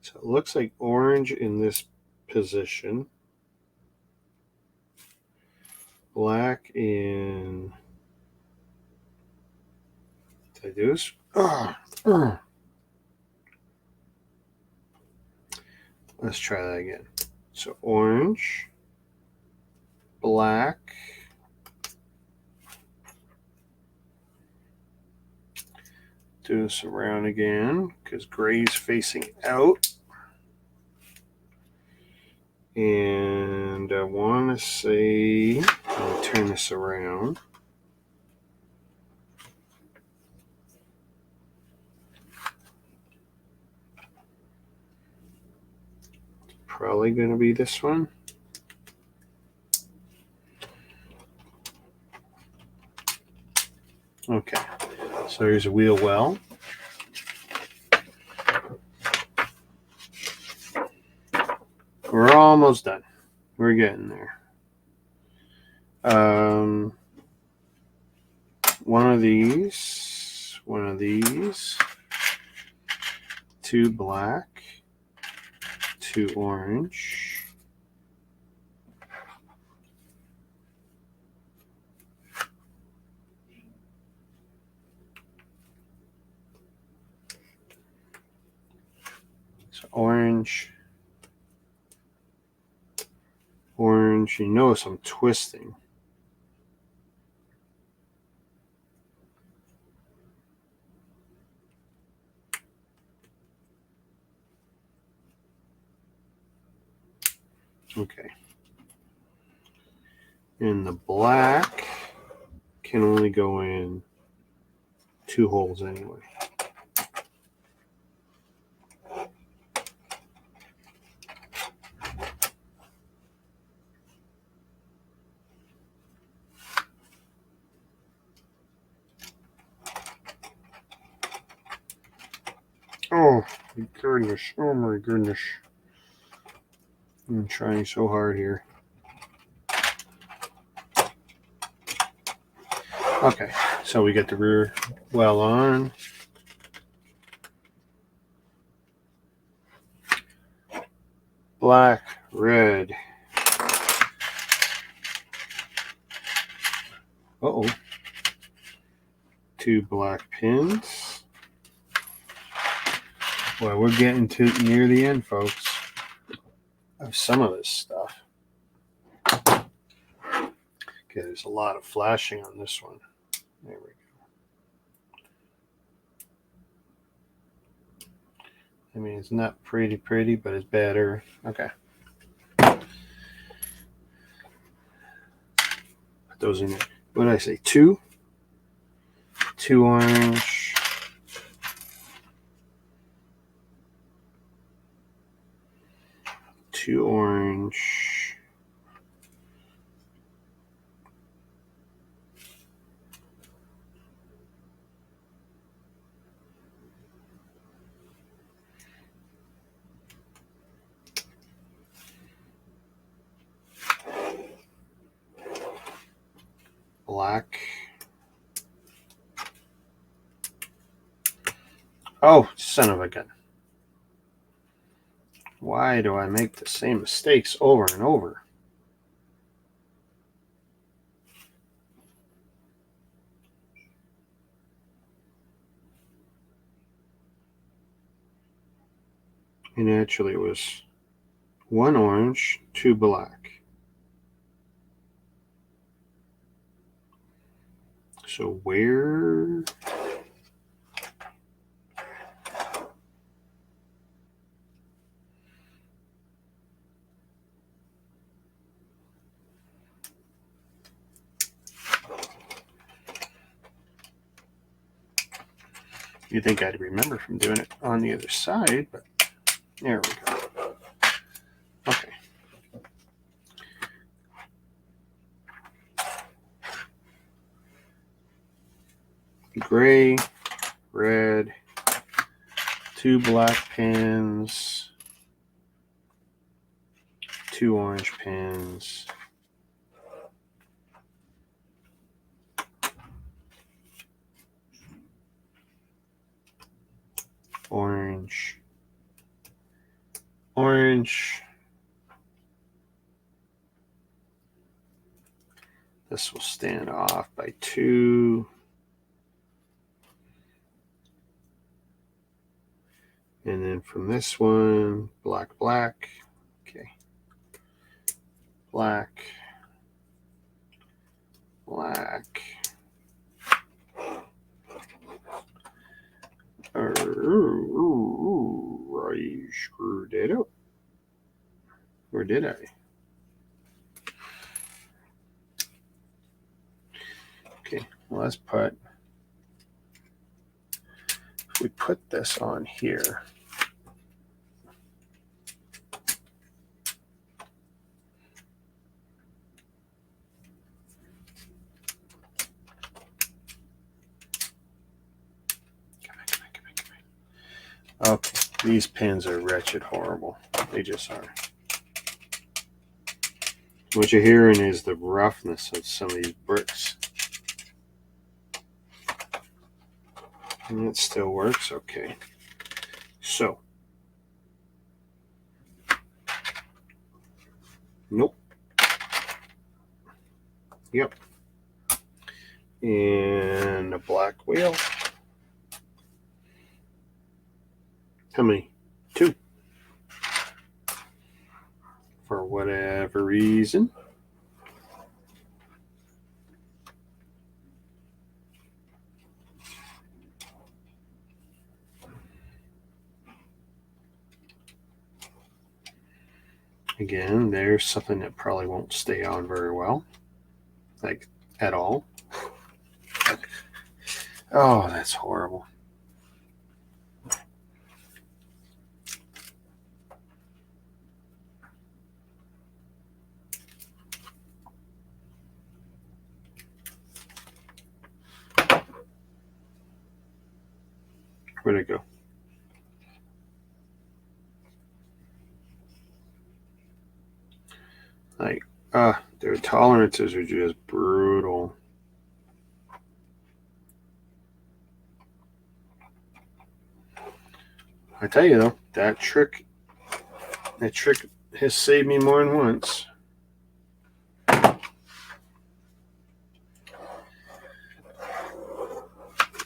So it looks like orange in this position. Black in... Did I do this? Let's try that again. So orange, black, do this around again because gray is facing out. And I want to say, I'll turn this around. Probably going to be this one. Okay, so here's a wheel well. We're almost done. We're getting there. One of these, 2 black, 2 orange, so orange, you notice I'm twisting. Okay. And the black can only go in 2 holes anyway. Oh my goodness. Oh my goodness. I'm trying so hard here. Okay, so we get the rear well on. black, red. Uh-oh. 2 black pins. Well, we're getting to near the end, folks, of some of this stuff. Okay, there's a lot of flashing on this one. There we go. I mean, it's not pretty, but it's better. Okay. Put those in there. What did I say? 2? 2 orange. 2 orange. Black. Oh, son of a gun. Why do I make the same mistakes over and over? And actually it was 1 orange, 2 black. So where... You'd think I'd remember from doing it on the other side, but there we go. Okay. Gray, red, 2 black pins, 2 orange pins, orange, orange. This will stand off by 2. And then from this one, black, black. Okay. Black, black. I screwed it up. Or did I? Okay, well, let's put, if we put this on here, okay, these pins are wretched horrible. They just are. What you're hearing is the roughness of some of these bricks. And it still works, okay. So, nope. Yep. And a black wheel. How many? 2. For whatever reason. Again, there's something that probably won't stay on very well. Like, at all. Oh, that's horrible. Where'd it go? Like, their tolerances are just brutal. I tell you though, that trick has saved me more than once.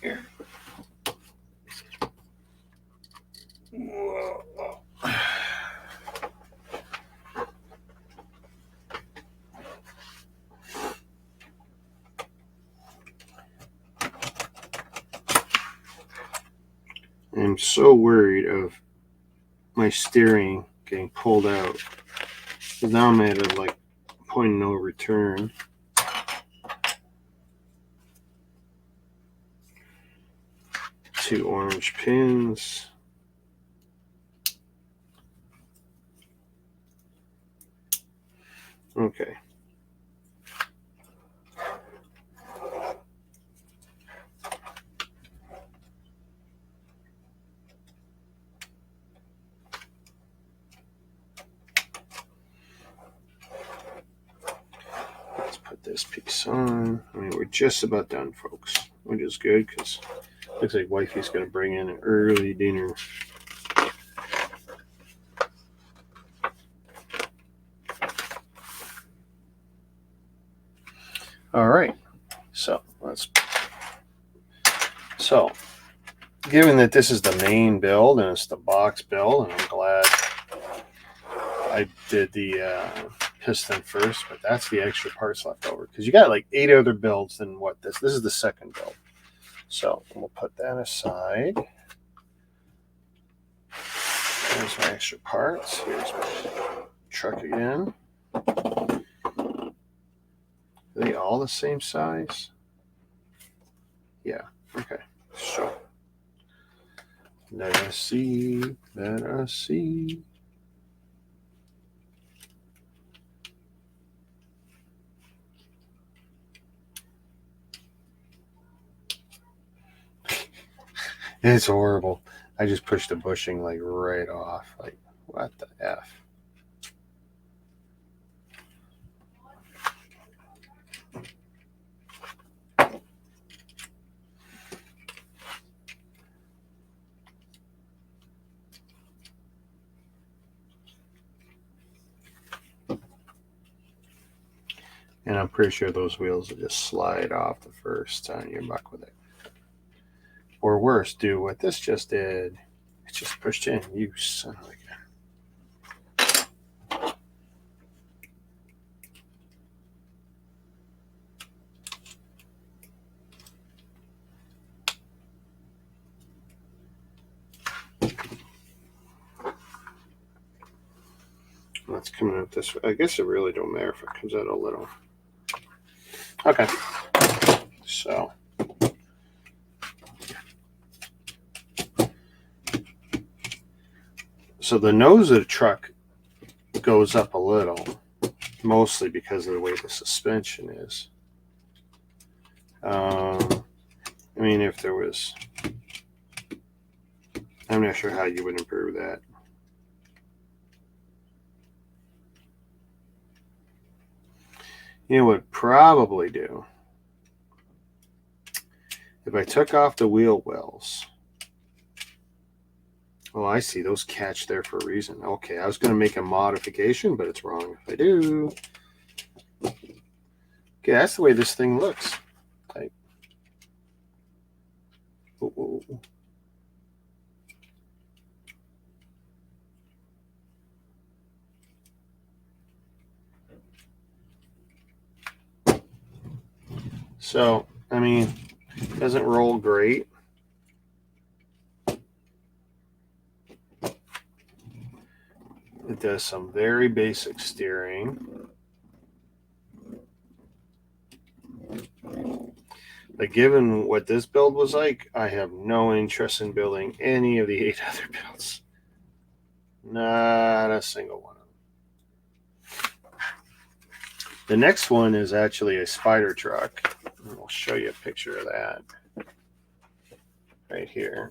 Here. Whoa. I'm so worried of my steering getting pulled out. Because now I'm at a like point of no return. Two orange pins. Okay. Let's put this piece on. I mean, we're just about done, folks, which is good because looks like wifey's going to bring in an early dinner. All right. So given that this is the main build and it's the box build, and I'm glad I did the piston first, but that's the extra parts left over because you got like 8 other builds than what this is the second build. So we'll put that aside. There's my extra parts. Here's my truck again. Are they all the same size? Yeah. Okay. So let us see. Let us see. It's horrible. I just pushed the bushing like right off. Like, what the F? And I'm pretty sure those wheels will just slide off the first time you muck with it. Or worse, do what this just did. It just pushed in. You son of a gun. That's coming out this way. I guess it really don't matter if it comes out a little. Okay. So the nose of the truck goes up a little, mostly because of the way the suspension is. I mean, if there was, I'm not sure how you would improve that. You know what I'd probably do? If I took off the wheel wells. Oh, I see. Those catch there for a reason. Okay, I was going to make a modification, but it's wrong if I do. Okay, that's the way this thing looks. Type. Ooh. So, I mean, it doesn't roll great. It does some very basic steering. But given what this build was like, I have no interest in building any of the 8 other builds. Not a single one of them. The next one is actually a spider truck. I'll show you a picture of that. Right here.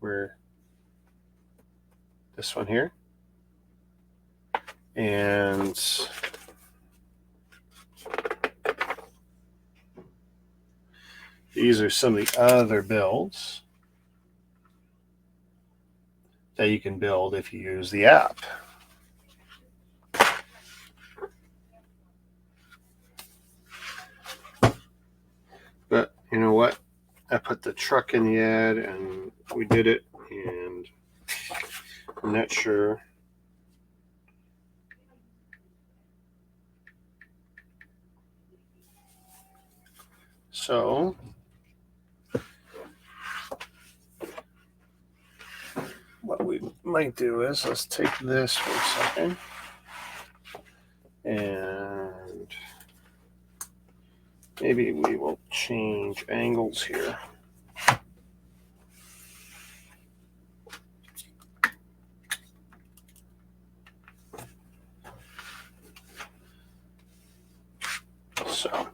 Where this one here. And these are some of the other builds that you can build if you use the app. You know what? I put the truck in the ad and we did it, and I'm not sure. So what we might do is let's take this for a second and maybe we will change angles here. So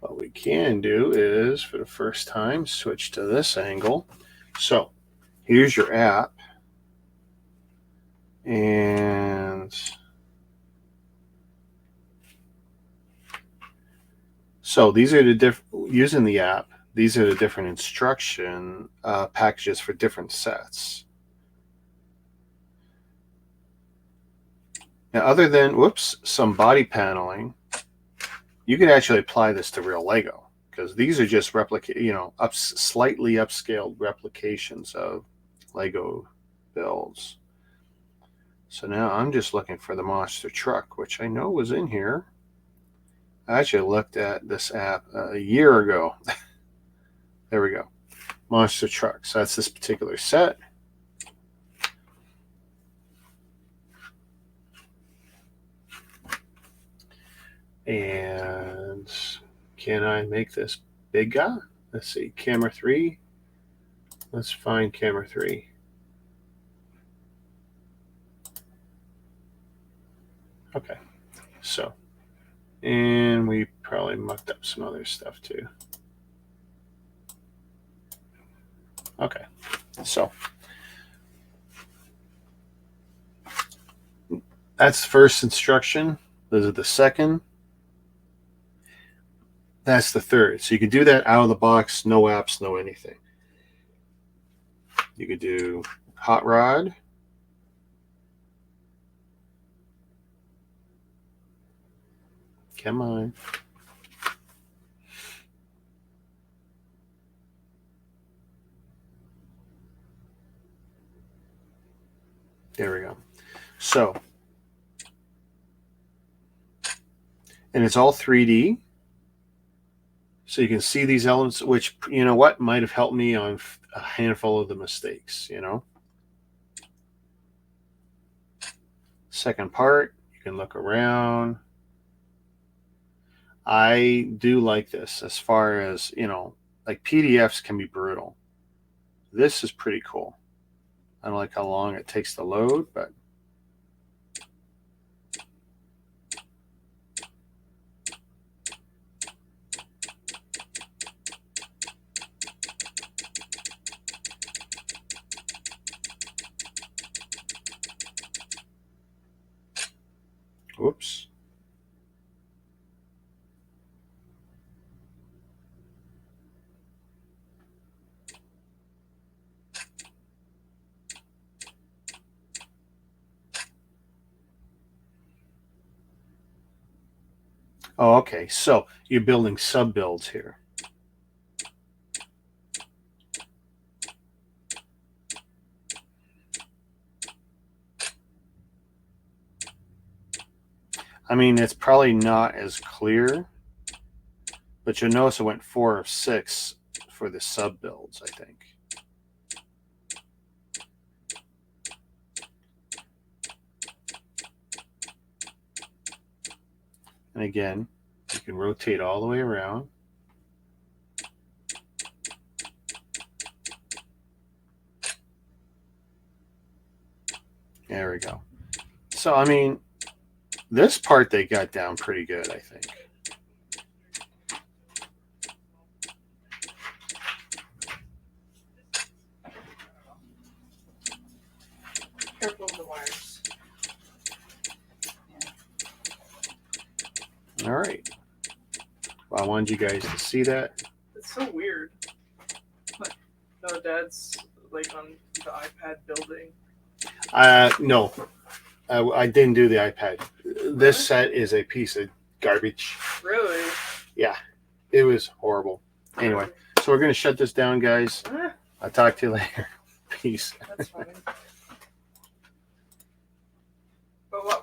what we can do is, for the first time, switch to this angle. So here's your app. And so these are the using the app. These are the different instruction packages for different sets. Now, other than some body paneling, you could actually apply this to real Lego, because these are just slightly upscaled replications of Lego builds. So now I'm just looking for the MonsterTruck, which I know was in here. I actually looked at this app a year ago. There we go. MonsterTruck. So that's this particular set. And can I make this big guy? Let's see. Camera 3. Let's find camera 3. Okay. So, and we probably mucked up some other stuff too. Okay. So that's the first instruction. This is the second. That's the third. So you can do that out of the box, no apps, no anything. You could do hot rod. Come on. There we go. So, and it's all 3D. So you can see these elements, which, you know what, might have helped me on a handful of the mistakes, you know. Second part, you can look around. I do like this as far as, you know, like PDFs can be brutal. This is pretty cool. I don't like how long it takes to load, but whoops. Oh, okay. So you're building sub builds here. I mean, it's probably not as clear, but you'll notice it went 4 of 6 for the sub builds, I think. And again, you can rotate all the way around. There we go. So, I mean, this part they got down pretty good, I think. Careful of the wires. All right. Well, I wanted you guys to see that. It's so weird. No, Dad's like on the iPad building. No, I didn't do the iPad. This set is a piece of garbage. Really? Yeah. It was horrible. Anyway, so we're going to shut this down, guys. Ah, I'll talk to you later. Peace. that's funny.